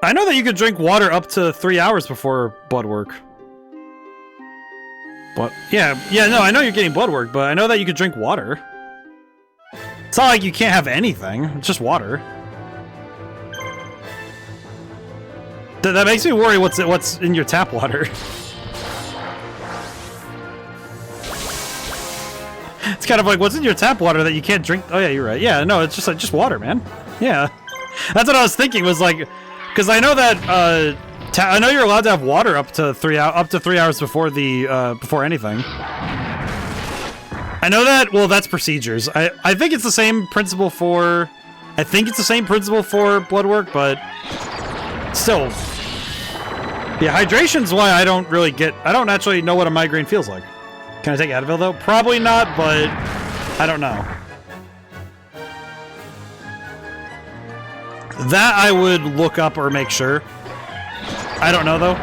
I know that you could drink water up to 3 hours before blood work. But yeah, no, I know you're getting blood work, but I know that you could drink water. It's not like you can't have anything. It's just water. That makes me worry what's in your tap water. It's kind of like, what's in your tap water that you can't drink? Oh yeah, you're right. Yeah, no, it's just like just water, man. Yeah, that's what I was thinking. Was like, because I know that I know you're allowed to have water up to 3 hours before the before anything. I know that. Well, that's procedures. I think it's the same principle for. I think it's the same principle for blood work, but still. Yeah, hydration's why I don't really get. I don't actually know what a migraine feels like. Can I take Advil though? Probably not, but I don't know. That I would look up or make sure. I don't know though,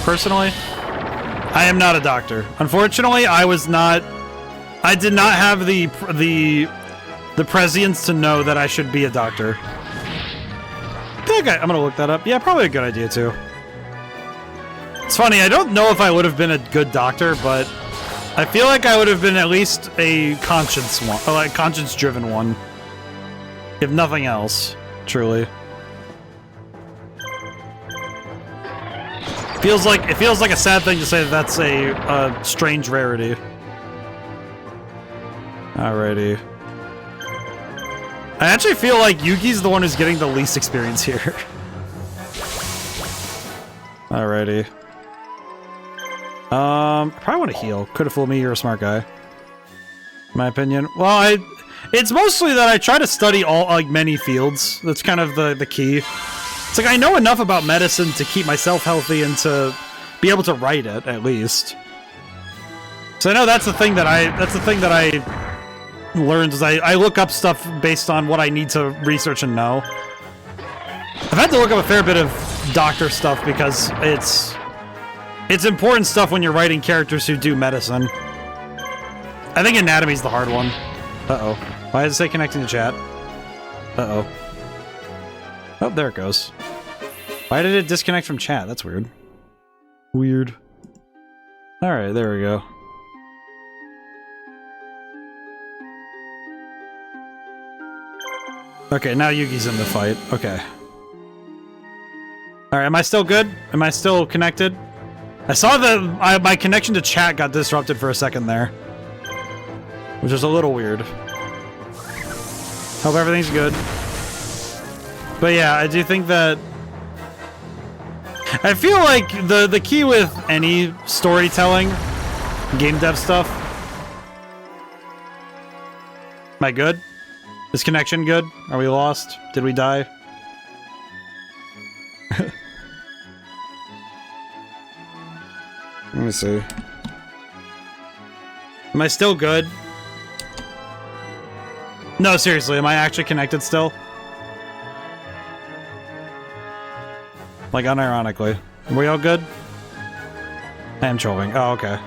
personally. I am not a doctor. Unfortunately, I did not have the prescience to know that I should be a doctor. Okay, I'm gonna look that up. Yeah, probably a good idea too. It's funny, I don't know if I would have been a good doctor, but I feel like I would have been at least a conscience one, or like conscience-driven one, if nothing else. Truly, it feels like a sad thing to say that that's a strange rarity. Alrighty. I actually feel like Yugi's the one who's getting the least experience here. Alrighty. I probably want to heal. Could have fooled me, you're a smart guy. In my opinion. Well, it's mostly that I try to study many fields. That's kind of the key. It's like I know enough about medicine to keep myself healthy and to be able to write it, at least. So I know that's the thing that I learned, is I look up stuff based on what I need to research and know. I've had to look up a fair bit of doctor stuff because it's important stuff when you're writing characters who do medicine. I think anatomy's the hard one. Uh-oh. Why does it say connecting to chat? Uh-oh. Oh, there it goes. Why did it disconnect from chat? That's weird. Weird. Alright, there we go. Okay, now Yugi's in the fight. Okay. Alright, am I still good? Am I still connected? I saw that my connection to chat got disrupted for a second there. Which is a little weird. Hope everything's good. But yeah, I do think that... I feel like the key with any storytelling, game dev stuff... Am I good? Is connection good? Are we lost? Did we die? Let me see. Am I still good? No, seriously, am I actually connected still? Like, unironically. Are we all good? I am trolling. Oh, okay.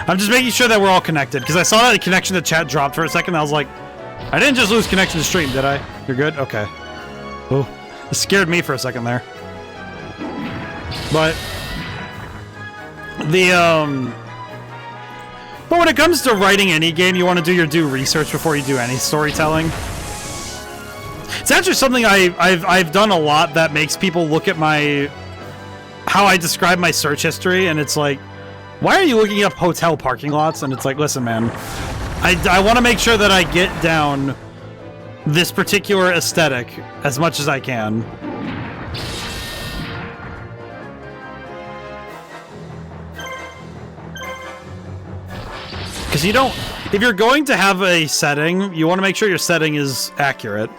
I'm just making sure that we're all connected, because I saw that the connection to chat dropped for a second, and I was like, I didn't just lose connection to stream, did I? You're good? Okay. Ooh. It scared me for a second there. But... But when it comes to writing any game, you want to do your due research before you do any storytelling. It's actually something I've done a lot that makes people look at how I describe my search history, and it's like, why are you looking up hotel parking lots? And it's like, listen, man, I want to make sure that I get down this particular aesthetic as much as I can. Because you don't... If you're going to have a setting, you want to make sure your setting is accurate.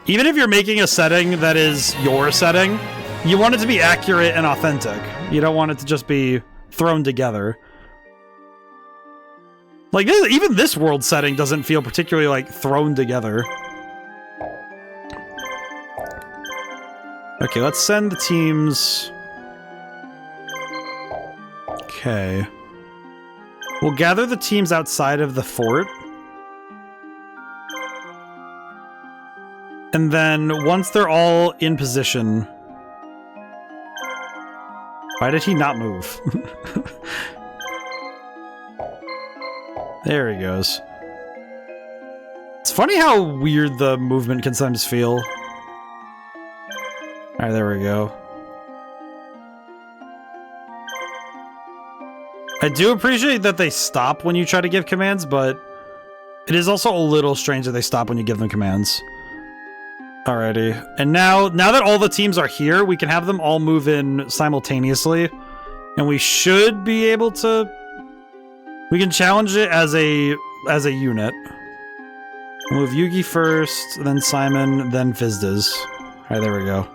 Even if you're making a setting that is your setting, You want it to be accurate and authentic. You don't want it to just be thrown together. Like, even this world setting doesn't feel particularly, like, thrown together. Okay, let's send the teams... Okay. We'll gather the teams outside of the fort. And then, once they're all in position... Why did he not move? There he goes. It's funny how weird the movement can sometimes feel. Alright, there we go. I do appreciate that they stop when you try to give commands, but it is also a little strange that they stop when you give them commands. Alrighty. And now that all the teams are here, we can have them all move in simultaneously. And we should be able to... We can challenge it as a unit. We'll move Yugi first, then Simon, then Vizdas. Alright, there we go.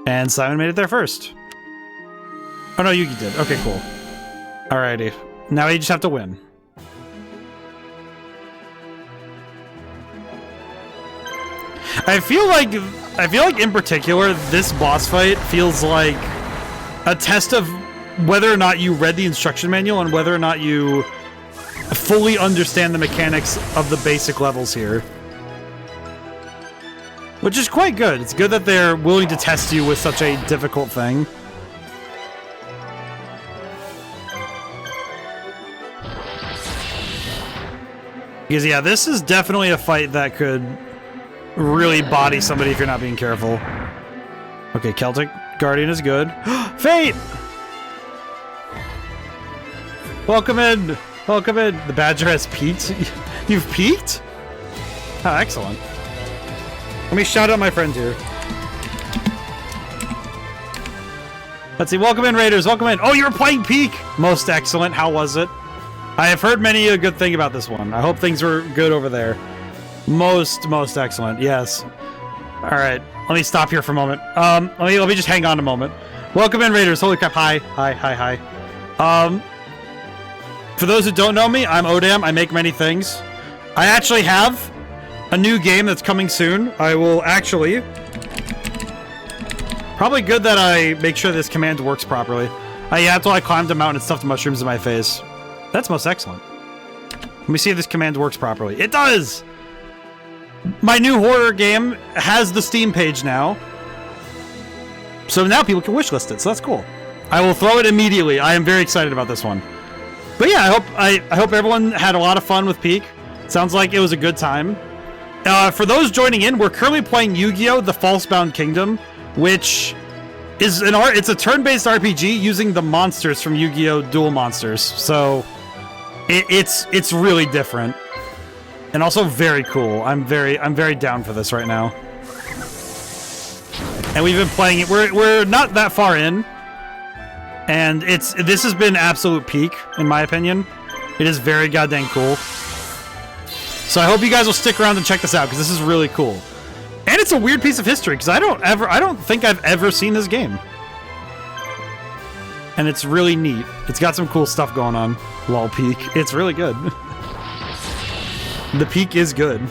And Simon made it there first. Oh no, Yugi did. Okay, cool. Alrighty. Now you just have to win. I feel like in particular, this boss fight feels like a test of whether or not you read the instruction manual and whether or not you fully understand the mechanics of the basic levels here. Which is quite good. It's good that they're willing to test you with such a difficult thing. Because yeah, this is definitely a fight that could really body somebody if you're not being careful. Okay, Celtic Guardian is good. Fate! Welcome in! Welcome in! The Badger has peaked? You've peaked? Oh, excellent. Let me shout out my friends here. Let's see, welcome in, Raiders, welcome in. Oh, you were playing Peak! Most excellent, how was it? I have heard many a good thing about this one. I hope things were good over there. Most excellent, yes. Alright, let me stop here for a moment. Let me just hang on a moment. Welcome in, Raiders, holy crap, hi. For those who don't know me, I'm ODaM, I make many things. I actually have a new game that's coming soon. I will actually... Probably good that I make sure this command works properly. Yeah, that's why I climbed a mountain and stuffed mushrooms in my face. That's most excellent. Let me see if this command works properly. It does! My new horror game has the Steam page now. So now people can wishlist it, so that's cool. I will throw it immediately. I am very excited about this one. But yeah, I hope everyone had a lot of fun with Peak. Sounds like it was a good time. For those joining in, we're currently playing Yu-Gi-Oh! The Falsebound Kingdom, which is it's a turn-based RPG using the monsters from Yu-Gi-Oh! Duel Monsters. So it's really different. And also very cool. I'm very down for this right now. And we've been playing it. We're not that far in. And this has been absolute peak, in my opinion. It is very goddamn cool. So I hope you guys will stick around and check this out, because this is really cool. And it's a weird piece of history, because I don't think I've ever seen this game. And it's really neat. It's got some cool stuff going on. Lol Peak. It's really good. The peak is good.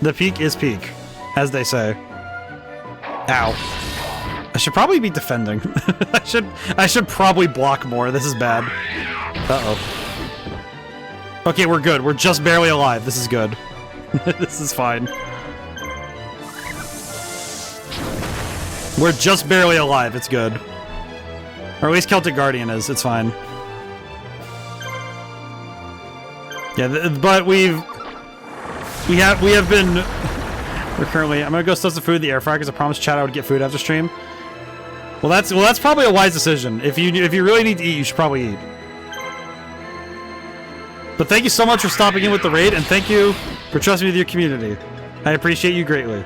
The peak is peak, as they say. Ow. I should probably be defending. I should probably block more. This is bad. Uh-oh. Okay, we're good. We're just barely alive. This is good. This is fine. We're just barely alive. It's good. Or at least Celtic Guardian is. It's fine. Yeah, but we have been... We're currently... I'm gonna go stuff some food in the air fryer because I promised Chad I would get food after stream. Well, that's probably a wise decision. If you really need to eat, you should probably eat. But thank you so much for stopping in with the raid, and thank you for trusting me with your community. I appreciate you greatly.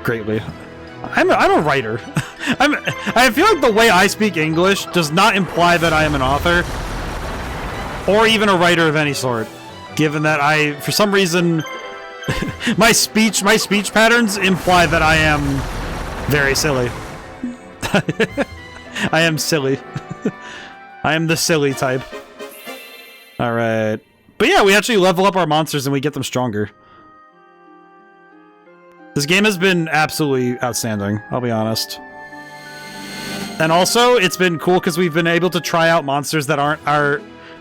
Greatly. I'm a writer. I feel like the way I speak English does not imply that I am an author or even a writer of any sort. Given that for some reason, my speech patterns imply that I am very silly. I am silly. I am the silly type. Alright. But yeah, we actually level up our monsters and we get them stronger. This game has been absolutely outstanding, I'll be honest. And also, it's been cool because we've been able to try out monsters that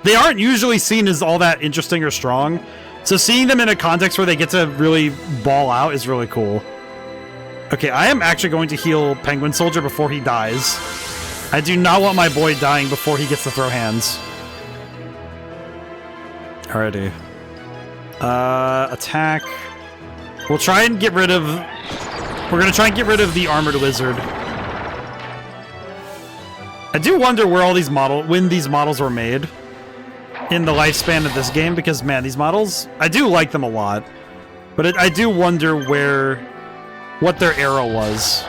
they aren't usually seen as all that interesting or strong. So seeing them in a context where they get to really ball out is really cool. Okay, I am actually going to heal Penguin Soldier before he dies. I do not want my boy dying before he gets to throw hands. Alrighty. Attack. We'll try and get rid of... We're gonna try and get rid of the Armored Lizard. I do wonder where all these when these models were made in the lifespan of this game, because, man, these models, I do like them a lot. But I do wonder what their era was.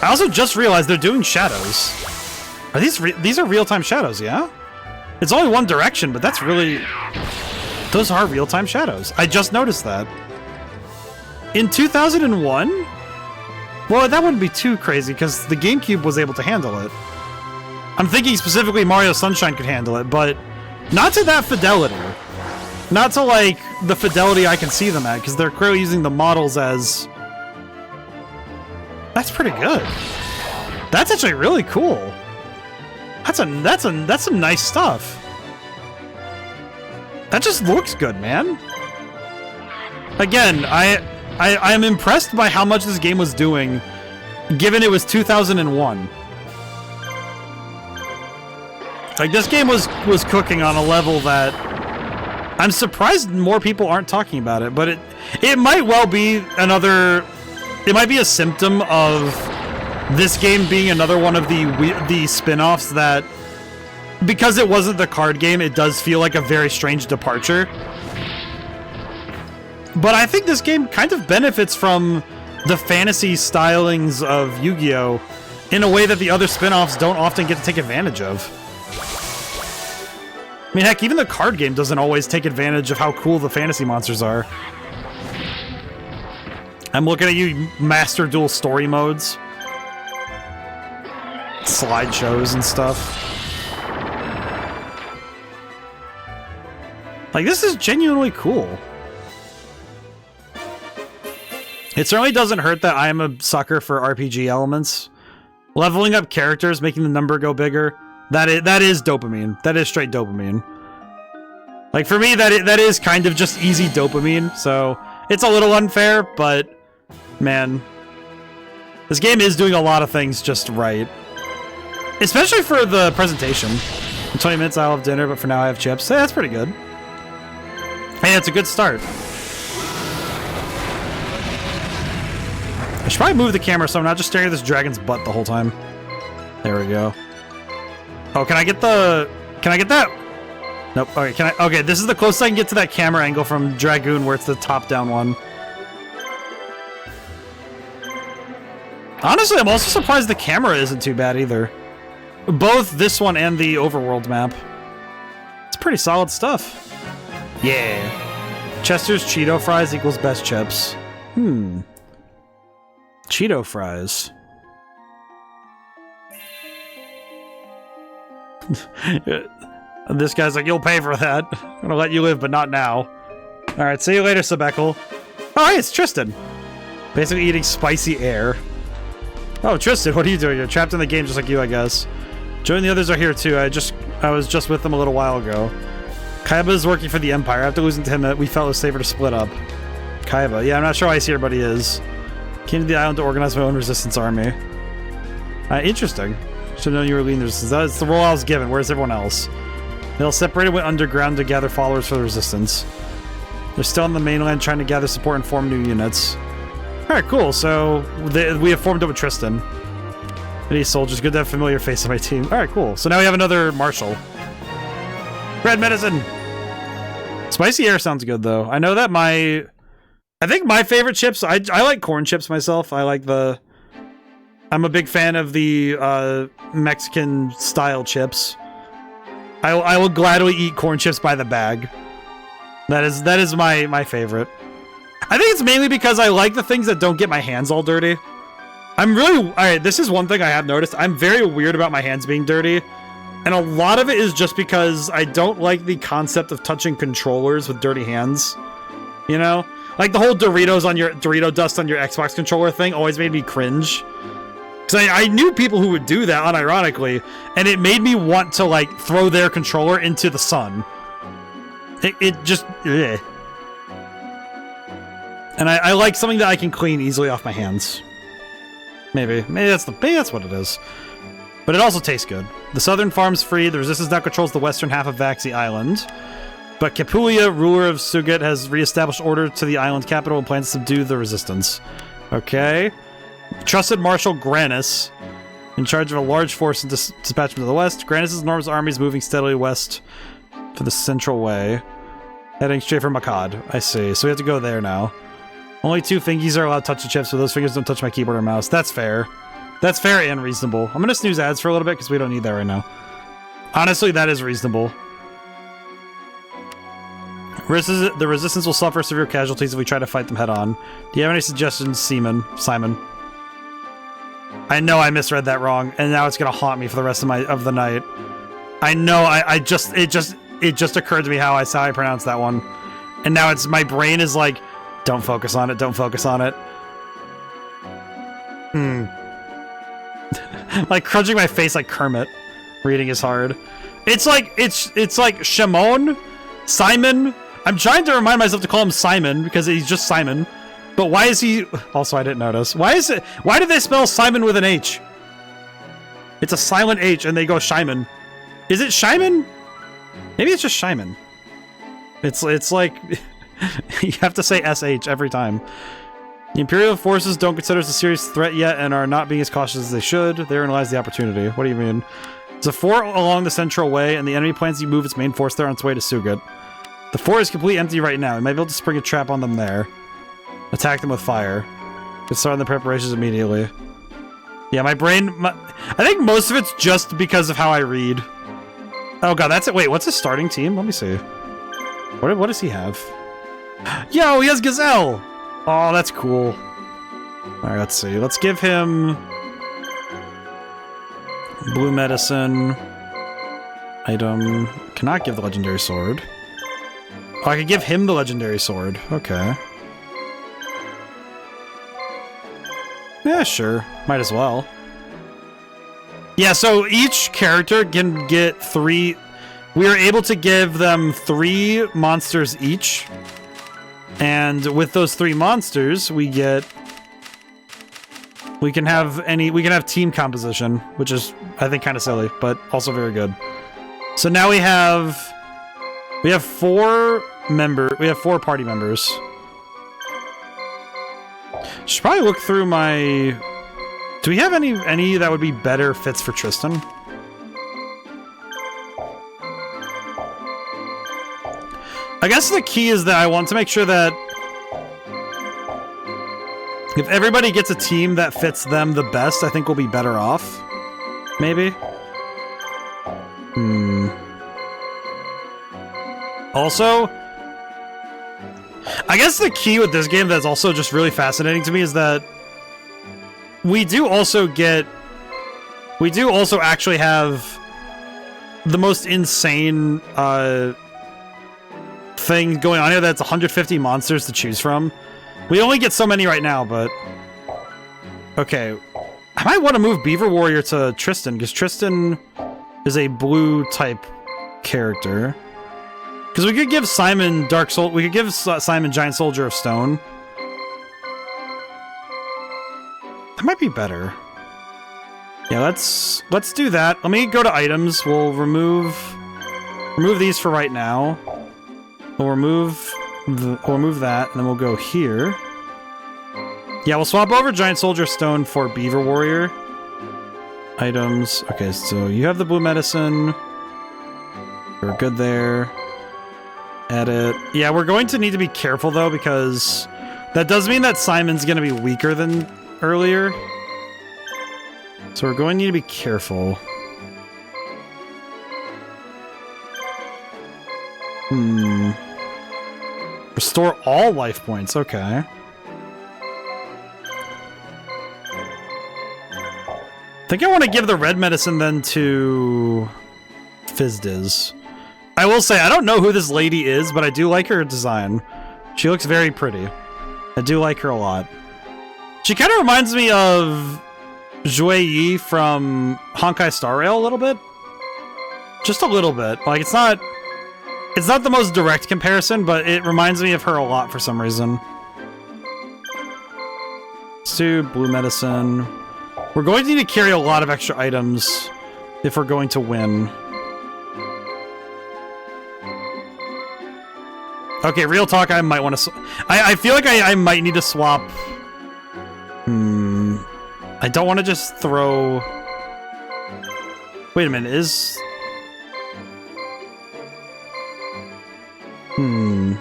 I also just realized they're doing shadows. Are these are real-time shadows, yeah? It's only one direction, but that's really... Those are real-time shadows. I just noticed that. In 2001? Well, that wouldn't be too crazy, because the GameCube was able to handle it. I'm thinking specifically Mario Sunshine could handle it, but not to that fidelity. Not to, like, the fidelity I can see them at, because they're clearly using the models as... That's pretty good. That's actually really cool. That's some nice stuff. That just looks good, man. Again, I am impressed by how much this game was doing, given it was 2001. Like, this game was cooking on a level that I'm surprised more people aren't talking about it, but it might well be it might be a symptom of this game being another one of the spin-offs that, because it wasn't the card game, it does feel like a very strange departure. But I think this game kind of benefits from the fantasy stylings of Yu-Gi-Oh! In a way that the other spin-offs don't often get to take advantage of. I mean, heck, even the card game doesn't always take advantage of how cool the fantasy monsters are. I'm looking at you, Master Duel story modes. Slideshows and stuff. Like, this is genuinely cool. It certainly doesn't hurt that I am a sucker for RPG elements. Leveling up characters, making the number go bigger. That is dopamine. That is straight dopamine. Like, for me, that is kind of just easy dopamine, so it's a little unfair, but man, this game is doing a lot of things just right. Especially for the presentation. In 20 minutes I'll have dinner, but for now I have chips. Hey, that's pretty good. Hey, it's a good start. I should probably move the camera so I'm not just staring at this dragon's butt the whole time. There we go. Oh, can I get that? Nope. Okay, okay, this is the closest I can get to that camera angle from Dragoon, where it's the top-down one. Honestly, I'm also surprised the camera isn't too bad either. Both this one and the overworld map. It's pretty solid stuff. Yeah. Chester's Cheeto fries equals best chips. Cheeto fries. This guy's like, you'll pay for that. I'm gonna let you live, but not now. Alright, see you later, Sebekel. Oh, hey, it's Tristan. Basically eating spicy air. Oh, Tristan, what are you doing? You're trapped in the game just like you, I guess. Joe and the others are here too. I was just with them a little while ago. Kaiba is working for the Empire. After losing to him, we felt it was safer to split up. Kaiba. Yeah, I'm not sure why everybody is. Came to the island to organize my own resistance army. Interesting. Should have known you were leading the resistance. That's the role I was given. Where's everyone else? They all separated, went underground to gather followers for the resistance. They're still on the mainland trying to gather support and form new units. Alright, cool. So, we have formed up with Tristan. Any soldiers. Good to have a familiar face on my team. Alright, cool. So now we have another marshal. Red medicine! Spicy air sounds good, though. I know that I think my favorite chips... I like corn chips myself. I like the... I'm a big fan of the Mexican-style chips. I will gladly eat corn chips by the bag. That is my favorite. I think it's mainly because I like the things that don't get my hands all dirty. I'm really... Alright, this is one thing I have noticed. I'm very weird about my hands being dirty. And a lot of it is just because I don't like the concept of touching controllers with dirty hands. You know? Like the whole Dorito dust on your Xbox controller thing always made me cringe. Because I knew people who would do that, unironically, and it made me want to, like, throw their controller into the sun. It just... Ugh. And I like something that I can clean easily off my hands. Maybe that's what it is. But it also tastes good. The southern farm's free. The resistance now controls the western half of Vaxi Island. But Capulia, ruler of Sugat, has reestablished order to the island capital and plans to subdue the resistance. Okay. Trusted Marshal Granis, in charge of a large force and dispatchment to the west. Granis' enormous army is moving steadily west to the central way, heading straight for Makad. I see. So we have to go there now. Only 2 fingies are allowed to touch the chips, so those fingers don't touch my keyboard or mouse. That's fair. That's fair and reasonable. I'm gonna snooze ads for a little bit because we don't need that right now. Honestly, that is reasonable. The resistance will suffer severe casualties if we try to fight them head on. Do you have any suggestions, Simon? I know I misread that wrong, and now it's gonna haunt me for the rest of the night. I know. It just occurred to me how I pronounced that one, and now my brain is like, don't focus on it. Don't focus on it. Like crunching my face like Kermit. Reading is hard. It's like Shimon, Simon. I'm trying to remind myself to call him Simon because he's just Simon. But why is he... Also, I didn't notice. Why did they spell Simon with an H? It's a silent H and they go Shimon. Is it Shimon? Maybe it's just Shimon. It's like... you have to say SH every time. The Imperial forces don't consider us a serious threat yet and are not being as cautious as they should. Therein lies the opportunity. What do you mean? There's a fort along the central way, and the enemy plans to move its main force there on its way to Sugat. The fort is completely empty right now. We might be able to spring a trap on them there. Attack them with fire. Get started on the preparations immediately. Yeah, my brain... I think most of it's just because of how I read. Oh god, that's it. Wait, what's his starting team? Let me see. What does he have? Yo, he has Gazelle! Oh, that's cool. Alright, let's see. Let's give him... Blue medicine. Item. Cannot give the legendary sword. Oh, I could give him the legendary sword. Okay. Yeah, sure. Might as well. Yeah, so each character can get 3... We are able to give them 3 monsters each. And with those 3 monsters, we can have team composition, which is, I think, kind of silly, but also very good. So now we have 4 party members. Should probably look through my... Do we have any that would be better fits for Tristan? I guess the key is that I want to make sure that if everybody gets a team that fits them the best, I think we'll be better off. Maybe? Also, I guess the key with this game that's also just really fascinating to me is that we do also actually have the most insane thing going on here that's 150 monsters to choose from. We only get so many right now, but... Okay. I might want to move Beaver Warrior to Tristan, because Tristan is a blue type character. Because we could give Simon Dark Soul... We could give Simon Giant Soldier of Stone. That might be better. Yeah, let's do that. Let me go to items. We'll remove these for right now. We'll remove that, and then we'll go here. Yeah, we'll swap over Giant Soldier Stone for Beaver Warrior. Items. Okay, so you have the blue medicine. We're good there. Edit. Yeah, we're going to need to be careful, though, because that does mean that Simon's going to be weaker than earlier. So we're going to need to be careful. Restore all life points. Okay. think I want to give the red medicine then to Fizdiz. I will say, I don't know who this lady is, but I do like her design. She looks very pretty. I do like her a lot. She kind of reminds me of Zhui Yi from Honkai Star Rail a little bit. Just a little bit. Like, it's not the most direct comparison, but it reminds me of her a lot for some reason. Let's do blue medicine. We're going to need to carry a lot of extra items if we're going to win. Okay, real talk, I might want to... I feel like I might need to swap... I don't want to just throw... Wait a minute, is... Anyway,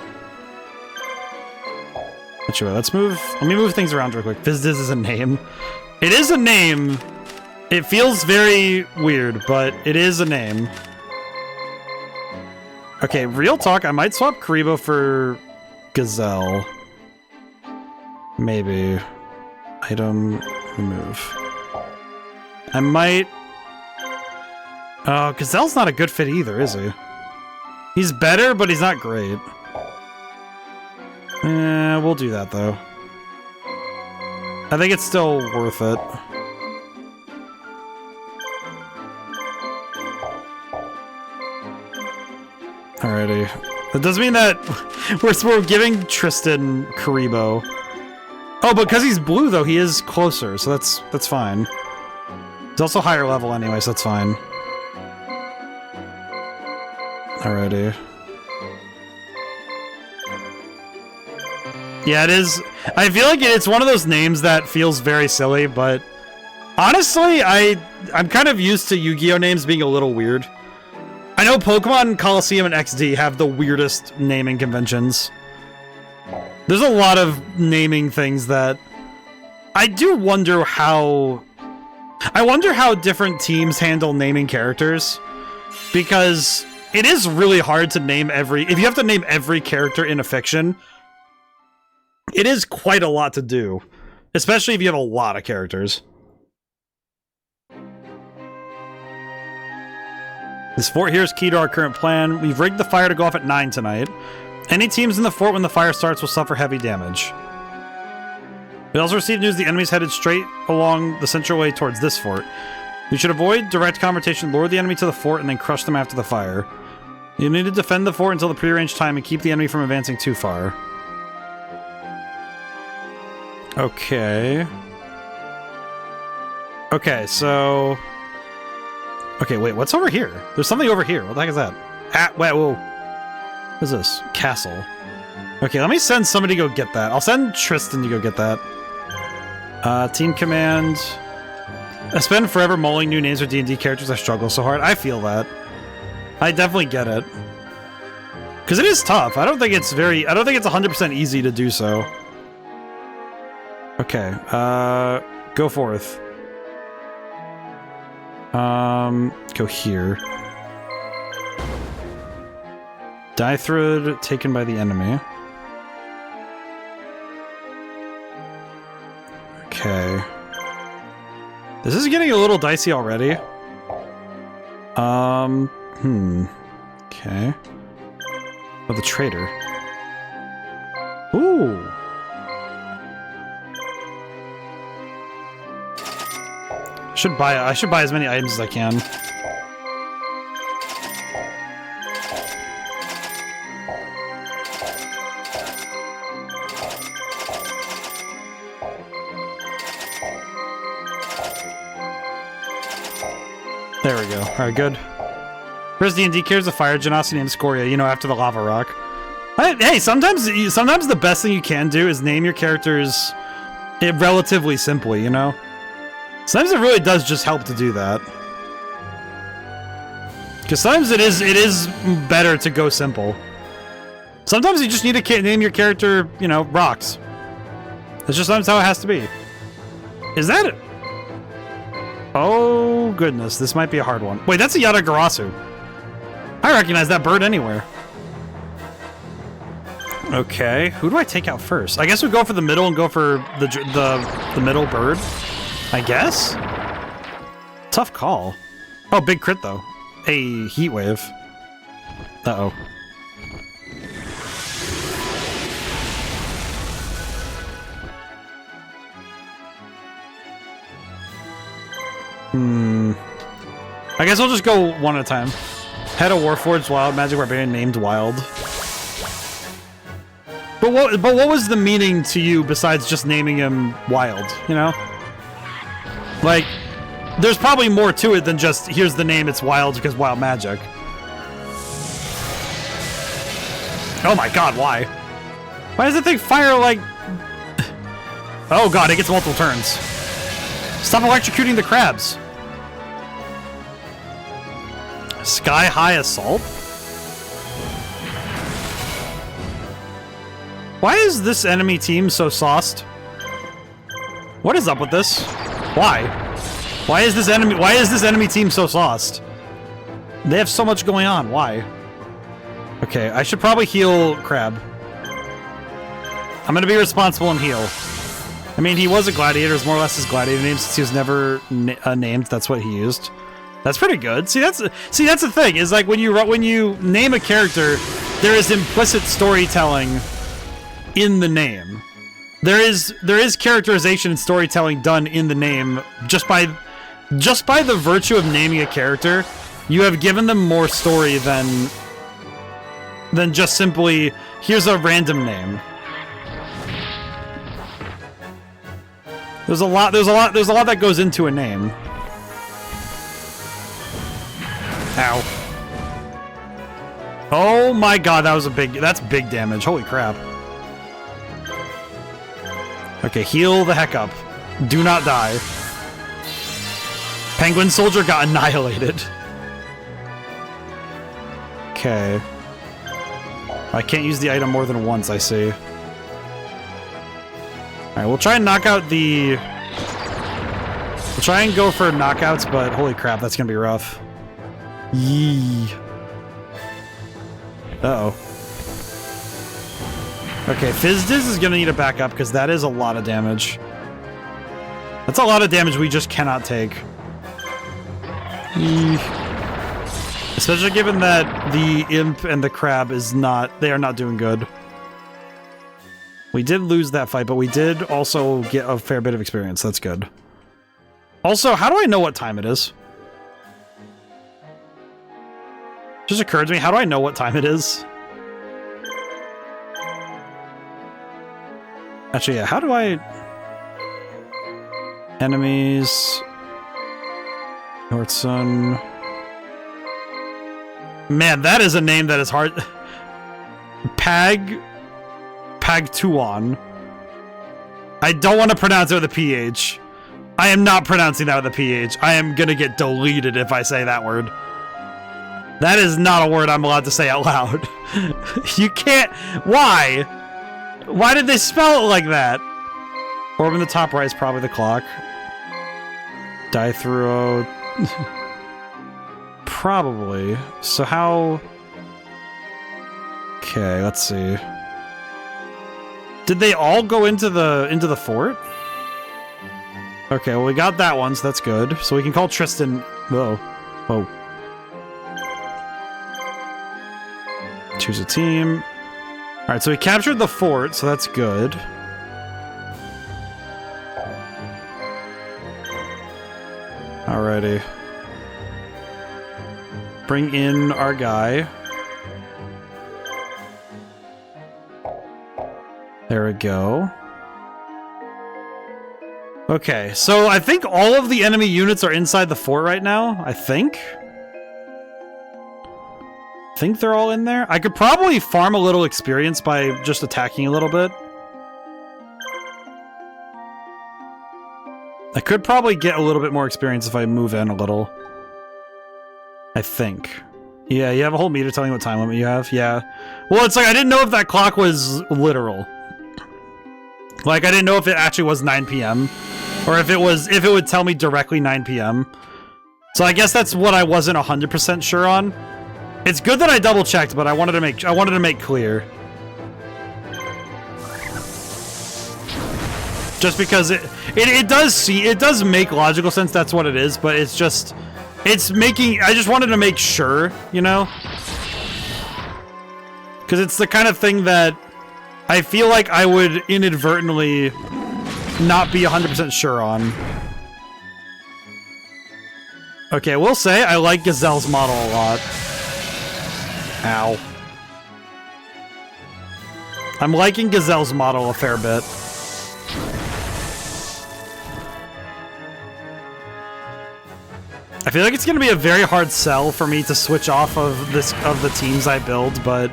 let's move... Let me move things around real quick. Fizdiz is a name. It is a name! It feels very weird, but it is a name. Okay, real talk, I might swap Karibo for Gazelle. Maybe. Item, remove. I might... Oh, Gazelle's not a good fit either, is he? He's better, but he's not great. We'll do that, though. I think it's still worth it. Alrighty. That does mean that we're giving Tristan Karibo. Oh, but because he's blue, though, he is closer, so that's fine. He's also higher level anyway, so that's fine. Alrighty. Yeah, it is. I feel like it's one of those names that feels very silly, but honestly, I'm kind of used to Yu-Gi-Oh names being a little weird. I know Pokemon Coliseum and XD have the weirdest naming conventions. There's a lot of naming things that I do wonder how... I wonder how different teams handle naming characters, because it is really hard to name every... If you have to name every character in a fiction, it is quite a lot to do, especially if you have a lot of characters. This fort here is key to our current plan. We've rigged the fire to go off at 9 tonight. Any teams in the fort when the fire starts will suffer heavy damage. We also received news the enemy's headed straight along the central way towards this fort. We should avoid direct confrontation, lure the enemy to the fort, and then crush them after the fire. You need to defend the fort until the prearranged time and keep the enemy from advancing too far. Okay. Okay, so... Okay, wait, what's over here? There's something over here. What the heck is that? Ah, wait, whoa. What is this? Castle. Okay, let me send somebody to go get that. I'll send Tristan to go get that. Team command. I spend forever mulling new names for D&D characters. I struggle so hard. I feel that. I definitely get it. Because it is tough. I don't think it's 100% easy to do so. Okay, go forth. Go here. Dithrud taken by the enemy. Okay. This is getting a little dicey already. Okay. Oh, the traitor. Ooh. I should buy as many items as I can. There we go. Alright, good. Where's D&D cares a fire genasi named Scoria, you know, after the lava rock. Hey, sometimes the best thing you can do is name your characters relatively simply, you know? Sometimes it really does just help to do that. Because sometimes it is better to go simple. Sometimes you just need to name your character, you know, Rocks. That's just sometimes how it has to be. Is that it? Oh, goodness. This might be a hard one. Wait, that's a Yatagarasu. I recognize that bird anywhere. Okay, who do I take out first? I guess we go for the middle and go for the middle bird. I guess? Tough call. Oh, big crit though. A heat wave. Uh-oh. I guess I'll just go one at a time. Head of Warforged Wild Magic Barbarian named Wild. But what was the meaning to you besides just naming him Wild, you know? Like, there's probably more to it than just, here's the name, it's Wild because Wild Magic. Oh my god, why? Why does it think fire like... Oh god, it gets multiple turns. Stop electrocuting the crabs. Sky High Assault? Why is this enemy team so sauced? What is up with this? Why? Why is this enemy team so sauced? They have so much going on. Why? Okay, I should probably heal Crab. I'm gonna be responsible and heal. I mean, he was a gladiator. It's more or less his gladiator name since he was never named. That's what he used. That's pretty good. See, that's the thing. Is like when you name a character, there is implicit storytelling in the name. There is characterization and storytelling done in the name just by the virtue of naming a character. You have given them more story than just simply here's a random name. There's a lot that goes into a name. Ow. Oh my god, that's big damage. Holy crap. Okay, heal the heck up. Do not die. Penguin Soldier got annihilated. Okay. I can't use the item more than once, I see. Alright, we'll try and knock out the... We'll try and go for knockouts, but holy crap, that's gonna be rough. Yee. Uh-oh. Okay, Fizdiz is gonna need to back up because that is a lot of damage. That's a lot of damage we just cannot take. Yee. Especially given that the Imp and the Crab they are not doing good. We did lose that fight, but we did also get a fair bit of experience. That's good. Also, how do I know what time it is? Just occurred to me, how do I know what time it is? Actually, yeah, how do I... Enemies... Nordson... Man, that is a name that is hard... Pagtuon. I don't want to pronounce it with a PH. I am not pronouncing that with a PH. I am gonna get deleted if I say that word. That is not a word I'm allowed to say out loud. You can't... Why? Why did they spell it like that? Orb in the top right is probably the clock. Dithro... Probably. So how... Okay, let's see. Did they all go into the fort? Okay, well we got that one, so that's good. So we can call Tristan... Whoa. Whoa. Choose a team. Alright, so we captured the fort, so that's good. Alrighty. Bring in our guy. There we go. Okay, so I think all of the enemy units are inside the fort right now, I think. I think they're all in there. I could probably farm a little experience by just attacking a little bit. I could probably get a little bit more experience if I move in a little. I think. Yeah, you have a whole meter telling you what time limit you have. Yeah. Well, it's like I didn't know if that clock was literal. Like I didn't know if it actually was 9 p.m. or if it would tell me directly 9 p.m. So I guess that's what I wasn't 100% sure on. It's good that I double checked, but I wanted to make clear. Just because it does make logical sense. That's what it is, but it's just I just wanted to make sure, you know, because it's the kind of thing that I feel like I would inadvertently not be 100% sure on. Okay, we'll say I like Gazelle's model a lot. Ow. I'm liking Gazelle's model a fair bit. I feel like it's going to be a very hard sell for me to switch off of the teams I build, but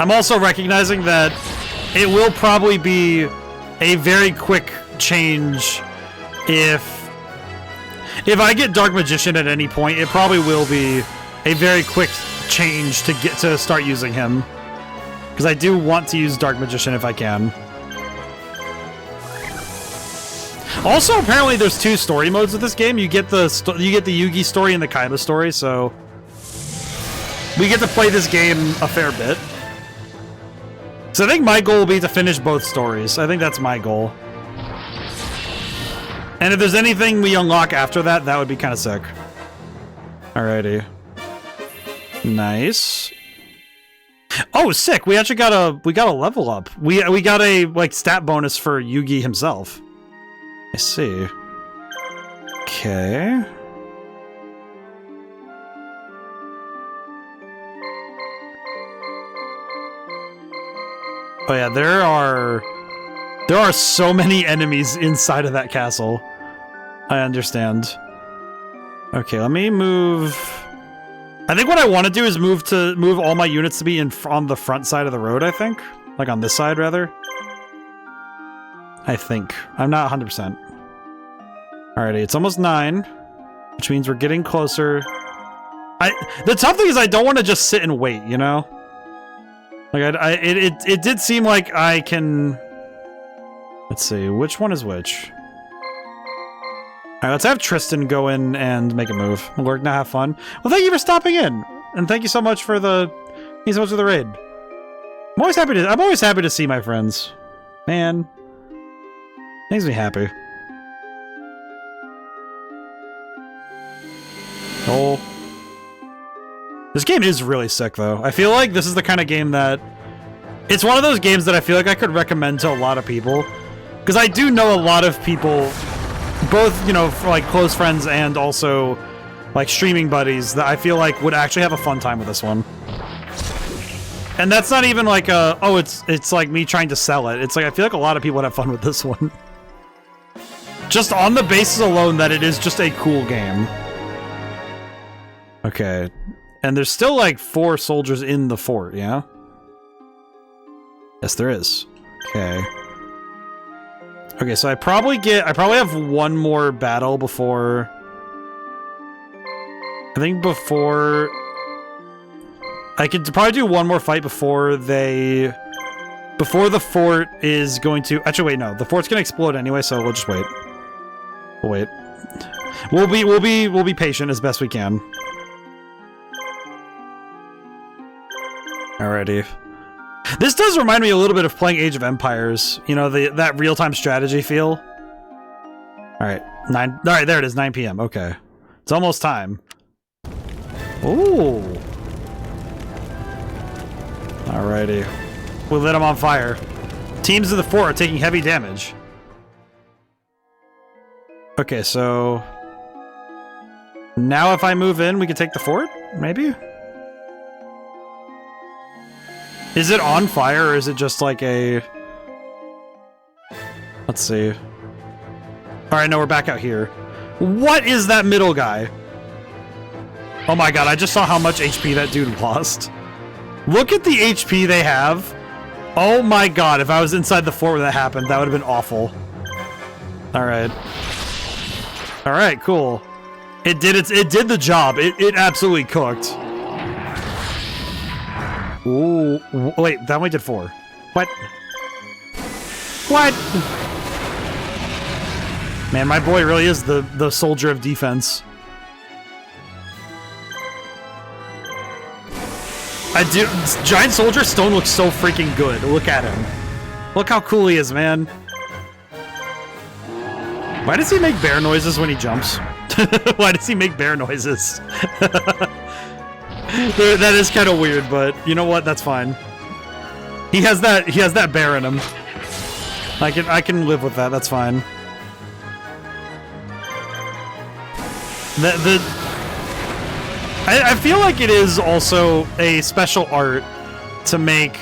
I'm also recognizing that it will probably be a very quick change if I get Dark Magician at any point. It probably will be a very quick change to start using him, because I do want to use Dark Magician if I can. Also, apparently, there's 2 story modes of this game. You get the Yugi story and the Kaiba story, so we get to play this game a fair bit. So I think my goal will be to finish both stories. I think that's my goal. And if there's anything we unlock after that, that would be kind of sick. Alrighty. Nice. Oh, sick! We actually got a level up. We got a like stat bonus for Yugi himself. I see. Okay. Oh yeah, there are so many enemies inside of that castle. I understand. Okay, let me move. I think what I want to do is move all my units to be on the front side of the road, I think. Like on this side, rather. I think. I'm not 100%. Alrighty, it's almost 9, which means we're getting closer. The tough thing is I don't want to just sit and wait, you know? Like, it did seem like I can... Let's see, which one is which? Alright, let's have Tristan go in and make a move. We're gonna have fun. Well, thank you for stopping in! And thank you so much for the raid. I'm always happy to see my friends. Man. Makes me happy. Oh. This game is really sick, though. I feel like this is the kind of game that... It's one of those games that I feel like I could recommend to a lot of people. Because I do know a lot of people, both, you know, like close friends and also like streaming buddies, that I feel like would actually have a fun time with this one. And that's not even like a, oh, it's like me trying to sell it. It's like I feel like a lot of people would have fun with this one. Just on the basis alone that it is just a cool game. Okay. And there's still like 4 soldiers in the fort, yeah? Yes, there is. Okay. Okay, so I probably have one more battle before... I think before... I could probably do one more fight before the fort is going to... Actually, wait, no. The fort's gonna explode anyway, so we'll just wait. We'll wait. We'll be patient as best we can. Alrighty. This does remind me a little bit of playing Age of Empires. You know, that real-time strategy feel. Alright, Alright, there it is, 9 PM. Okay. It's almost time. Ooh. Alrighty. We lit them on fire. Teams of the fort are taking heavy damage. Okay, so... Now if I move in, we can take the fort? Maybe? Is it on fire, or is it just like a... Let's see. Alright, no, we're back out here. What is that middle guy? Oh my god, I just saw how much HP that dude lost. Look at the HP they have. Oh my god, if I was inside the fort when that happened, that would have been awful. Alright. Alright, cool. It did the job. It absolutely cooked. Ooh, wait, that only did 4. What? What? Man, my boy really is the soldier of defense. Giant Soldier Stone looks so freaking good. Look at him. Look how cool he is, man. Why does he make bear noises when he jumps? Why does he make bear noises? That is kind of weird, but you know what? That's fine. He has that bear in him. I can live with that. That's fine. I feel like it is also a special art to make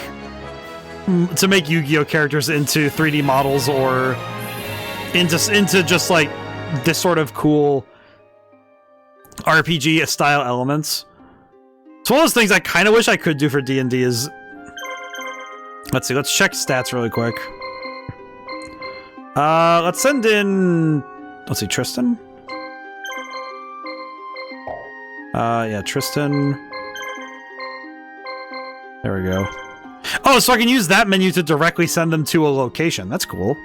Yu-Gi-Oh characters into 3D models or into just like this sort of cool RPG style elements. It's one of those things I kind of wish I could do for D&D is... Let's see, let's check stats really quick. Let's send in... Let's see, Tristan? Yeah, Tristan. There we go. Oh, so I can use that menu to directly send them to a location. That's cool.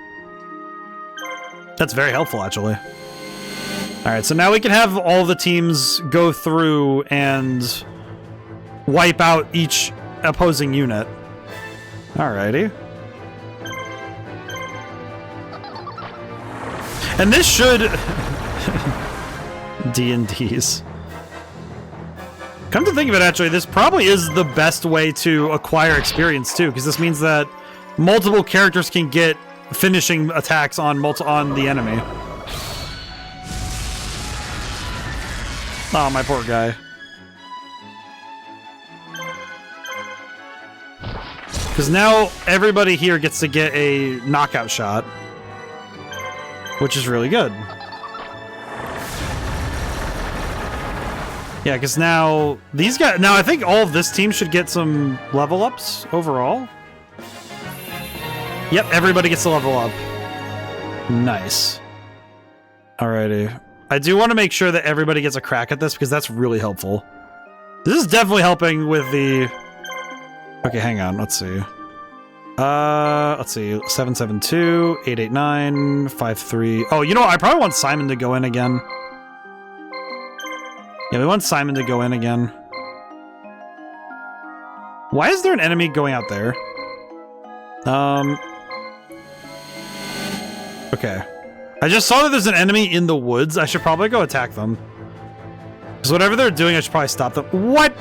That's very helpful, actually. Alright, so now we can have all the teams go through and wipe out each opposing unit. Alrighty. And this should... D&Ds. Come to think of it, actually, this probably is the best way to acquire experience, too, because this means that multiple characters can get finishing attacks on the enemy. Oh, my poor guy. Because now everybody here gets to get a knockout shot, which is really good. Yeah, because now these guys... Now I think all of this team should get some level ups overall. Yep, everybody gets a level up. Nice. Alrighty. I do want to make sure that everybody gets a crack at this because that's really helpful. This is definitely helping with the... Okay, hang on. Let's see. Let's see. 772, 889, 53. Oh, you know what? I probably want Simon to go in again. Yeah, we want Simon to go in again. Why is there an enemy going out there? Okay. I just saw that there's an enemy in the woods. I should probably go attack them. Because whatever they're doing, I should probably stop them. What?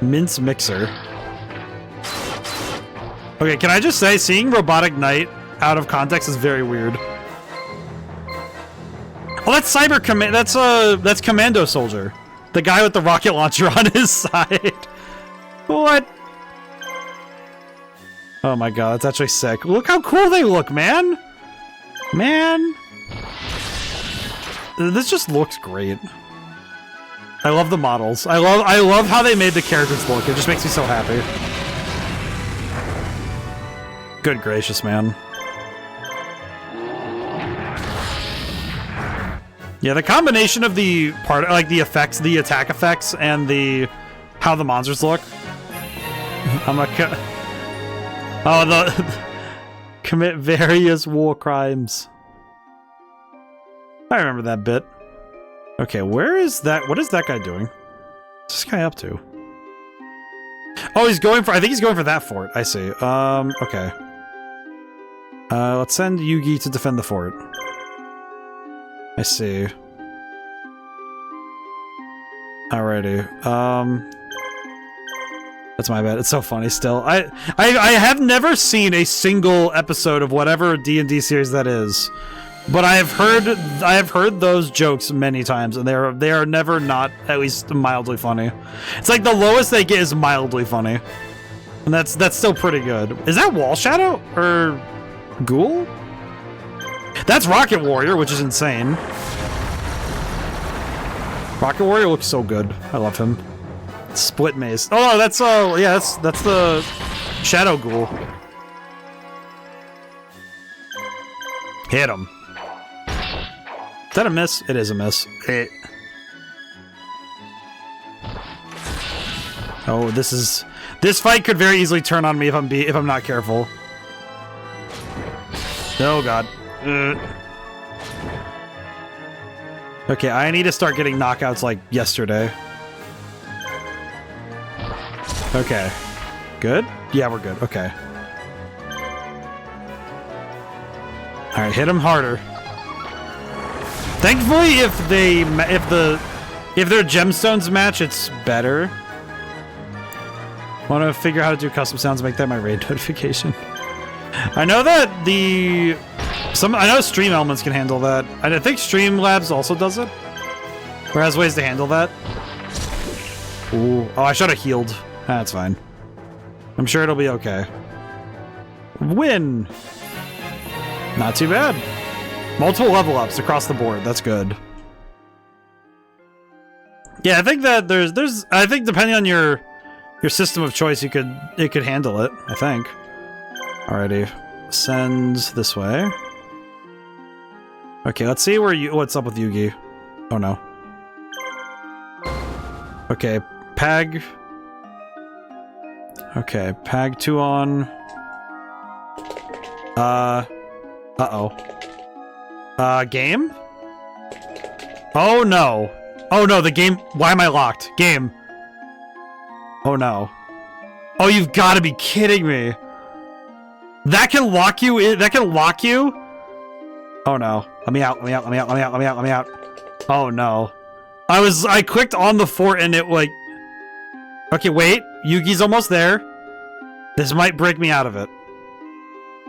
Mince Mixer. Okay, can I just say, seeing Robotic Knight out of context is very weird. Oh, that's Cyber Command. That's Commando Soldier, the guy with the rocket launcher on his side. What? Oh my god, that's actually sick. Look how cool they look, man. Man, this just looks great. I love the models. I love how they made the characters look. It just makes me so happy. Good gracious, man. Yeah, the combination of the like the effects, the attack effects, and how the monsters look. Commit various war crimes. I remember that bit. Okay, where is that? What is that guy doing? What's this guy up to? Oh, he's going for... I think he's going for that fort. I see. Okay. Let's send Yugi to defend the fort. I see. Alrighty. That's my bad. It's so funny still. I have never seen a single episode of whatever D&D series that is. But I have heard those jokes many times, and they are never not at least mildly funny. It's like the lowest they get is mildly funny. And that's still pretty good. Is that Wall Shadow or Ghoul? That's Rocket Warrior, which is insane. Rocket Warrior looks so good. I love him. Split Mace. Oh no, that's yeah, that's the Shadow Ghoul. Hit him. Is that a miss? It is a miss. Oh, this fight could very easily turn on me if I'm not careful. Oh god. Okay, I need to start getting knockouts like yesterday. Okay. Good? Yeah, we're good. Okay. Alright, hit him harder. Thankfully, if their gemstones match, it's better. Want to figure out how to do custom sounds, make that my raid notification. I know that I know Stream Elements can handle that. I think Streamlabs also does it. Or has ways to handle that. Ooh. Oh, I should have healed. That's fine. I'm sure it'll be okay. Win! Not too bad. Multiple level ups across the board. That's good. Yeah, I think that I think depending on your system of choice, it could handle it, I think. Alrighty. Send this way. Okay, let's see what's up with Yugi. Oh no. Okay, Pag. Okay, Pag 2 on. Uh-oh. Game? Oh no. Oh no, the game. Why am I locked? Game. Oh no. Oh, you've got to be kidding me. That can lock you in. That can lock you? Oh no. Let me out. Let me out. Let me out. Let me out. Let me out. Let me out. Oh no. I clicked on the fort and it like. Okay, wait. Yugi's almost there. This might break me out of it.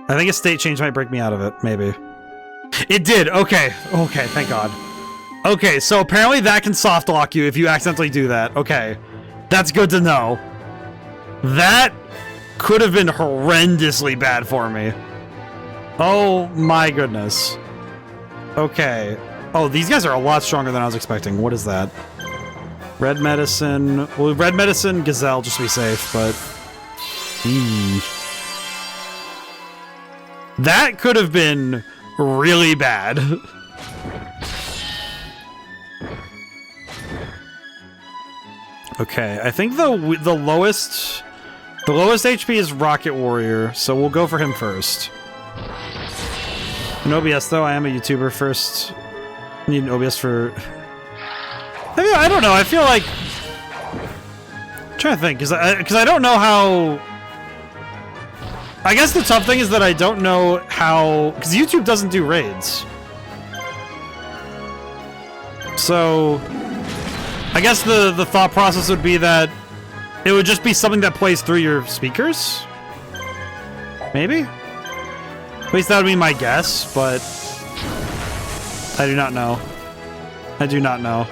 I think a state change might break me out of it. Maybe. It did. Okay. Okay. Thank God. Okay. So apparently that can soft lock you if you accidentally do that. Okay. That's good to know. That could have been horrendously bad for me. Oh my goodness. Okay. Oh, these guys are a lot stronger than I was expecting. What is that? Red medicine. Well, red medicine, Gazelle, just to be safe, but... That could have been really bad. Okay, I think the lowest HP is Rocket Warrior, so we'll go for him first. No OBS though, I am a YouTuber first. Need an OBS for... I don't know, I feel like... I'm trying to think, because I don't know how... I guess the tough thing is that I don't know how... Because YouTube doesn't do raids. So... I guess the thought process would be that it would just be something that plays through your speakers? Maybe? At least that would be my guess, but... I do not know. I do not know.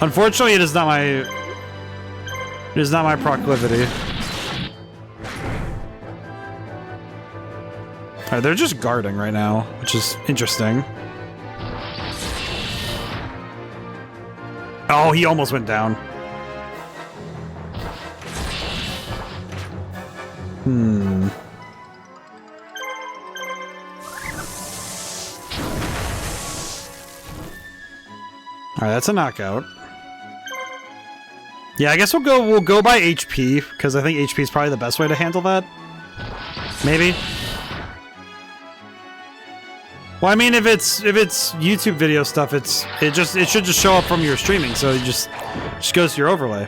Unfortunately, it is not my... It is not my proclivity. Alright, they're just guarding right now, which is interesting. Oh, he almost went down. Alright, that's a knockout. Yeah, I guess we'll go by HP, because I think HP is probably the best way to handle that. Maybe. Well, I mean, if it's YouTube video stuff, it should just show up from your streaming, so it just goes to your overlay.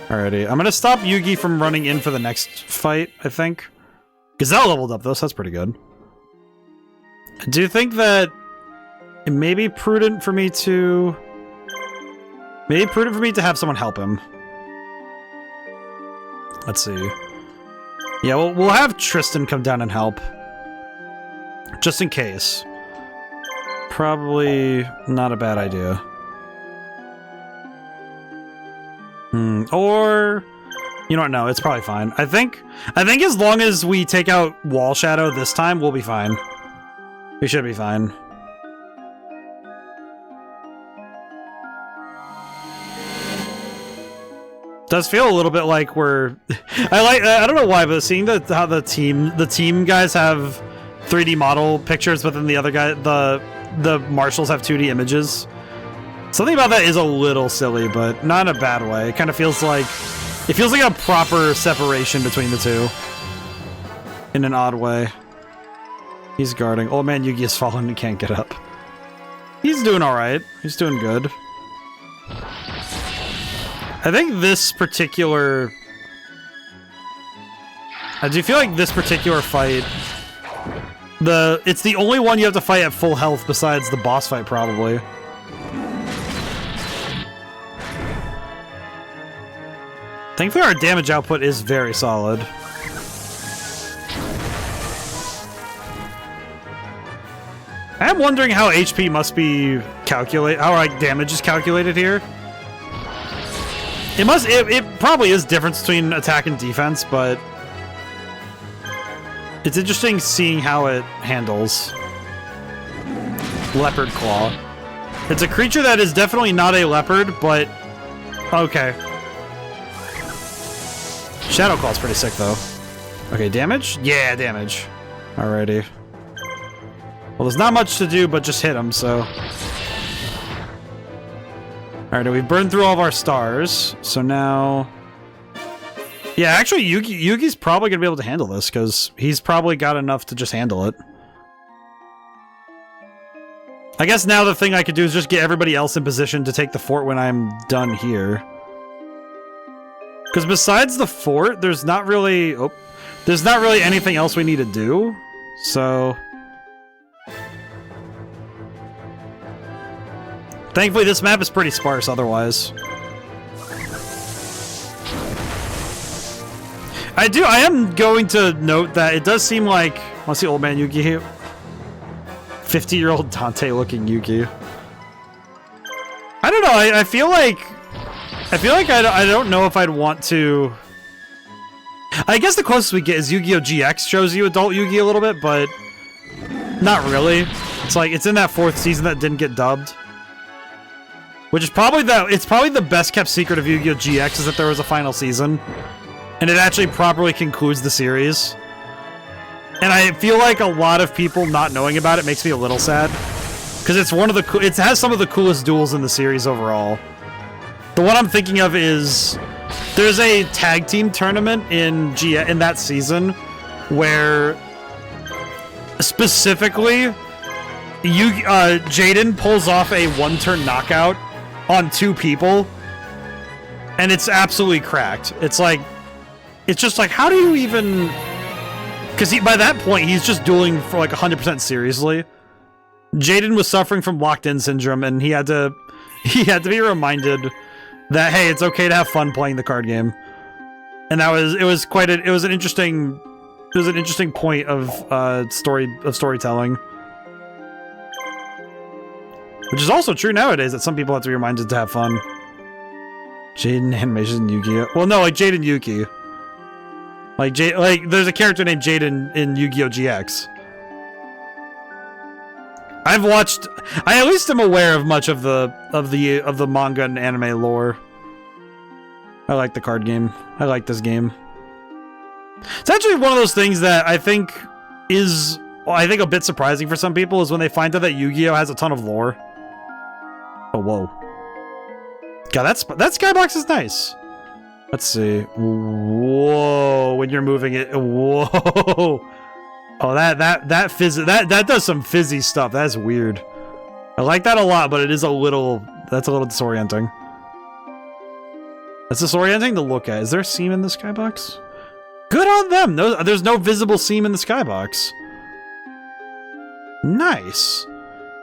Alrighty, I'm gonna stop Yugi from running in for the next fight, I think. Gazelle leveled up though, so that's pretty good. I do think that it may be prudent for me to... have someone help him. Let's see. Yeah, we'll have Tristan come down and help. Just in case. Probably not a bad idea. Or... You don't know, it's probably fine. I think as long as we take out Wall Shadow this time, we'll be fine. We should be fine. Does feel a little bit like we're... I don't know why, but seeing how the team guys have 3D model pictures, but then the other guy, the marshals have 2D images. Something about that is a little silly, but not in a bad way. It kind of feels like... It feels like a proper separation between the two. In an odd way. He's guarding. Oh man, Yugi has fallen and can't get up. He's doing alright. He's doing good. I think this particular I do feel like this particular fight, it's the only one you have to fight at full health besides the boss fight, probably. Thankfully, our damage output is very solid. I'm wondering how HP must be calculated, how like damage is calculated here. It probably is difference between attack and defense, but it's interesting seeing how it handles. Leopard Claw. It's a creature that is definitely not a leopard, but okay. Shadow Claw's pretty sick though. Okay, damage? Yeah, damage. Alrighty. Well, there's not much to do but just hit him, so. Alright, we've burned through all of our stars, so now. Yeah, actually, Yugi's probably gonna be able to handle this because he's probably got enough to just handle it. I guess now the thing I could do is just get everybody else in position to take the fort when I'm done here. Because besides the fort, there's not really anything else we need to do. So thankfully this map is pretty sparse otherwise. I am going to note that it does seem like, wanna see old man Yugi here? 50-year-old Dante looking Yugi. I don't know, I feel like I don't know if I'd want to. I guess the closest we get is Yu-Gi-Oh! GX shows you adult Yugi a little bit, but not really. It's like it's in that 4th season that didn't get dubbed, which is probably the best kept secret of Yu-Gi-Oh! GX is that there was a final season, and it actually properly concludes the series. And I feel like a lot of people not knowing about it makes me a little sad, because it's it has some of the coolest duels in the series overall. The one I'm thinking of is there's a tag team tournament in that season where specifically Jaden pulls off a 1-turn knockout on 2 people, and it's absolutely cracked. It's just like how do you even? Because by that point he's just dueling for like 100% seriously. Jaden was suffering from locked-in syndrome, and he had to be reminded that hey, it's okay to have fun playing the card game, and it was an interesting point of storytelling, which is also true nowadays that some people have to be reminded to have fun. Jaden animation Yu-Gi-Oh! Well, no, like Jaden Yuki, like there's a character named Jaden in Yu-Gi-Oh! GX. I at least am aware of much of the manga and anime lore. I like the card game. I like this game. It's actually one of those things that I think a bit surprising for some people is when they find out that Yu-Gi-Oh! Has a ton of lore. Oh, whoa. God, that skybox is nice. Let's see. Whoa, when you're moving it. Whoa. Oh, that does some fizzy stuff. That's weird. I like that a lot, but that's a little disorienting. That's disorienting to look at. Is there a seam in the skybox? Good on them. No, there's no visible seam in the skybox. Nice.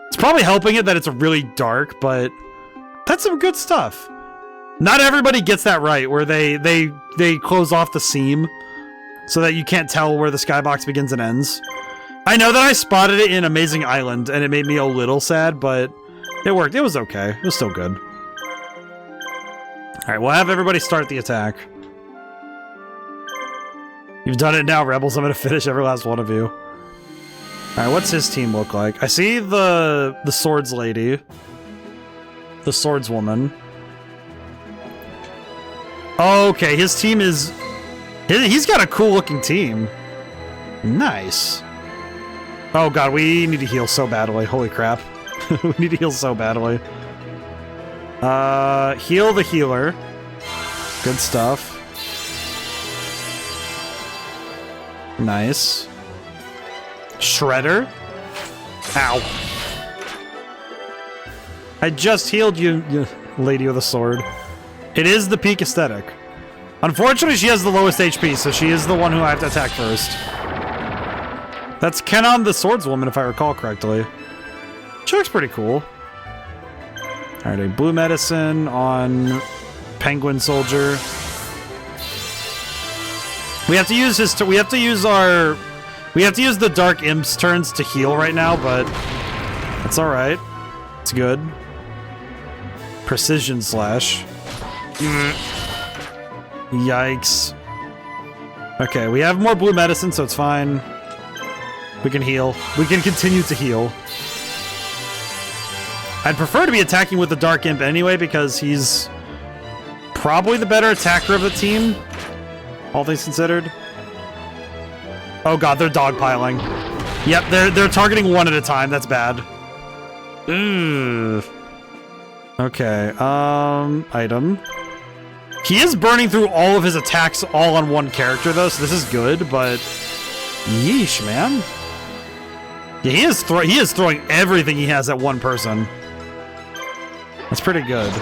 It's probably helping it that it's really dark, but that's some good stuff. Not everybody gets that right, where they close off the seam so that you can't tell where the skybox begins and ends. I know that I spotted it in Amazing Island, and it made me a little sad, but it worked. It was okay. It was still good. Alright, we'll have everybody start the attack. You've done it now, Rebels. I'm gonna finish every last one of you. Alright, what's his team look like? I see the swords lady. The swords woman. Okay, his team is... He's got a cool looking team. Nice. Oh god, we need to heal so badly. Holy crap. We need to heal so badly. Heal the healer. Good stuff. Nice. Shredder. Ow. I just healed you, you lady with a sword. It is the peak aesthetic. Unfortunately, she has the lowest HP, so she is the one who I have to attack first. That's Kenon the Swordswoman, if I recall correctly. She looks pretty cool. Alright, a blue medicine on Penguin Soldier. We have to use his. We have to use the Dark Imp's turns to heal right now, but it's all right. It's good. Precision slash. Yikes. Okay, we have more blue medicine, so it's fine. We can heal. We can continue to heal. I'd prefer to be attacking with the Dark Imp anyway, because he's probably the better attacker of the team, all things considered. Oh god, they're dogpiling. Yep, they're targeting one at a time. That's bad. Ugh. Okay, item. He is burning through all of his attacks all on one character, though, so this is good, but... Yeesh, man. Yeah, he is throwing everything he has at one person. That's pretty good.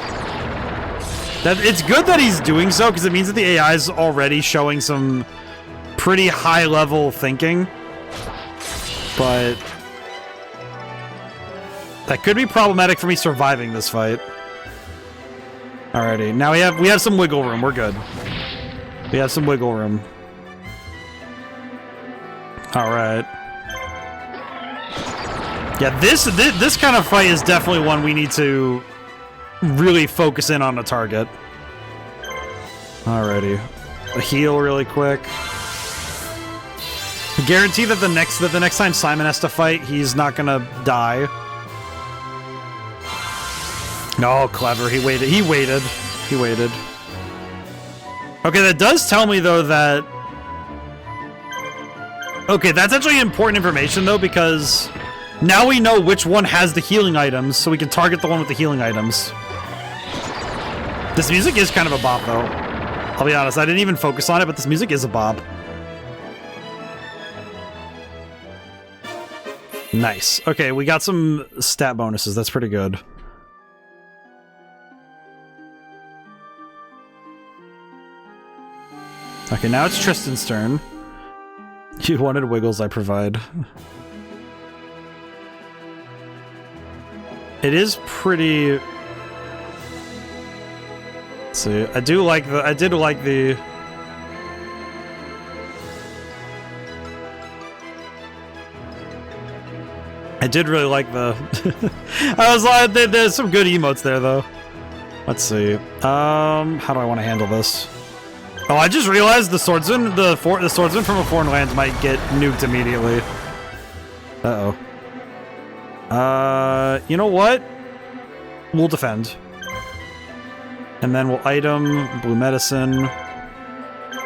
It's good that he's doing so, because it means that the AI is already showing some pretty high-level thinking. But... that could be problematic for me surviving this fight. Alrighty, now we have some wiggle room. We're good. We have some wiggle room. Alright. Yeah, this kind of fight is definitely one we need to really focus in on a target. Alrighty. A heal really quick. Guarantee that the next time Simon has to fight, he's not gonna die. No, clever. He waited. He waited. He waited. Okay, that does tell me, though, that... Okay, that's actually important information, though, because now we know which one has the healing items, so we can target the one with the healing items. This music is kind of a bop, though. I'll be honest, I didn't even focus on it, but this music is a bop. Nice. Okay, we got some stat bonuses. That's pretty good. Okay, now it's Tristan's turn. You wanted wiggles, I provide. It is pretty... Let's see. I did like the... I did really like the... I was like, there's some good emotes there, though. Let's see. How do I want to handle this? Oh, I just realized the swordsman, the swordsman from a foreign land might get nuked immediately. Uh-oh. You know what? We'll defend. And then we'll item blue medicine.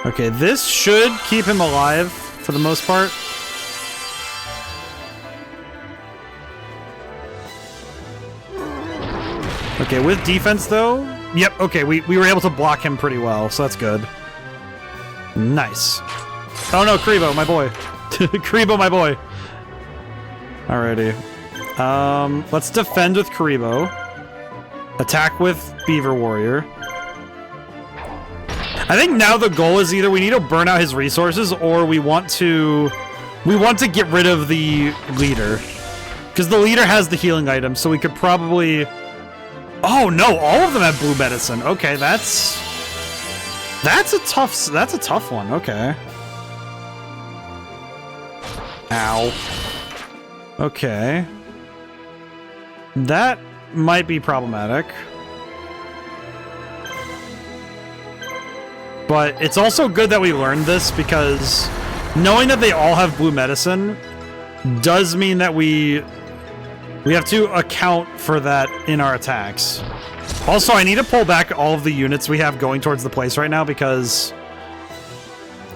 Okay, this should keep him alive for the most part. Okay, with defense though, yep, okay, we were able to block him pretty well, so that's good. Nice. Oh no, Kribo, my boy. Kribo, my boy. Alrighty. Let's defend with Kribo. Attack with Beaver Warrior. I think now the goal is either we need to burn out his resources or we want to get rid of the leader. Because the leader has the healing item, so we could probably... Oh no, all of them have blue medicine. Okay, that's a tough one. Okay. Ow. Okay. That might be problematic. But it's also good that we learned this, because knowing that they all have blue medicine does mean that we have to account for that in our attacks. Also, I need to pull back all of the units we have going towards the place right now, because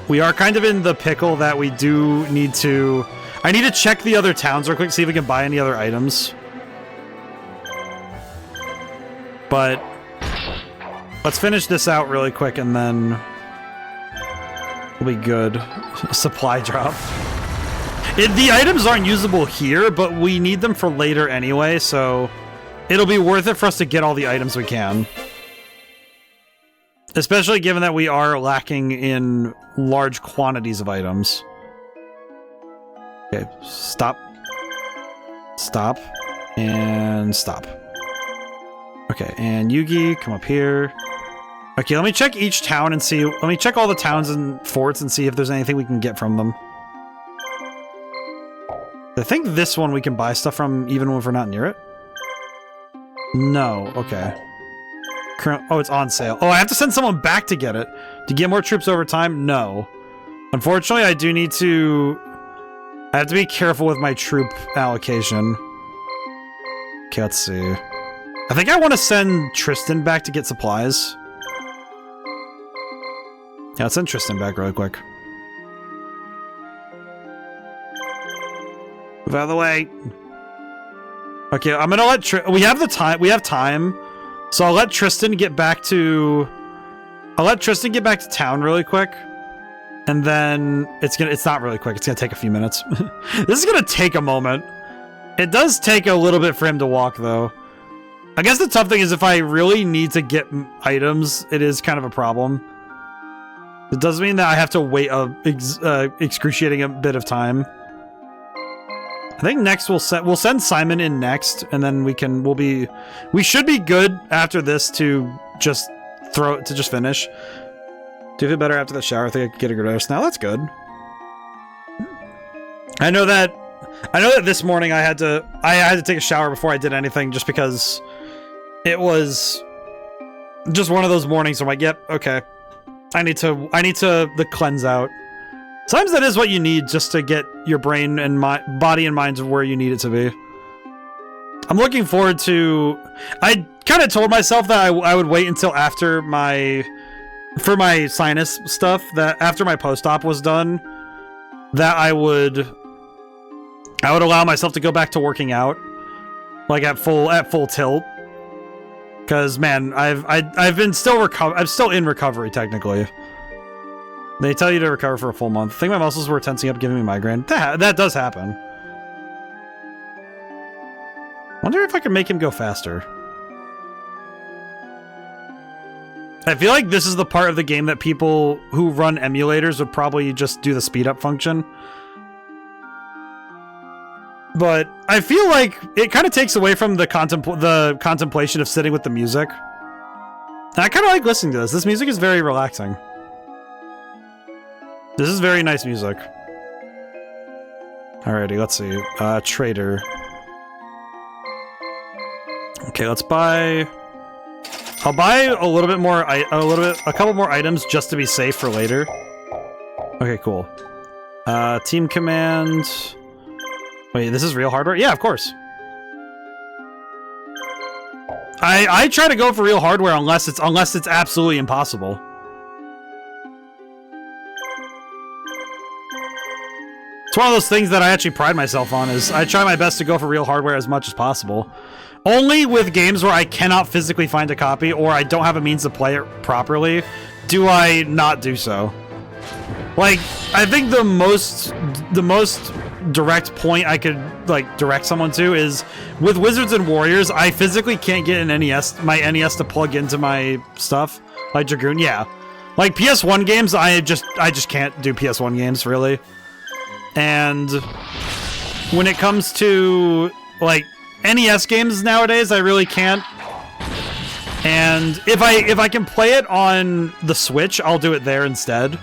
we are kind of in the pickle that we do need to... I need to check the other towns real quick, see if we can buy any other items. But let's finish this out really quick, and then we'll be good. Supply drop. The items aren't usable here, but we need them for later anyway, so it'll be worth it for us to get all the items we can. Especially given that we are lacking in large quantities of items. Okay, stop. Stop. And stop. Okay, and Yugi, come up here. Okay, let me check each town and see... Let me check all the towns and forts and see if there's anything we can get from them. I think this one we can buy stuff from even if we're not near it. No, okay. Oh, it's on sale. Oh, I have to send someone back to get it. To get more troops over time? No. Unfortunately, I do need to... I have to be careful with my troop allocation. Okay, let's see. I think I want to send Tristan back to get supplies. Yeah, let's send Tristan back really quick. Move out of the way. Okay, I'm gonna let we have time. So I'll let Tristan get back to... I'll let Tristan get back to town really quick. And then it's not really quick. It's gonna take a few minutes. This is gonna take a moment. It does take a little bit for him to walk, though. I guess the tough thing is if I really need to get items, it is kind of a problem. It does mean that I have to wait a excruciating bit of time. I think next we'll send Simon in next, and then we should be good after this to just finish. Do you feel better after the shower? I think I could get a good rest now. That's good. I know that this morning I had to take a shower before I did anything just because it was just one of those mornings where I'm like, yep, okay. I need to cleanse out. Sometimes that is what you need just to get your brain and body and mind to where you need it to be. I'm looking forward to... I kind of told myself that I would wait until after for my sinus stuff, that after my post-op was done, that I would allow myself to go back to working out, like at full tilt. Because man, I'm still in recovery technically. They tell you to recover for a full month. I think my muscles were tensing up, giving me migraine. That does happen. Wonder if I can make him go faster. I feel like this is the part of the game that people who run emulators would probably just do the speed up function. But I feel like it kind of takes away from the contemplation of sitting with the music. And I kind of like listening to this. This music is very relaxing. This is very nice music. Alrighty, let's see. Trader. Okay, let's buy... I'll buy a couple more items just to be safe for later. Okay, cool. Team command... Wait, this is real hardware? Yeah, of course. I try to go for real hardware unless it's absolutely impossible. It's one of those things that I actually pride myself on, is I try my best to go for real hardware as much as possible. Only with games where I cannot physically find a copy or I don't have a means to play it properly do I not do so. Like, I think the most direct point I could like direct someone to is with Wizards and Warriors. I physically can't get my NES to plug into my stuff, like Dragoon. Yeah, like PS1 games, I just can't do PS1 games really. And when it comes to like NES games nowadays, I really can't. And if I can play it on the Switch, I'll do it there instead.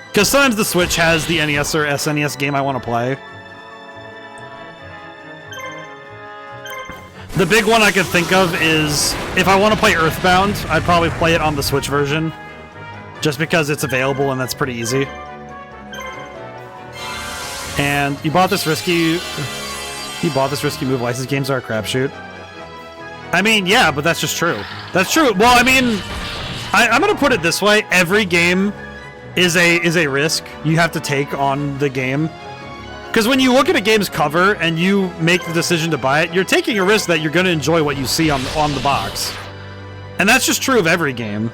Because sometimes the Switch has the NES or SNES game I want to play. The big one I could think of is, if I want to play Earthbound, I'd probably play it on the Switch version. Just because it's available and that's pretty easy. And you bought this risky move. Licensed games are a crapshoot. I mean, yeah, but that's just true. That's true. Well, I mean, I'm gonna put it this way: every game is a risk you have to take on the game. Because when you look at a game's cover and you make the decision to buy it, you're taking a risk that you're gonna enjoy what you see on the box. And that's just true of every game.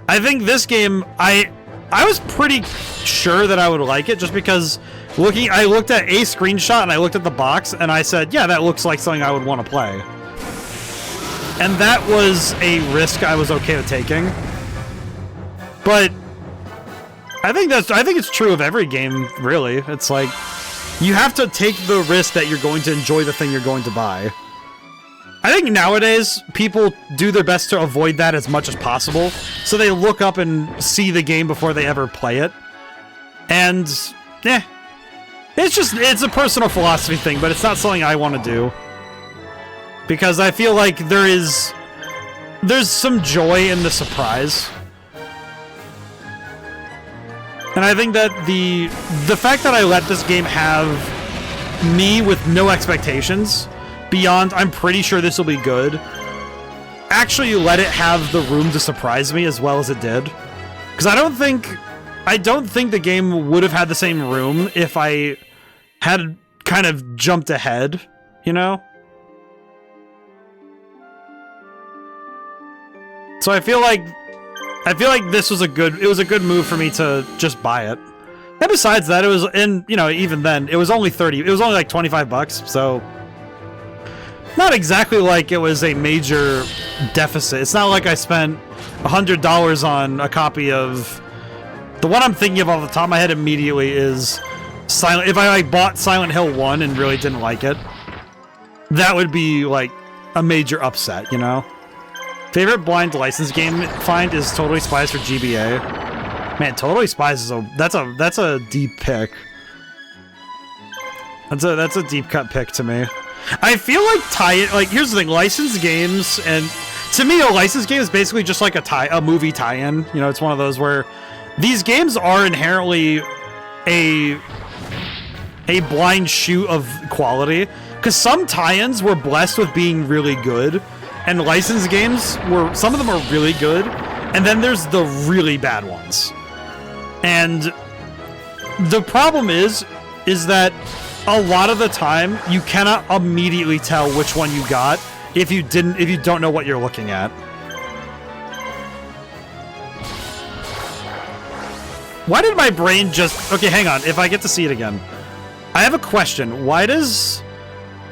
I think this game, I was pretty sure that I would like it just because I looked at a screenshot and I looked at the box and I said, yeah, that looks like something I would want to play. And that was a risk I was okay with taking. But I think it's true of every game, really. It's like, you have to take the risk that you're going to enjoy the thing you're going to buy. I think nowadays, people do their best to avoid that as much as possible, so they look up and see the game before they ever play it. And, it's a personal philosophy thing, but it's not something I want to do. Because I feel like there's some joy in the surprise. And I think that the fact that I let this game have me with no expectations, beyond I'm pretty sure this will be good, actually let it have the room to surprise me as well as it did. Because I don't think the game would have had the same room if I had kind of jumped ahead, you know? So I feel like this was a good move for me to just buy it. And besides that, it was, and you know, even then, it was only like $25, so not exactly like it was a major deficit. It's not like I spent $100 on a copy of the one I'm thinking of off the top of my head immediately is Silent. If I like bought Silent Hill 1 and really didn't like it, that would be like a major upset, you know? Favorite blind license game find is Totally Spies for GBA. Man, Totally Spies is that's a deep pick. That's a deep cut pick to me. I feel like here's the thing, licensed games, and to me a licensed game is basically just like a movie tie-in. You know, it's one of those where these games are inherently a blind shoot of quality, because some tie-ins were blessed with being really good. And licensed games some of them are really good, and then there's the really bad ones. And the problem is that a lot of the time you cannot immediately tell which one you got if you don't know what you're looking at. Why did my brain just... Okay, hang on. If I get to see it again. I have a question. Why does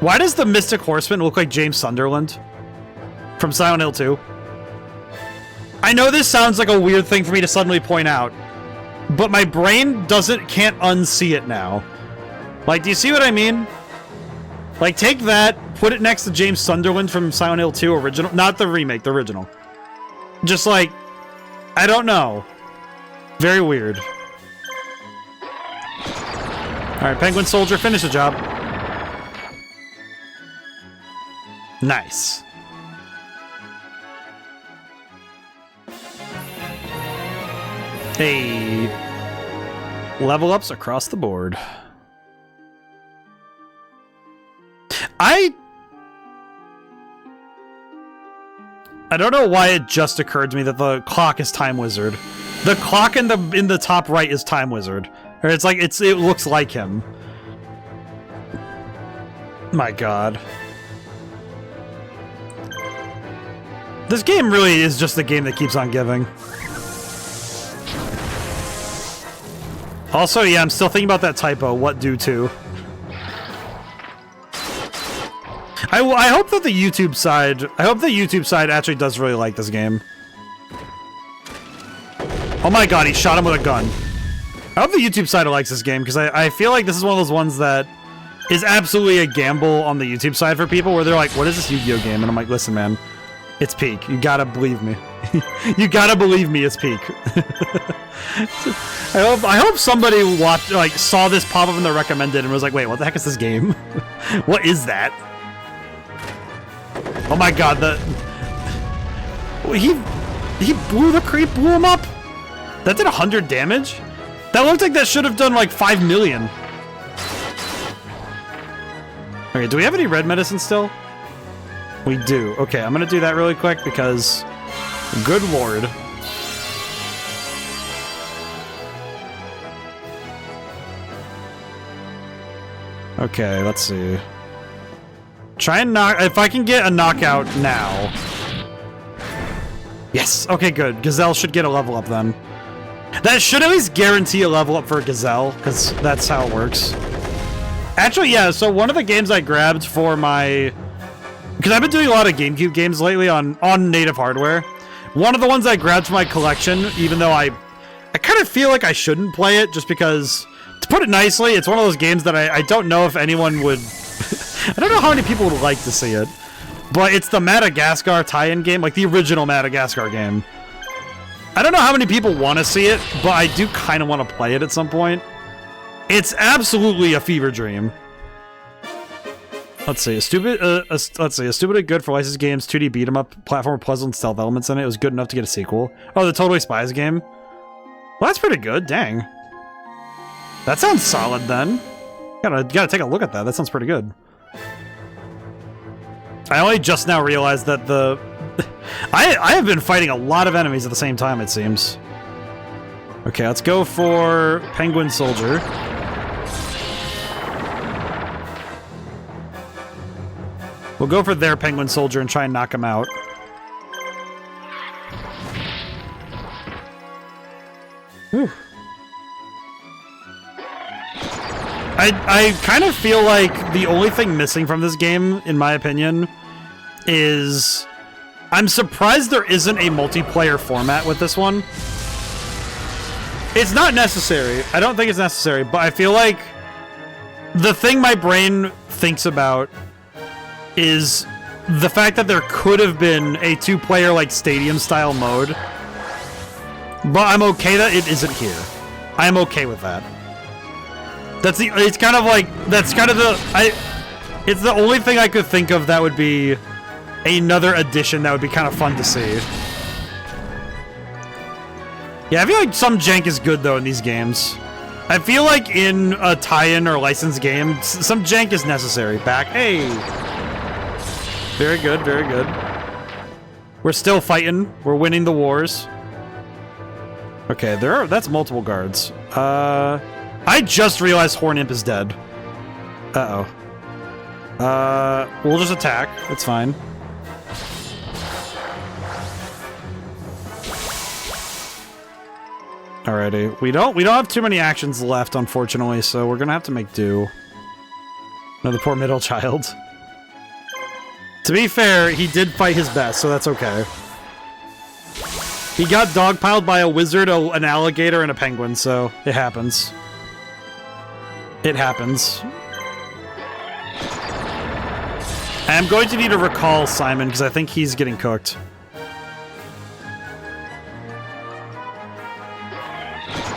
the Mystic Horseman look like James Sunderland from Silent Hill 2? I know this sounds like a weird thing for me to suddenly point out, but my brain can't unsee it now. Like, do you see what I mean? Like, take that, put it next to James Sunderland from Silent Hill 2 original, not the remake, the original. Just like, I don't know. Very weird. Alright, Penguin Soldier, finish the job. Nice. Hey, level ups across the board. I don't know why it just occurred to me that the clock is Time Wizard. The clock in the top right is Time Wizard. Or it's like it looks like him. My God. This game really is just the game that keeps on giving. Also, yeah, I'm still thinking about that typo. What do to? I hope that the YouTube side actually does really like this game. Oh my God, he shot him with a gun. I hope the YouTube side likes this game, because I feel like this is one of those ones that is absolutely a gamble on the YouTube side for people, where they're like, what is this Yu-Gi-Oh game? And I'm like, listen, man, it's peak. You gotta believe me. You gotta believe me, it's peak. I hope somebody saw this pop up in the recommended and was like, wait, what the heck is this game? What is that? Oh my God, he blew the creep, blew him up. That did 100 damage? That looked like that should have done like 5 million. Okay, do we have any red medicine still? We do. Okay, I'm gonna do that really quick because, good lord. Okay, let's see. Try and if I can get a knockout now. Yes, okay, good. Gazelle should get a level up then. That should at least guarantee a level up for Gazelle, because that's how it works. Actually, yeah, so one of the games I grabbed for my... Because I've been doing a lot of GameCube games lately on native hardware. One of the ones I grabbed for my collection, even though I I kind of feel like I shouldn't play it just because, to put it nicely, it's one of those games that I don't know if anyone would... I don't know how many people would like to see it. But it's the Madagascar tie-in game, like the original Madagascar game. I don't know how many people want to see it, but I do kind of want to play it at some point. It's absolutely a fever dream. Let's see, a stupid and good for licensed games, 2D beat 'em up, platform with pleasant stealth elements in it. It was good enough to get a sequel. Oh, the Totally Spies game. Well, that's pretty good. Dang. That sounds solid then. Gotta take a look at that. That sounds pretty good. I only just now realized that the... I have been fighting a lot of enemies at the same time, it seems. Okay, let's go for Penguin Soldier. We'll go for their Penguin Soldier and try and knock him out. Whew. I kind of feel like the only thing missing from this game, in my opinion, is... I'm surprised there isn't a multiplayer format with this one. It's not necessary. I don't think it's necessary, but I feel like the thing my brain thinks about is the fact that there could have been a two-player, like, stadium-style mode. But I'm okay that it isn't here. I'm okay with that. It's kind of like, it's the only thing I could think of that would be another addition that would be kind of fun to see. Yeah, I feel like some jank is good, though, in these games. I feel like in a tie-in or licensed game, some jank is necessary. Hey! Very good, very good. We're still fighting. We're winning the wars. Okay, that's multiple guards. I just realized Horn Imp is dead. Uh-oh. We'll just attack. It's fine. Alrighty. We don't have too many actions left, unfortunately, so we're gonna have to make do. No, the poor middle child. To be fair, he did fight his best, so that's okay. He got dogpiled by a wizard, an alligator, and a penguin, so it happens. It happens. I'm going to need to recall Simon, because I think he's getting cooked.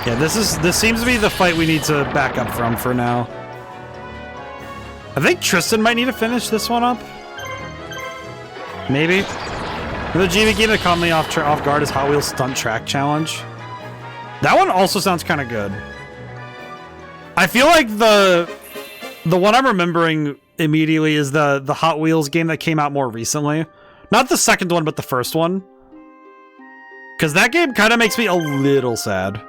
Yeah, this seems to be the fight we need to back up from for now. I think Tristan might need to finish this one up. Maybe. The Genie game that caught me off guard is Hot Wheels Stunt Track Challenge. That one also sounds kind of good. I feel like the one I'm remembering immediately is the Hot Wheels game that came out more recently. Not the second one, but the first one. Because that game kind of makes me a little sad.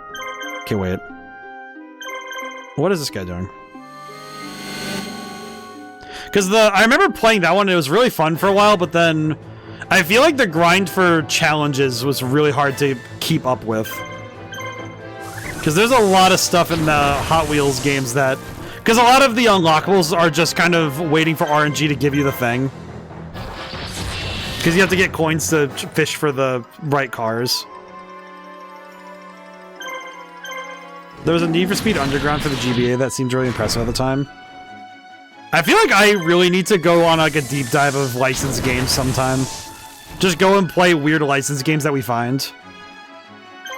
Okay, wait. What is this guy doing? Because I remember playing that one, and it was really fun for a while, but then I feel like the grind for challenges was really hard to keep up with. Because there's a lot of stuff in the Hot Wheels games that... Because a lot of the unlockables are just kind of waiting for RNG to give you the thing. Because you have to get coins to fish for the right cars. There was a Need for Speed Underground for the GBA that seemed really impressive at the time. I feel like I really need to go on like a deep dive of licensed games sometime. Just go and play weird licensed games that we find.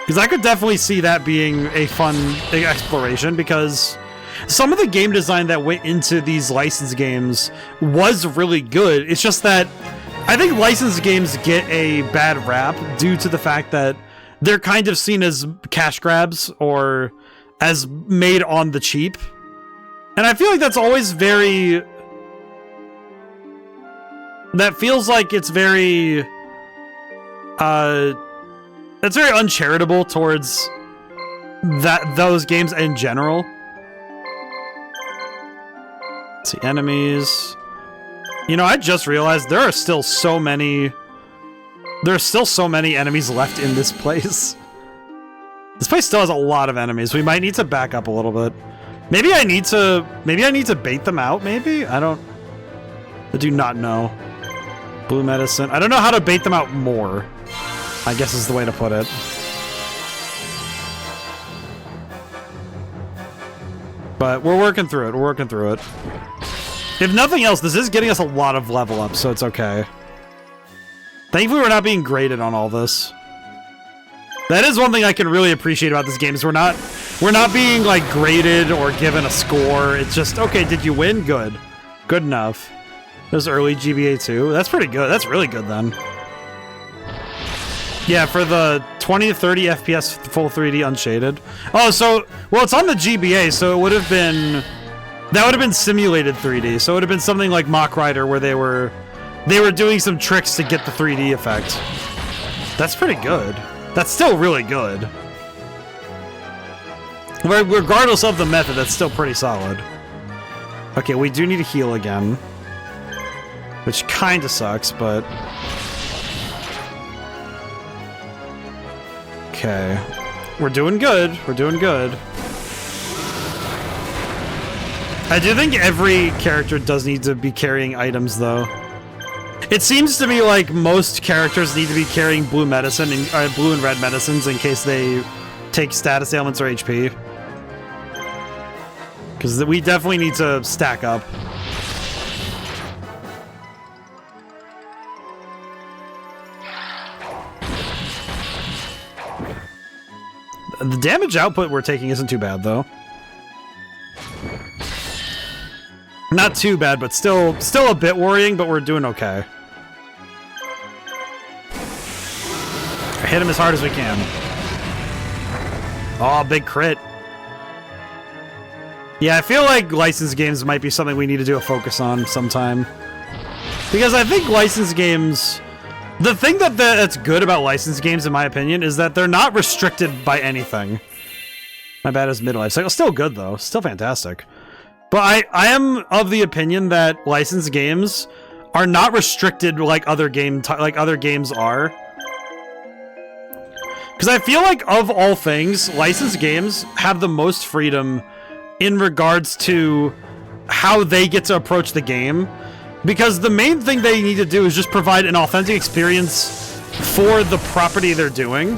Because I could definitely see that being a fun exploration, because some of the game design that went into these licensed games was really good. It's just that I think licensed games get a bad rap due to the fact that they're kind of seen as cash grabs or as made on the cheap. And I feel like that's always very... That feels like it's very... It's very uncharitable towards those games in general. Let's see, enemies. You know, I just realized there are still so many... There's still so many enemies left in this place. This place still has a lot of enemies. We might need to back up a little bit. Maybe I need to bait them out, maybe? I do not know. Blue medicine. I don't know how to bait them out more, I guess is the way to put it. But we're working through it. We're working through it. If nothing else, this is getting us a lot of level up, so it's okay. Thankfully, we're not being graded on all this. That is one thing I can really appreciate about this game is we're not being like graded or given a score. It's just, okay, did you win? Good. Good enough. There's early GBA 2. That's pretty good. That's really good then. Yeah, for the 20 to 30 FPS full 3D unshaded. Oh, so, well, it's on the GBA, so it would have been, that would have been simulated 3D. So it would have been something like Mach Rider where they were doing some tricks to get the 3D effect. That's pretty good. That's still really good. Regardless of the method, that's still pretty solid. Okay, we do need to heal again. Which kinda sucks, but... Okay. We're doing good. We're doing good. I do think every character does need to be carrying items, though. It seems to me like most characters need to be carrying blue medicine and blue and red medicines in case they take status ailments or HP. Because we definitely need to stack up. The damage output we're taking isn't too bad, though. Not too bad, but still a bit worrying, but we're doing okay. Hit him as hard as we can. Oh, big crit. Yeah, I feel like licensed games might be something we need to do a focus on sometime. Because I think licensed games... The thing that's good about licensed games, in my opinion, is that they're not restricted by anything. My bad is midlife cycle. Still good, though. Still fantastic. But I am of the opinion that licensed games are not restricted like other games are. Because I feel like, of all things, licensed games have the most freedom in regards to how they get to approach the game. Because the main thing they need to do is just provide an authentic experience for the property they're doing.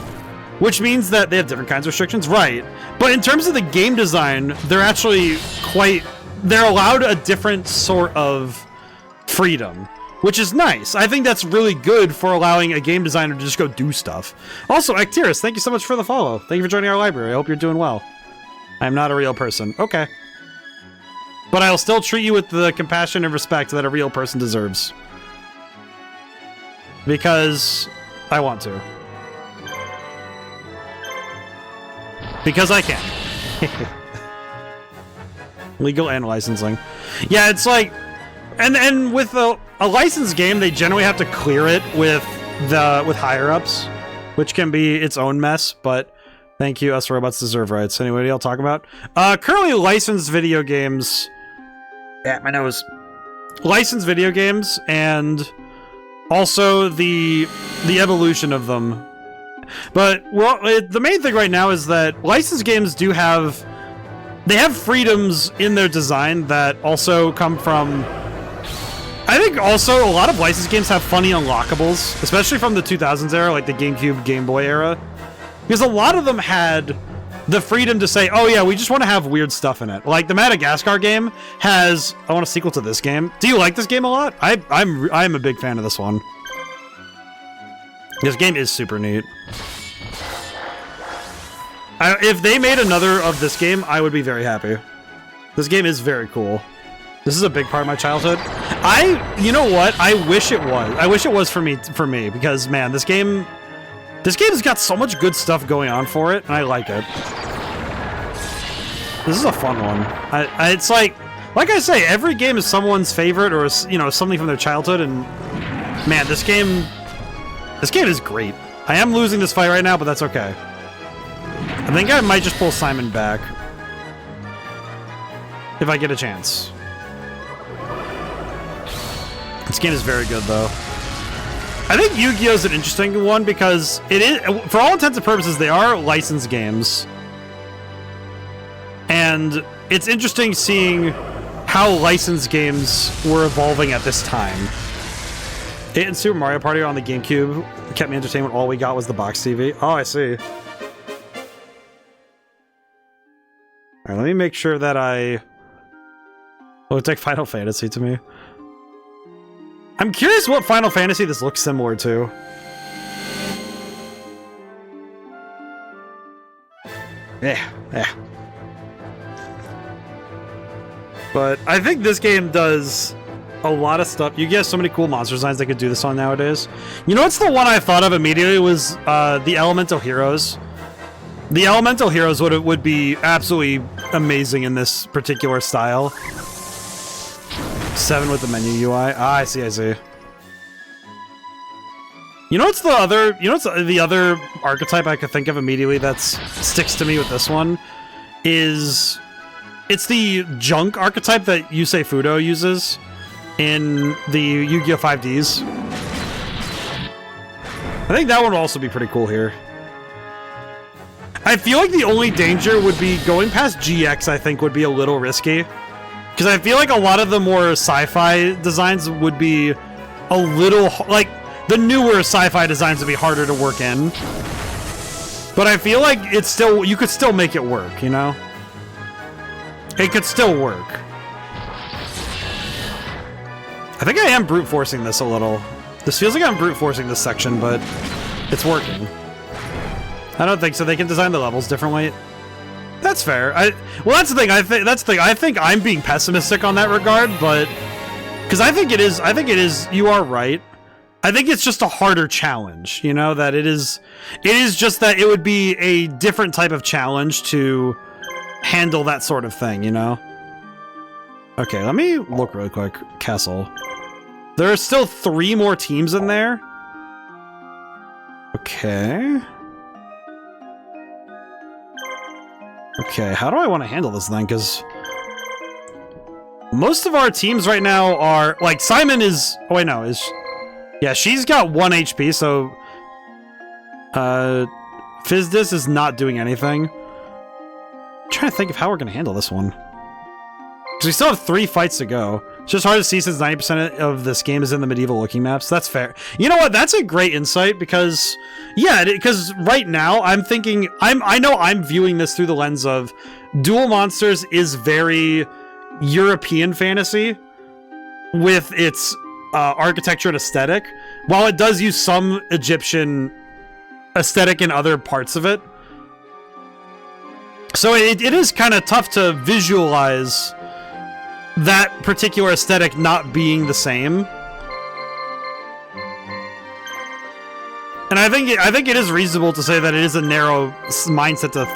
Which means that they have different kinds of restrictions, right. But in terms of the game design, they're actually they're allowed a different sort of freedom. Which is nice. I think that's really good for allowing a game designer to just go do stuff. Also, Actirus, thank you so much for the follow. Thank you for joining our library. I hope you're doing well. I am not a real person. Okay. But I'll still treat you with the compassion and respect that a real person deserves. Because I want to. Because I can. Legal and licensing. Yeah, it's like... And with a licensed game, they generally have to clear it with higher-ups, which can be its own mess, but thank you, us robots deserve rights. Anyway, what do y'all talk about? Currently licensed video games... Yeah, my nose. Licensed video games, and also the evolution of them. But, well, the main thing right now is that licensed games do have... They have freedoms in their design that also come from... I think also a lot of licensed games have funny unlockables, especially from the 2000s era, like the GameCube, Game Boy era. Because a lot of them had the freedom to say, oh yeah, we just want to have weird stuff in it. Like the Madagascar game has... I want a sequel to this game. Do you like this game a lot? I'm a big fan of this one. This game is super neat. If they made another of this game, I would be very happy. This game is very cool. This is a big part of my childhood. You know what? I wish it was. I wish it was for me, because man, this game's got so much good stuff going on for it, and I like it. This is a fun one. It's like I say, every game is someone's favorite, or something from their childhood, and man, this game is great. I am losing this fight right now, but that's okay. I think I might just pull Simon back if I get a chance. This game is very good, though. I think Yu-Gi-Oh! Is an interesting one because it is, for all intents and purposes, they are licensed games. And it's interesting seeing how licensed games were evolving at this time. It and Super Mario Party on the GameCube kept me entertained when all we got was the box TV. Oh, I see. Alright, let me make sure that I... Oh, it's like Final Fantasy to me. I'm curious what Final Fantasy this looks similar to. Yeah. But I think this game does a lot of stuff. You get so many cool monster designs they could do this on nowadays. You know what's the one I thought of immediately was the Elemental Heroes. The Elemental Heroes would be absolutely amazing in this particular style. 7 with the menu UI. Ah, I see. You know what's the other? You know what's the other archetype I could think of immediately that sticks to me with this one? It's the junk archetype that Yusei Fudo uses in the Yu-Gi-Oh! 5Ds. I think that one would also be pretty cool here. I feel like the only danger would be going past GX, I think, would be a little risky. Because I feel like a lot of the more sci-fi designs would be a little... Like, the newer sci-fi designs would be harder to work in. But I feel like it's still... You could still make it work, you know? It could still work. I think I am brute forcing this a little. This feels like I'm brute forcing this section, but it's working. I don't think so. They can design the levels differently. That's fair. Well, that's the thing. I think I'm being pessimistic on that regard, but because I think it is. You are right. I think it's just a harder challenge. You know that it is. It is just that it would be a different type of challenge to handle that sort of thing. You know. Okay, let me look really quick. Castle. There are still 3 more teams in there. Okay. Okay, how do I want to handle this then? Because most of our teams right now are... Like, Simon is... Oh, wait, no. Yeah, she's got 1 HP, so... Fizdis is not doing anything. I'm trying to think of how we're going to handle this one. Because we still have 3 fights to go. It's just hard to see since 90% of this game is in the medieval looking maps. That's fair. You know what? That's a great insight because, yeah, because right now I'm thinking, I know I'm viewing this through the lens of Duel Monsters is very European fantasy with its architecture and aesthetic, while it does use some Egyptian aesthetic in other parts of it. So it is kind of tough to visualize that particular aesthetic not being the same. And I think it is reasonable to say that it is a narrow mindset to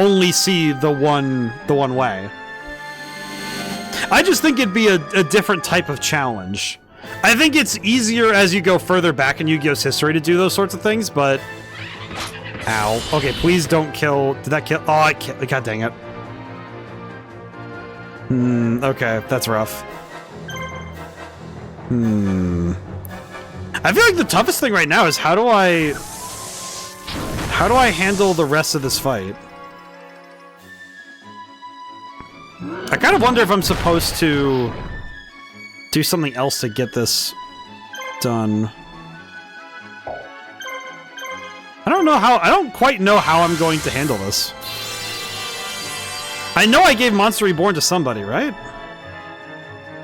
only see the one way. I just think it'd be a different type of challenge. I think it's easier as you go further back in Yu-Gi-Oh's history to do those sorts of things, but... Ow. Okay, please don't kill... Did that kill... Oh, I killed... God dang it. Okay, that's rough. I feel like the toughest thing right now is how do I handle the rest of this fight? I kind of wonder if I'm supposed to do something else to get this done. I don't quite know how I'm going to handle this. I know I gave Monster Reborn to somebody, right?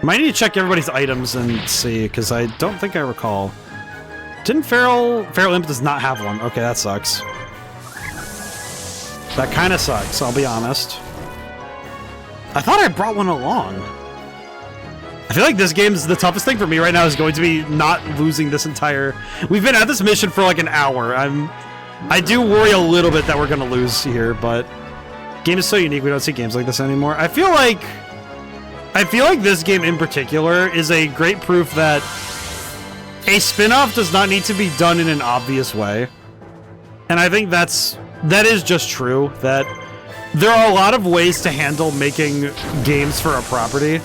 Might need to check everybody's items and see, because I don't think I recall. Didn't Feral Imp does not have one. Okay, that sucks. That kind of sucks, I'll be honest. I thought I brought one along. I feel like this game's the toughest thing for me right now is going to be not losing this entire... We've been at this mission for like an hour. I do worry a little bit that we're going to lose here, but... Game is so unique, we don't see games like this anymore. I feel like this game in particular is a great proof that a spin-off does not need to be done in an obvious way. And I think that is just true, that there are a lot of ways to handle making games for a property.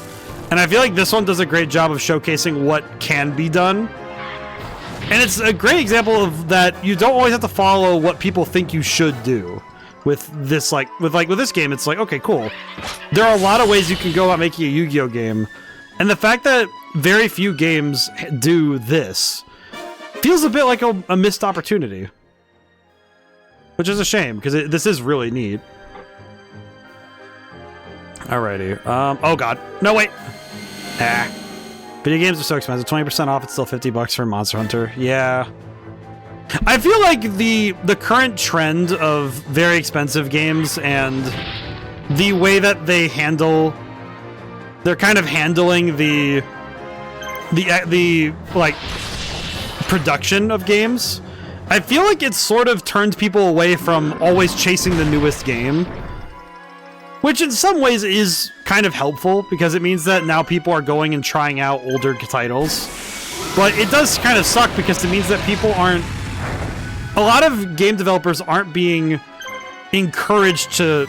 And I feel like this one does a great job of showcasing what can be done. And it's a great example of that you don't always have to follow what people think you should do. With this, with this game, it's like, okay, cool. There are a lot of ways you can go about making a Yu-Gi-Oh game. And the fact that very few games do this feels a bit like a missed opportunity. Which is a shame, because this is really neat. Alrighty. Oh god. No, wait. Ah. Video games are so expensive. 20% off, it's still $50 for Monster Hunter. Yeah. I feel like the current trend of very expensive games and the way that they handle... They're kind of handling the like, production of games. I feel like it's sort of turned people away from always chasing the newest game. Which in some ways is kind of helpful, because it means that now people are going and trying out older titles. But it does kind of suck, because it means that people aren't... A lot of game developers aren't being encouraged to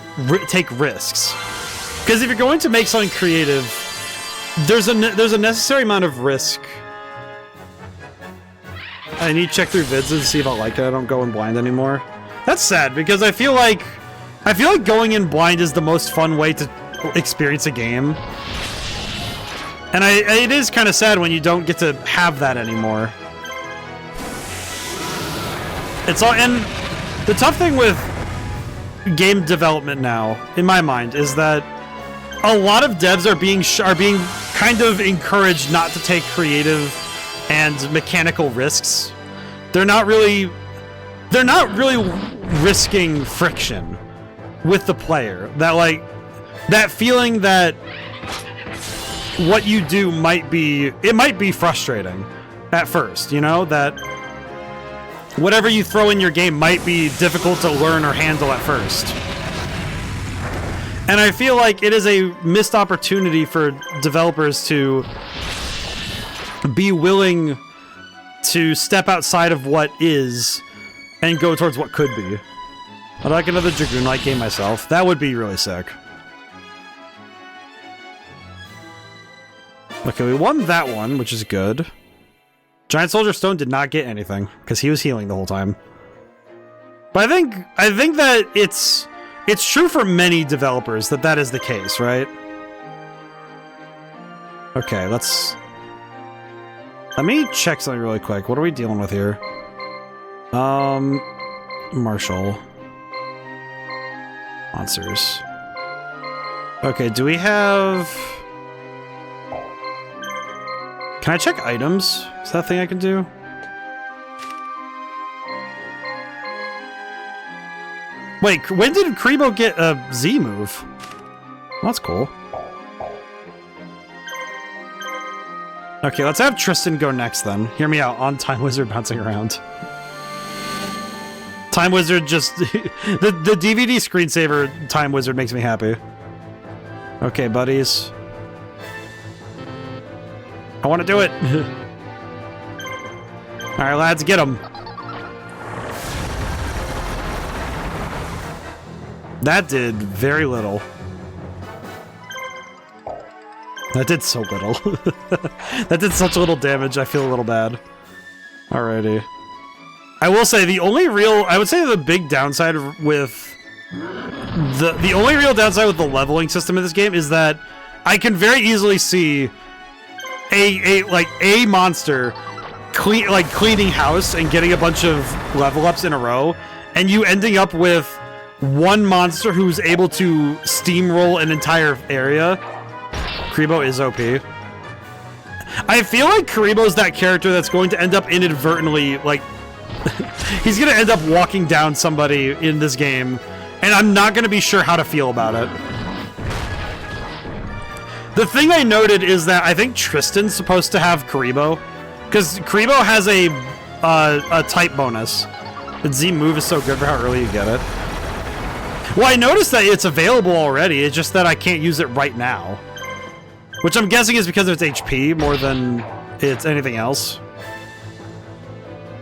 take risks. Because if you're going to make something creative, there's a necessary amount of risk. I need to check through vids and see if I like it. I don't go in blind anymore. That's sad, because I feel like going in blind is the most fun way to experience a game. And it is kind of sad when you don't get to have that anymore. It's all, and the tough thing with game development now, in my mind, is that a lot of devs are being kind of encouraged not to take creative and mechanical risks. They're not really risking friction with the player. That feeling that what you do might be frustrating at first, you know, that whatever you throw in your game might be difficult to learn or handle at first. And I feel like it is a missed opportunity for developers to be willing to step outside of what is and go towards what could be. I'd like another Dragoon-like game myself. That would be really sick. Okay, we won that one, which is good. Giant Soldier Stone did not get anything, because he was healing the whole time. But I think that it's true for many developers that is the case, right? Okay, let me check something really quick. What are we dealing with here? Marshall. Monsters. Okay, do we have... Can I check items? Is that a thing I can do? Wait, when did Kribo get a Z move? Well, that's cool. Okay, let's have Tristan go next then. Hear me out on Time Wizard bouncing around. Time Wizard just... the DVD screensaver Time Wizard makes me happy. Okay, buddies. I want to do it! Alright, lads, get him! That did very little. That did so little. That did such little damage, I feel a little bad. Alrighty. I will say, I would say the big downside with... The only real downside with the leveling system in this game is that I can very easily see a monster cleaning house and getting a bunch of level ups in a row, and you ending up with one monster who's able to steamroll an entire area. Kribo is OP. I feel like Karibo's that character that's going to end up inadvertently, like... he's going to end up walking down somebody in this game, and I'm not going to be sure how to feel about it. The thing I noted is that I think Tristan's supposed to have Karibo, because Karibo has a type bonus. The Z move is so good for how early you get it. Well, I noticed that it's available already, it's just that I can't use it right now. Which I'm guessing is because of its HP more than it's anything else.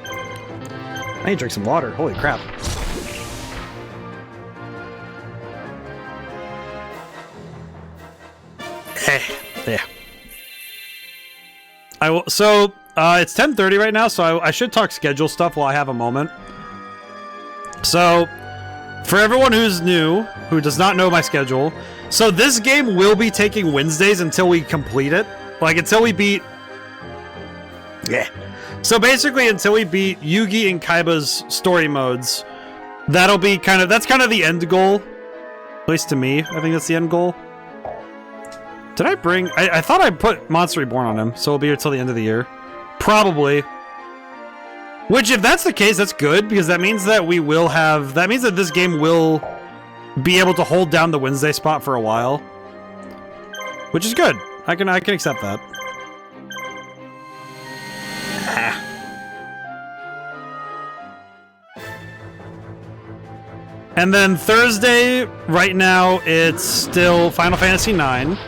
I need to drink some water, holy crap. Yeah. So, it's 10:30 right now, so I should talk schedule stuff while I have a moment. So, for everyone who's new, who does not know my schedule, so this game will be taking Wednesdays until we complete it. Like, until we beat... Yeah. So basically, until we beat Yugi and Kaiba's story modes, that'll be that's kind of the end goal. At least to me, I think that's the end goal. Did I bring... I thought I put Monster Reborn on him, so it'll be here till the end of the year. Probably. Which, if that's the case, that's good, because that means that we will have... That means that this game will be able to hold down the Wednesday spot for a while. Which is good. I can accept that. And then Thursday, right now, it's still Final Fantasy IX,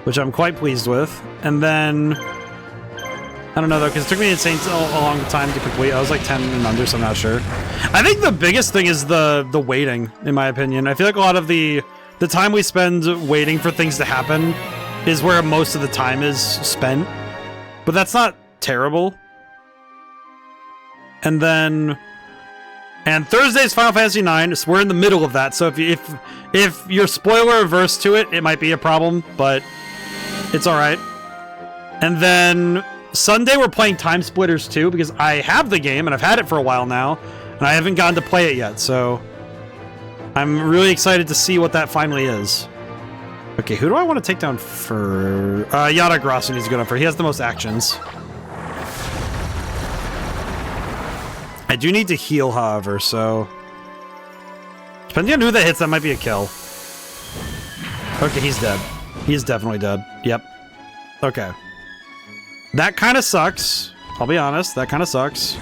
which I'm quite pleased with. And then, I don't know though, because it took me insane a long time to complete. I was like 10 and under, so I'm not sure. I think the biggest thing is the waiting, in my opinion. I feel like a lot of the time we spend waiting for things to happen is where most of the time is spent. But that's not terrible. And then... And Thursday's Final Fantasy IX, so we're in the middle of that, so if you're spoiler averse to it, it might be a problem, but it's alright. And then Sunday we're playing Time Splitters 2, because I have the game, and I've had it for a while now, and I haven't gotten to play it yet, so I'm really excited to see what that finally is. Okay, who do I want to take down for... Yada Grasso needs to go down for. He has the most actions. I do need to heal, however, so... Depending on who that hits, that might be a kill. Okay, he's dead. He is definitely dead. Yep. Okay. That kind of sucks. I'll be honest, that kind of sucks.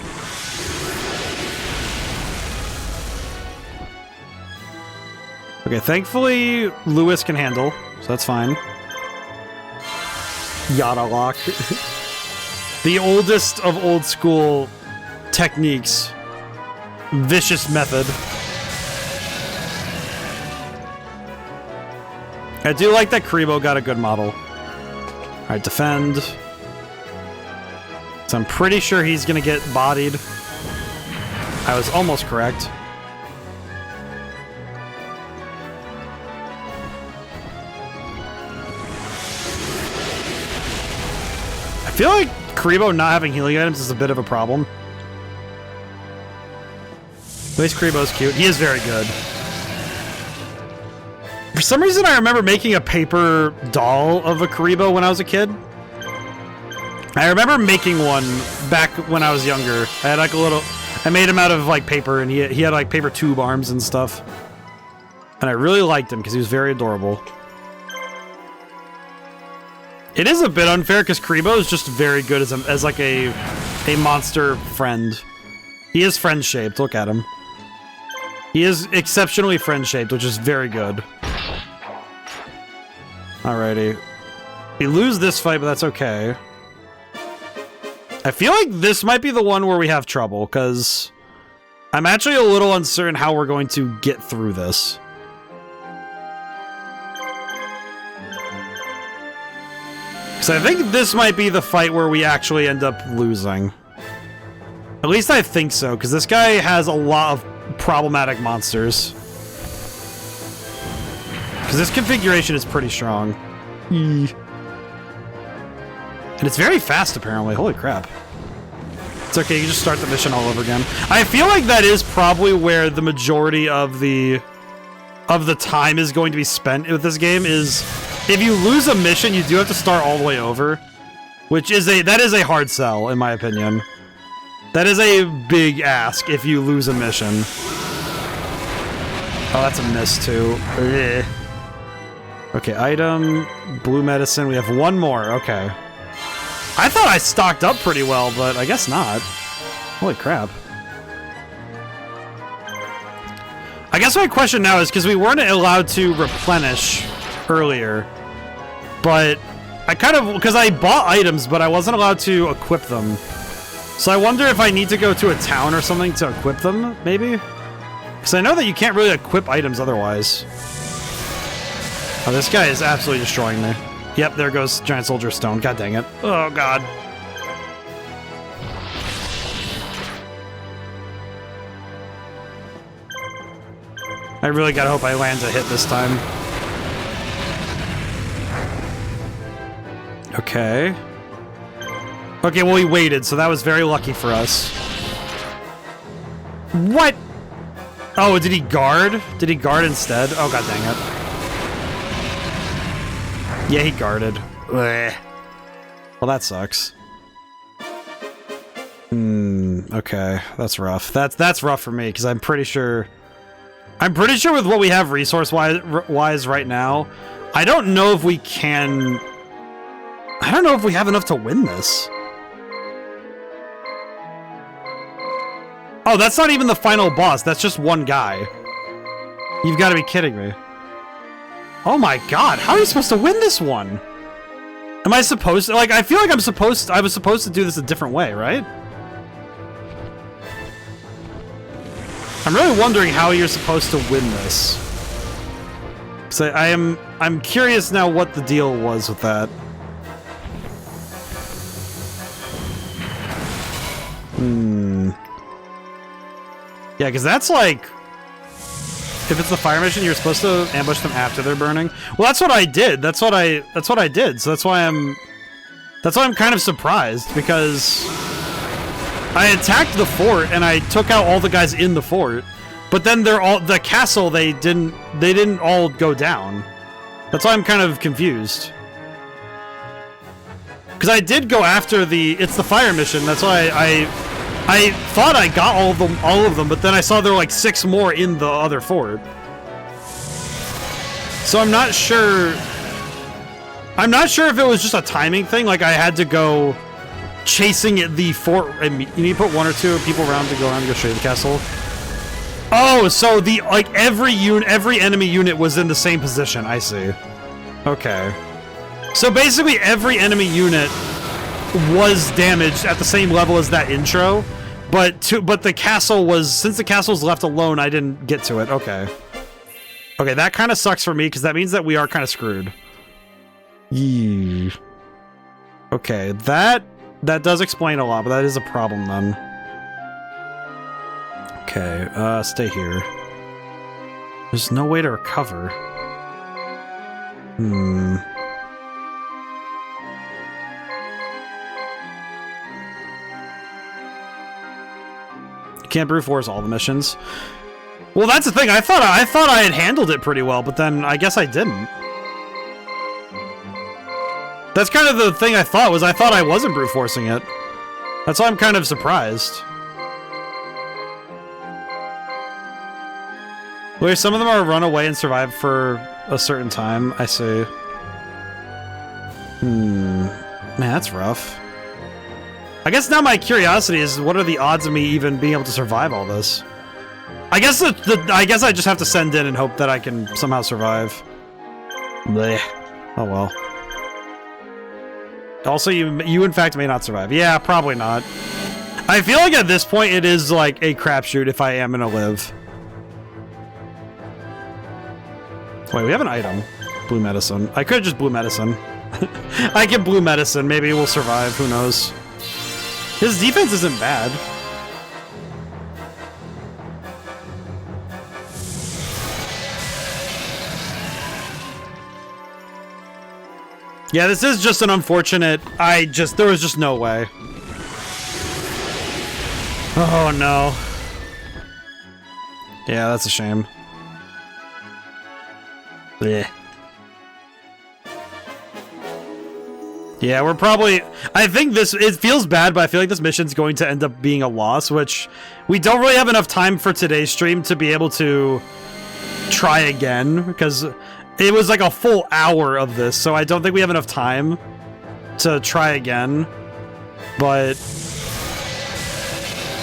Okay, thankfully, Lewis can handle, so that's fine. Yada lock. The oldest of old school... techniques. Vicious method. I do like that Karibo got a good model. Alright, defend. So I'm pretty sure he's gonna get bodied. I was almost correct. I feel like Karibo not having healing items is a bit of a problem. At least Karibo's cute. He is very good. For some reason, I remember making a paper doll of a Karibo when I was a kid. I remember making one back when I was younger. I had like a little... I made him out of like paper, and he had like paper tube arms and stuff. And I really liked him because he was very adorable. It is a bit unfair because Karibo is just very good as like a monster friend. He is friend-shaped. Look at him. He is exceptionally friend-shaped, which is very good. Alrighty. We lose this fight, but that's okay. I feel like this might be the one where we have trouble, because I'm actually a little uncertain how we're going to get through this. Because I think this might be the fight where we actually end up losing. At least I think so, because this guy has a lot of problematic monsters. Because this configuration is pretty strong. And it's very fast, apparently. Holy crap. It's okay, you can just start the mission all over again. I feel like that is probably where the majority of the time is going to be spent with this game, is if you lose a mission, you do have to start all the way over. Which is that is a hard sell, in my opinion. That is a big ask if you lose a mission. Oh, that's a miss, too. Ugh. Okay, item, blue medicine. We have one more. Okay. I thought I stocked up pretty well, but I guess not. Holy crap. I guess my question now is, because we weren't allowed to replenish earlier, but I kind of... Because I bought items, but I wasn't allowed to equip them. So I wonder if I need to go to a town or something to equip them, maybe? Because I know that you can't really equip items otherwise. Oh, this guy is absolutely destroying me. Yep, there goes Giant Soldier Stone. God dang it. Oh, God. I really gotta hope I land a hit this time. Okay. Okay, well, he waited, so that was very lucky for us. What? Oh, did he guard? Did he guard instead? Oh, god dang it. Yeah, he guarded. Blech. Well, that sucks. Okay, that's rough. That's rough for me because I'm pretty sure with what we have resource-wise right now, I don't know if we can. I don't know if we have enough to win this. Oh, that's not even the final boss. That's just one guy. You've got to be kidding me. Oh my god, how are you supposed to win this one? Am I supposed to, like, I feel like I was supposed to do this a different way, right? I'm really wondering how you're supposed to win this. So I'm curious now what the deal was with that. Yeah, because that's like, if it's the fire mission, you're supposed to ambush them after they're burning. Well, that's what I did. That's what I did. So that's why I'm kind of surprised, because I attacked the fort and I took out all the guys in the fort, but then the castle, they didn't all go down. That's why I'm kind of confused. Because I did go after it's the fire mission. That's why I thought I got all of them, but then I saw there were like 6 more in the other fort. So I'm not sure. I'm not sure if it was just a timing thing, like I had to go chasing the fort, and you need to put 1 or 2 people around to go around and go straight to the castle. Oh, so every enemy unit was in the same position. I see. Okay. So basically every enemy unit was damaged at the same level as that intro, but the castle was, since the castle was left alone, I didn't get to it. Okay. Okay, that kind of sucks for me, because that means that we are kind of screwed. Yeah. Okay, that does explain a lot, but that is a problem then. Okay, stay here. There's no way to recover. Can't brute force all the missions. Well, that's the thing. I thought I had handled it pretty well, but then I guess I didn't. That's kind of the thing I thought I wasn't brute forcing it. That's why I'm kind of surprised. Wait, some of them are run away and survive for a certain time. I see. Man, that's rough. I guess now my curiosity is, what are the odds of me even being able to survive all this? I guess I guess I just have to send in and hope that I can somehow survive. Blech. Oh well. Also, you in fact may not survive. Yeah, probably not. I feel like at this point it is like a crapshoot if I am gonna live. Wait, we have an item. Blue medicine. I could have just blue medicine. I can blue medicine. Maybe we'll survive. Who knows? His defense isn't bad. Yeah, this is just an unfortunate... there was just no way. Oh, no. Yeah, that's a shame. Blech. Yeah, we're probably... I think it feels bad, but I feel like this mission's going to end up being a loss, which we don't really have enough time for today's stream to be able to try again, because it was like a full hour of this, so I don't think we have enough time to try again. But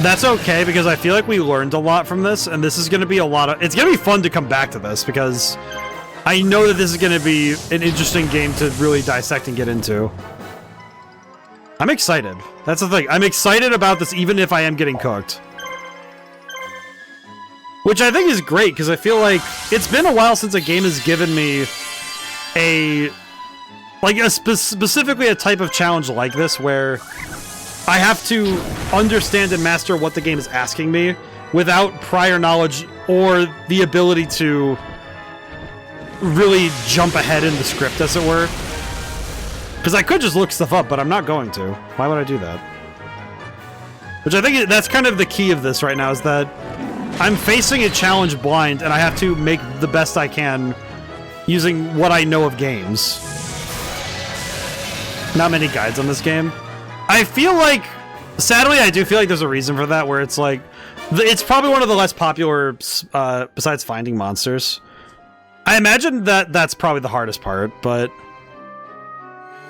that's okay, because I feel like we learned a lot from this, and this is going to be it's going to be fun to come back to this, because I know that this is going to be an interesting game to really dissect and get into. I'm excited. That's the thing. I'm excited about this even if I am getting cooked. Which I think is great, because I feel like it's been a while since a game has given me specifically a type of challenge like this, where I have to understand and master what the game is asking me without prior knowledge or the ability to really jump ahead in the script, as it were. Because I could just look stuff up, but I'm not going to. Why would I do that? Which I think that's kind of the key of this right now, is that I'm facing a challenge blind, and I have to make the best I can using what I know of games. Not many guides on this game. I feel like, sadly, I do feel like there's a reason for that, where it's like, it's probably one of the less popular, besides finding monsters. I imagine that that's probably the hardest part, but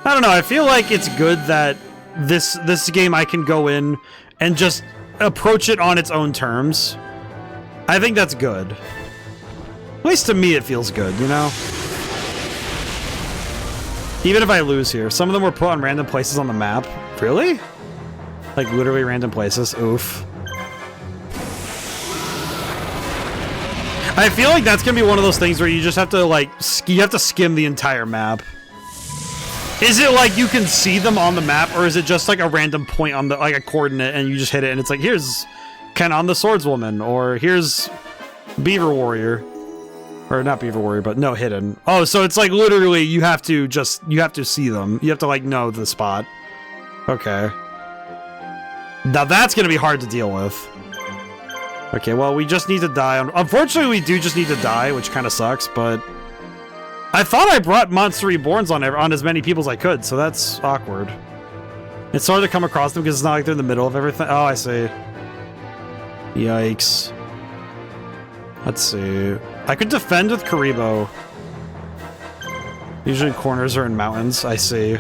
I don't know. I feel like it's good that this game I can go in and just approach it on its own terms. I think that's good. At least to me, it feels good, you know? Even if I lose here. Some of them were put on random places on the map. Really? Like, literally random places. Oof. I feel like that's gonna be one of those things where you just have to, like, you have to skim the entire map. Is it like you can see them on the map, or is it just like a random point on the, like a coordinate, and you just hit it and it's like, here's Ken on the Swordswoman, or here's Beaver Warrior. Or not Beaver Warrior, but no, hidden. Oh, so it's like literally you have to see them. You have to like know the spot. Okay. Now that's gonna be hard to deal with. Okay, well we just need to die. Unfortunately, we do just need to die, which kind of sucks, but I thought I brought Monster Reborns on as many people as I could, so that's awkward. It's hard to come across them because it's not like they're in the middle of everything. Oh, I see. Yikes. Let's see. I could defend with Karibo. Usually corners are in mountains. I see.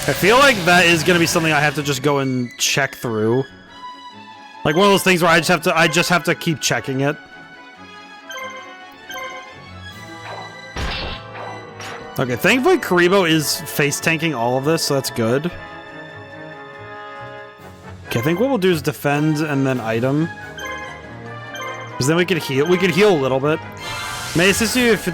I feel like that is going to be something I have to just go and check through. Like one of those things where I just have to keep checking it. Okay, thankfully Karibo is face tanking all of this, so that's good. Okay, I think what we'll do is defend and then item. Because then we could heal. We could heal a little bit. May assist you if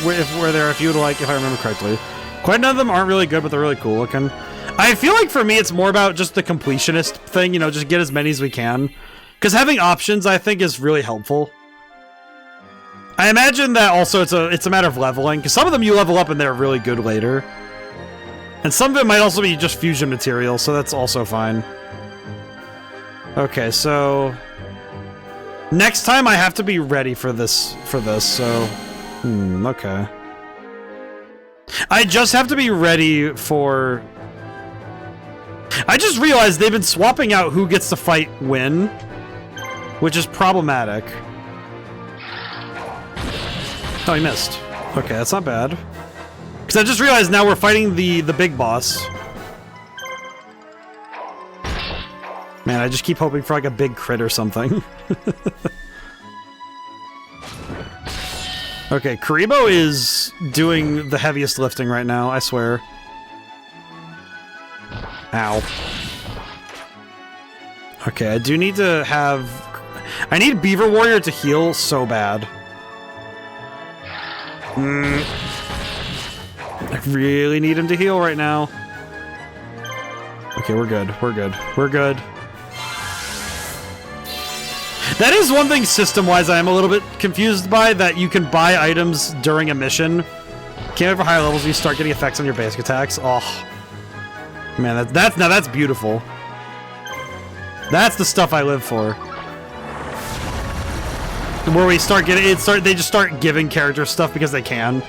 we're there, if you would like, if I remember correctly. Quite none of them aren't really good, but they're really cool looking. I feel like for me, it's more about just the completionist thing, you know, just get as many as we can. Because having options, I think, is really helpful. I imagine that also it's a matter of leveling, because some of them you level up and they're really good later. And some of it might also be just fusion material, so that's also fine. Okay, so next time I have to be ready for this, so okay. I just have to be ready for... I just realized they've been swapping out who gets to fight when, which is problematic. Oh, he missed. Okay, that's not bad. Because I just realized now we're fighting the big boss. Man, I just keep hoping for like a big crit or something. Okay, Karibo is doing the heaviest lifting right now, I swear. Ow. Okay, I do need to have... I need Beaver Warrior to heal so bad. I really need him to heal right now. Okay, we're good. We're good. We're good. That is one thing system-wise I am a little bit confused by, that you can buy items during a mission. Can't for higher levels, you start getting effects on your basic attacks. Oh. Man, that's beautiful. That's the stuff I live for. Where we start getting they just start giving characters stuff because they can.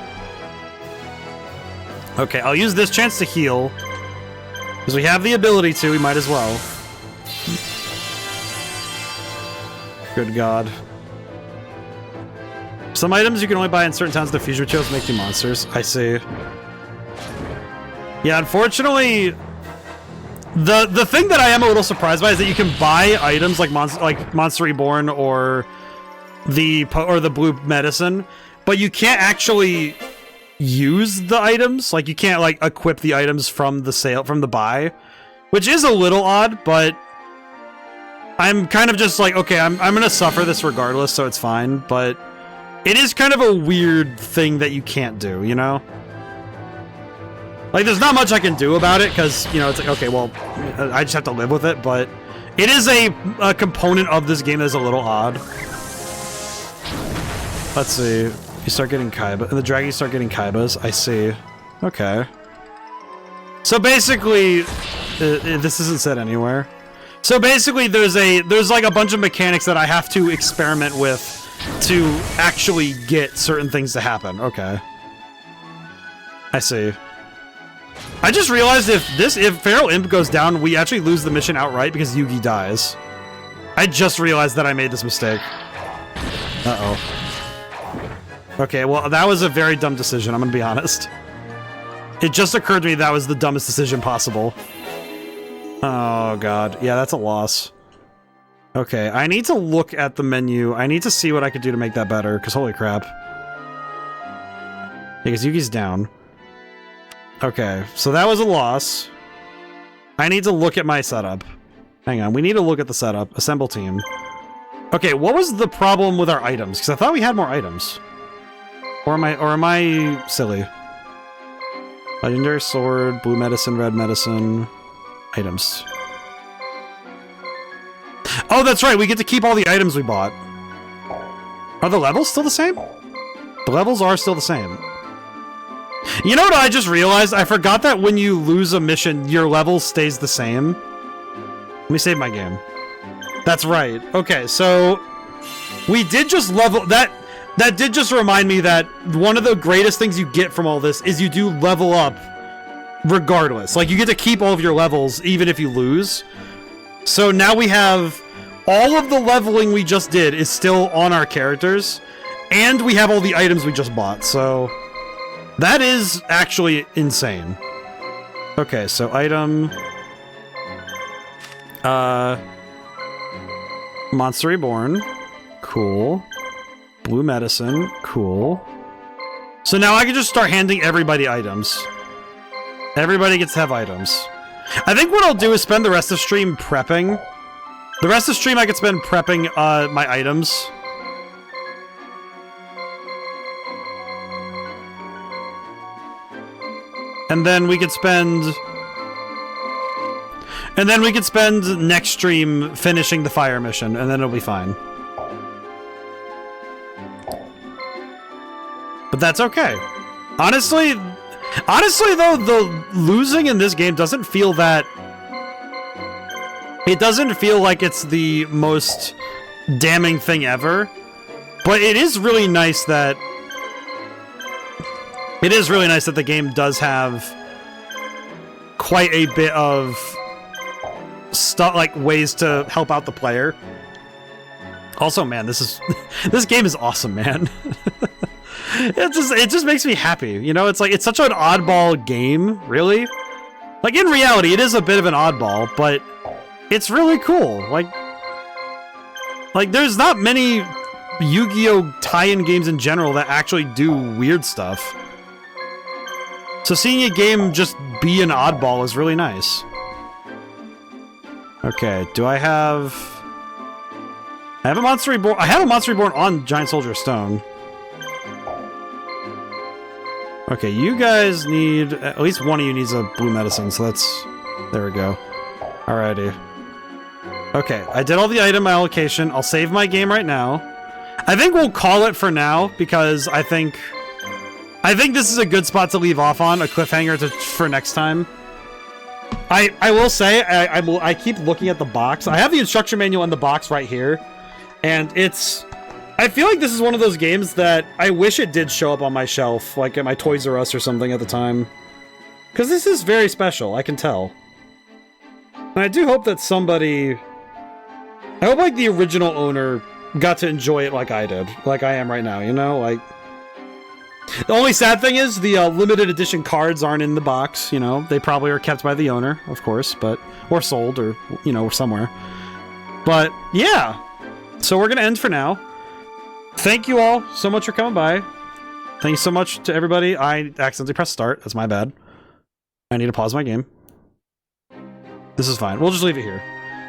Okay, I'll use this chance to heal. Because we have the ability to, we might as well. Good God. Some items you can only buy in certain towns. The fusion materials make you monsters. I see. Yeah, unfortunately, the thing that I am a little surprised by is that you can buy items like Monster Reborn or the blue medicine, but you can't actually use the items. Like you can't like equip the items from the buy, which is a little odd, but I'm kind of just like, okay, I'm gonna suffer this regardless, so it's fine, but it is kind of a weird thing that you can't do, you know? Like, there's not much I can do about it, because, you know, it's like, okay, well, I just have to live with it, but it is a component of this game that is a little odd. Let's see. You start getting Kaiba. In the dragon, you start getting Kaibas. I see. Okay. So basically, this isn't said anywhere. So basically, there's like a bunch of mechanics that I have to experiment with to actually get certain things to happen. Okay. I see. I just realized if Feral Imp goes down, we actually lose the mission outright because Yugi dies. I just realized that I made this mistake. Uh-oh. Okay, well, that was a very dumb decision, I'm gonna be honest. It just occurred to me that was the dumbest decision possible. Oh, God. Yeah, that's a loss. Okay, I need to look at the menu. I need to see what I could do to make that better, because holy crap. Because Yugi's down. Okay, so that was a loss. I need to look at my setup. Hang on, we need to look at the setup. Assemble team. Okay, what was the problem with our items? Because I thought we had more items. Or am I silly? Legendary sword, blue medicine, red medicine, items. Oh, that's right, we get to keep all the items we bought. Are the levels still the same? The levels are still the same. You know what I just realized? I forgot that when you lose a mission, your level stays the same. Let me save my game. That's right. Okay, so we did just level that. That did just remind me that one of the greatest things you get from all this is you do level up regardless. Like, you get to keep all of your levels even if you lose. So now we have all of the leveling we just did is still on our characters, and we have all the items we just bought, so that is actually insane. Okay, so item... Monster Reborn. Cool. Blue medicine. Cool. So now I can just start handing everybody items. Everybody gets to have items. I think what I'll do is spend the rest of stream prepping. The rest of stream I could spend prepping my items. And then we could spend... And then we could spend next stream finishing the fire mission, and then it'll be fine. But that's okay. Honestly though, the losing in this game doesn't feel that... It doesn't feel like it's the most damning thing ever. But it is really nice that... It is really nice that the game does have quite a bit of stuff, like ways to help out the player. Also, man, this game is awesome, man. It just makes me happy. You know, it's like, it's such an oddball game, really. Like, in reality, it is a bit of an oddball, but it's really cool. Like there's not many Yu-Gi-Oh! Tie-in games in general that actually do weird stuff. So seeing a game just be an oddball is really nice. Okay, do I have... I have a Monster Reborn. I have a Monster Reborn on Giant Soldier of Stone. Okay, you guys need... At least one of you needs a blue medicine, so that's... There we go. Alrighty. Okay, I did all the item allocation. I'll save my game right now. I think we'll call it for now, because I think this is a good spot to leave off on, a cliffhanger for next time. I will say, I keep looking at the box. I have the instruction manual in the box right here, and it's... I feel like this is one of those games that I wish it did show up on my shelf, like at my Toys R Us or something at the time. Because this is very special, I can tell. And I do hope that somebody... I hope, like, the original owner got to enjoy it like I did. Like I am right now, you know? Like... The only sad thing is the limited edition cards aren't in the box, you know? They probably are kept by the owner, of course, but... Or sold, or, you know, somewhere. But, yeah! So we're gonna end for now. Thank you all so much for coming by. Thank you so much to everybody. I accidentally pressed start. That's my bad. I need to pause my game. This is fine. We'll just leave it here.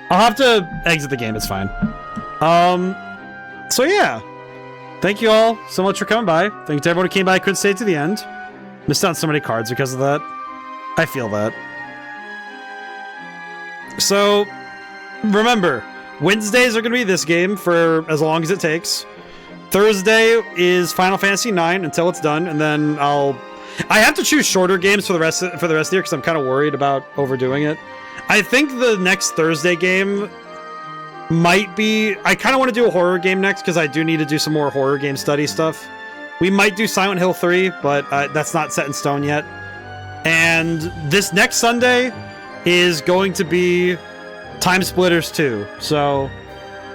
I'll have to exit the game. It's fine. So yeah. Thank you all so much for coming by. Thank you to everyone who came by. I couldn't stay to the end. Missed out on so many cards because of that. I feel that. So, remember, Wednesdays are going to be this game for as long as it takes. Thursday is Final Fantasy IX until it's done, and then I have to choose shorter games for the rest of the year because I'm kind of worried about overdoing it. I think the next Thursday game might be... I kind of want to do a horror game next, because I do need to do some more horror game study stuff. We might do Silent Hill 3, but that's not set in stone yet. And this next Sunday is going to be Time Splitters 2. So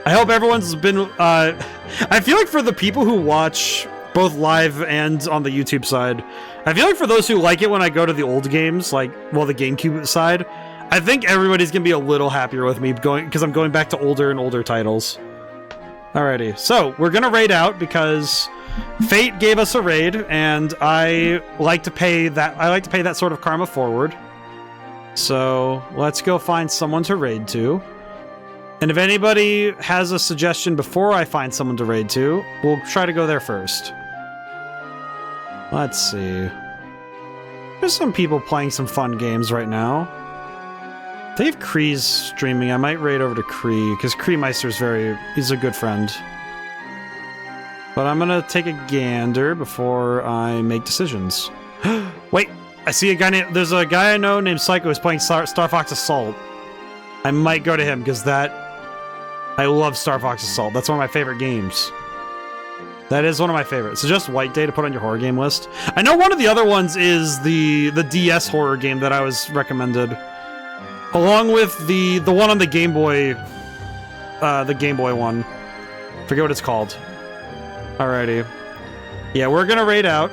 I hope everyone's been... I feel like for the people who watch both live and on the YouTube side, I feel like for those who like it when I go to the old games, like, well, the GameCube side, I think everybody's gonna be a little happier with me going, because I'm going back to older and older titles. Alrighty, so we're gonna raid out because Fate gave us a raid, and I like to pay that. I like to pay that sort of karma forward. So let's go find someone to raid to. And if anybody has a suggestion before I find someone to raid to, we'll try to go there first. Let's see. There's some people playing some fun games right now. They have Kree's streaming. I might raid over to Kree, because Kreemeister's he's a good friend. But I'm gonna take a gander before I make decisions. Wait, I see a guy there's a guy I know named Psycho who's playing Star Fox Assault. I might go to him, because I love Star Fox Assault. That's one of my favorite games. That is one of my favorites. So just White Day to put on your horror game list. I know one of the other ones is the DS horror game that I was recommended. Along with the one on the Game Boy, one. Forget what it's called. Alrighty. Yeah, we're gonna raid out.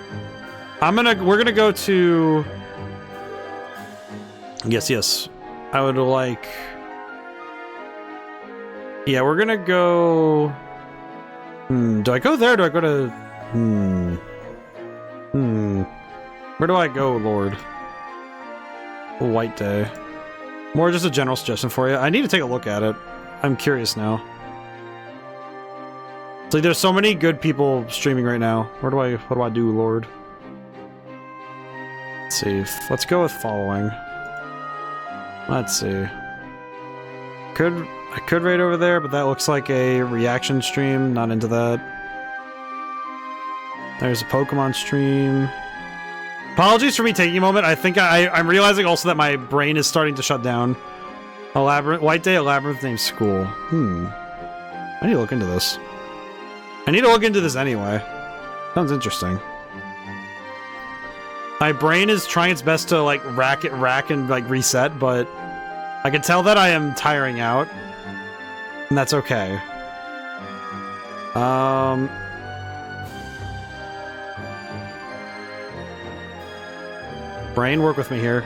We're gonna go to... Yes. I would like... Yeah, we're gonna go... Do I go there or do I go to... Where do I go, Lord? White Day. More just a general suggestion for you. I need to take a look at it. I'm curious now. It's like there's so many good people streaming right now. What do I do, Lord? Let's see. Let's go with following. Let's see. I could raid over there, but that looks like a reaction stream. Not into that. There's a Pokemon stream. Apologies for me taking a moment. I think I'm realizing also that my brain is starting to shut down. White Day, a labyrinth named School. I need to look into this. I need to look into this anyway. Sounds interesting. My brain is trying its best to like rack and like reset, but I can tell that I am tiring out. And that's okay. Brain, work with me here.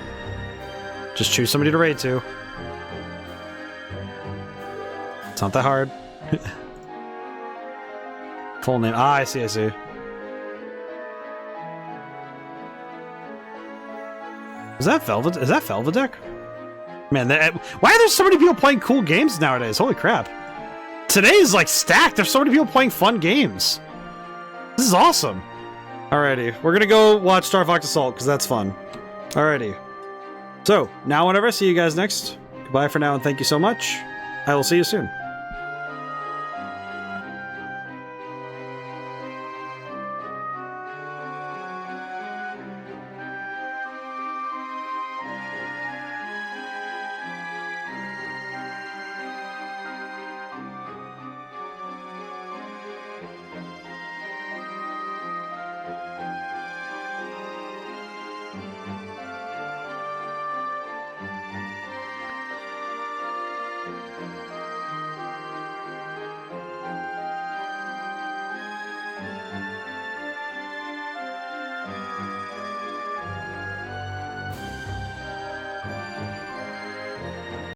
Just choose somebody to raid to. It's not that hard. Full name. Ah, I see. Is that Velvet? Is that Velvedeck? Man, why are there so many people playing cool games nowadays? Holy crap. Today is like stacked. There's so many people playing fun games. This is awesome. Alrighty, we're gonna go watch Star Fox Assault, because that's fun. Alrighty. So, now whenever I see you guys next, goodbye for now and thank you so much. I will see you soon.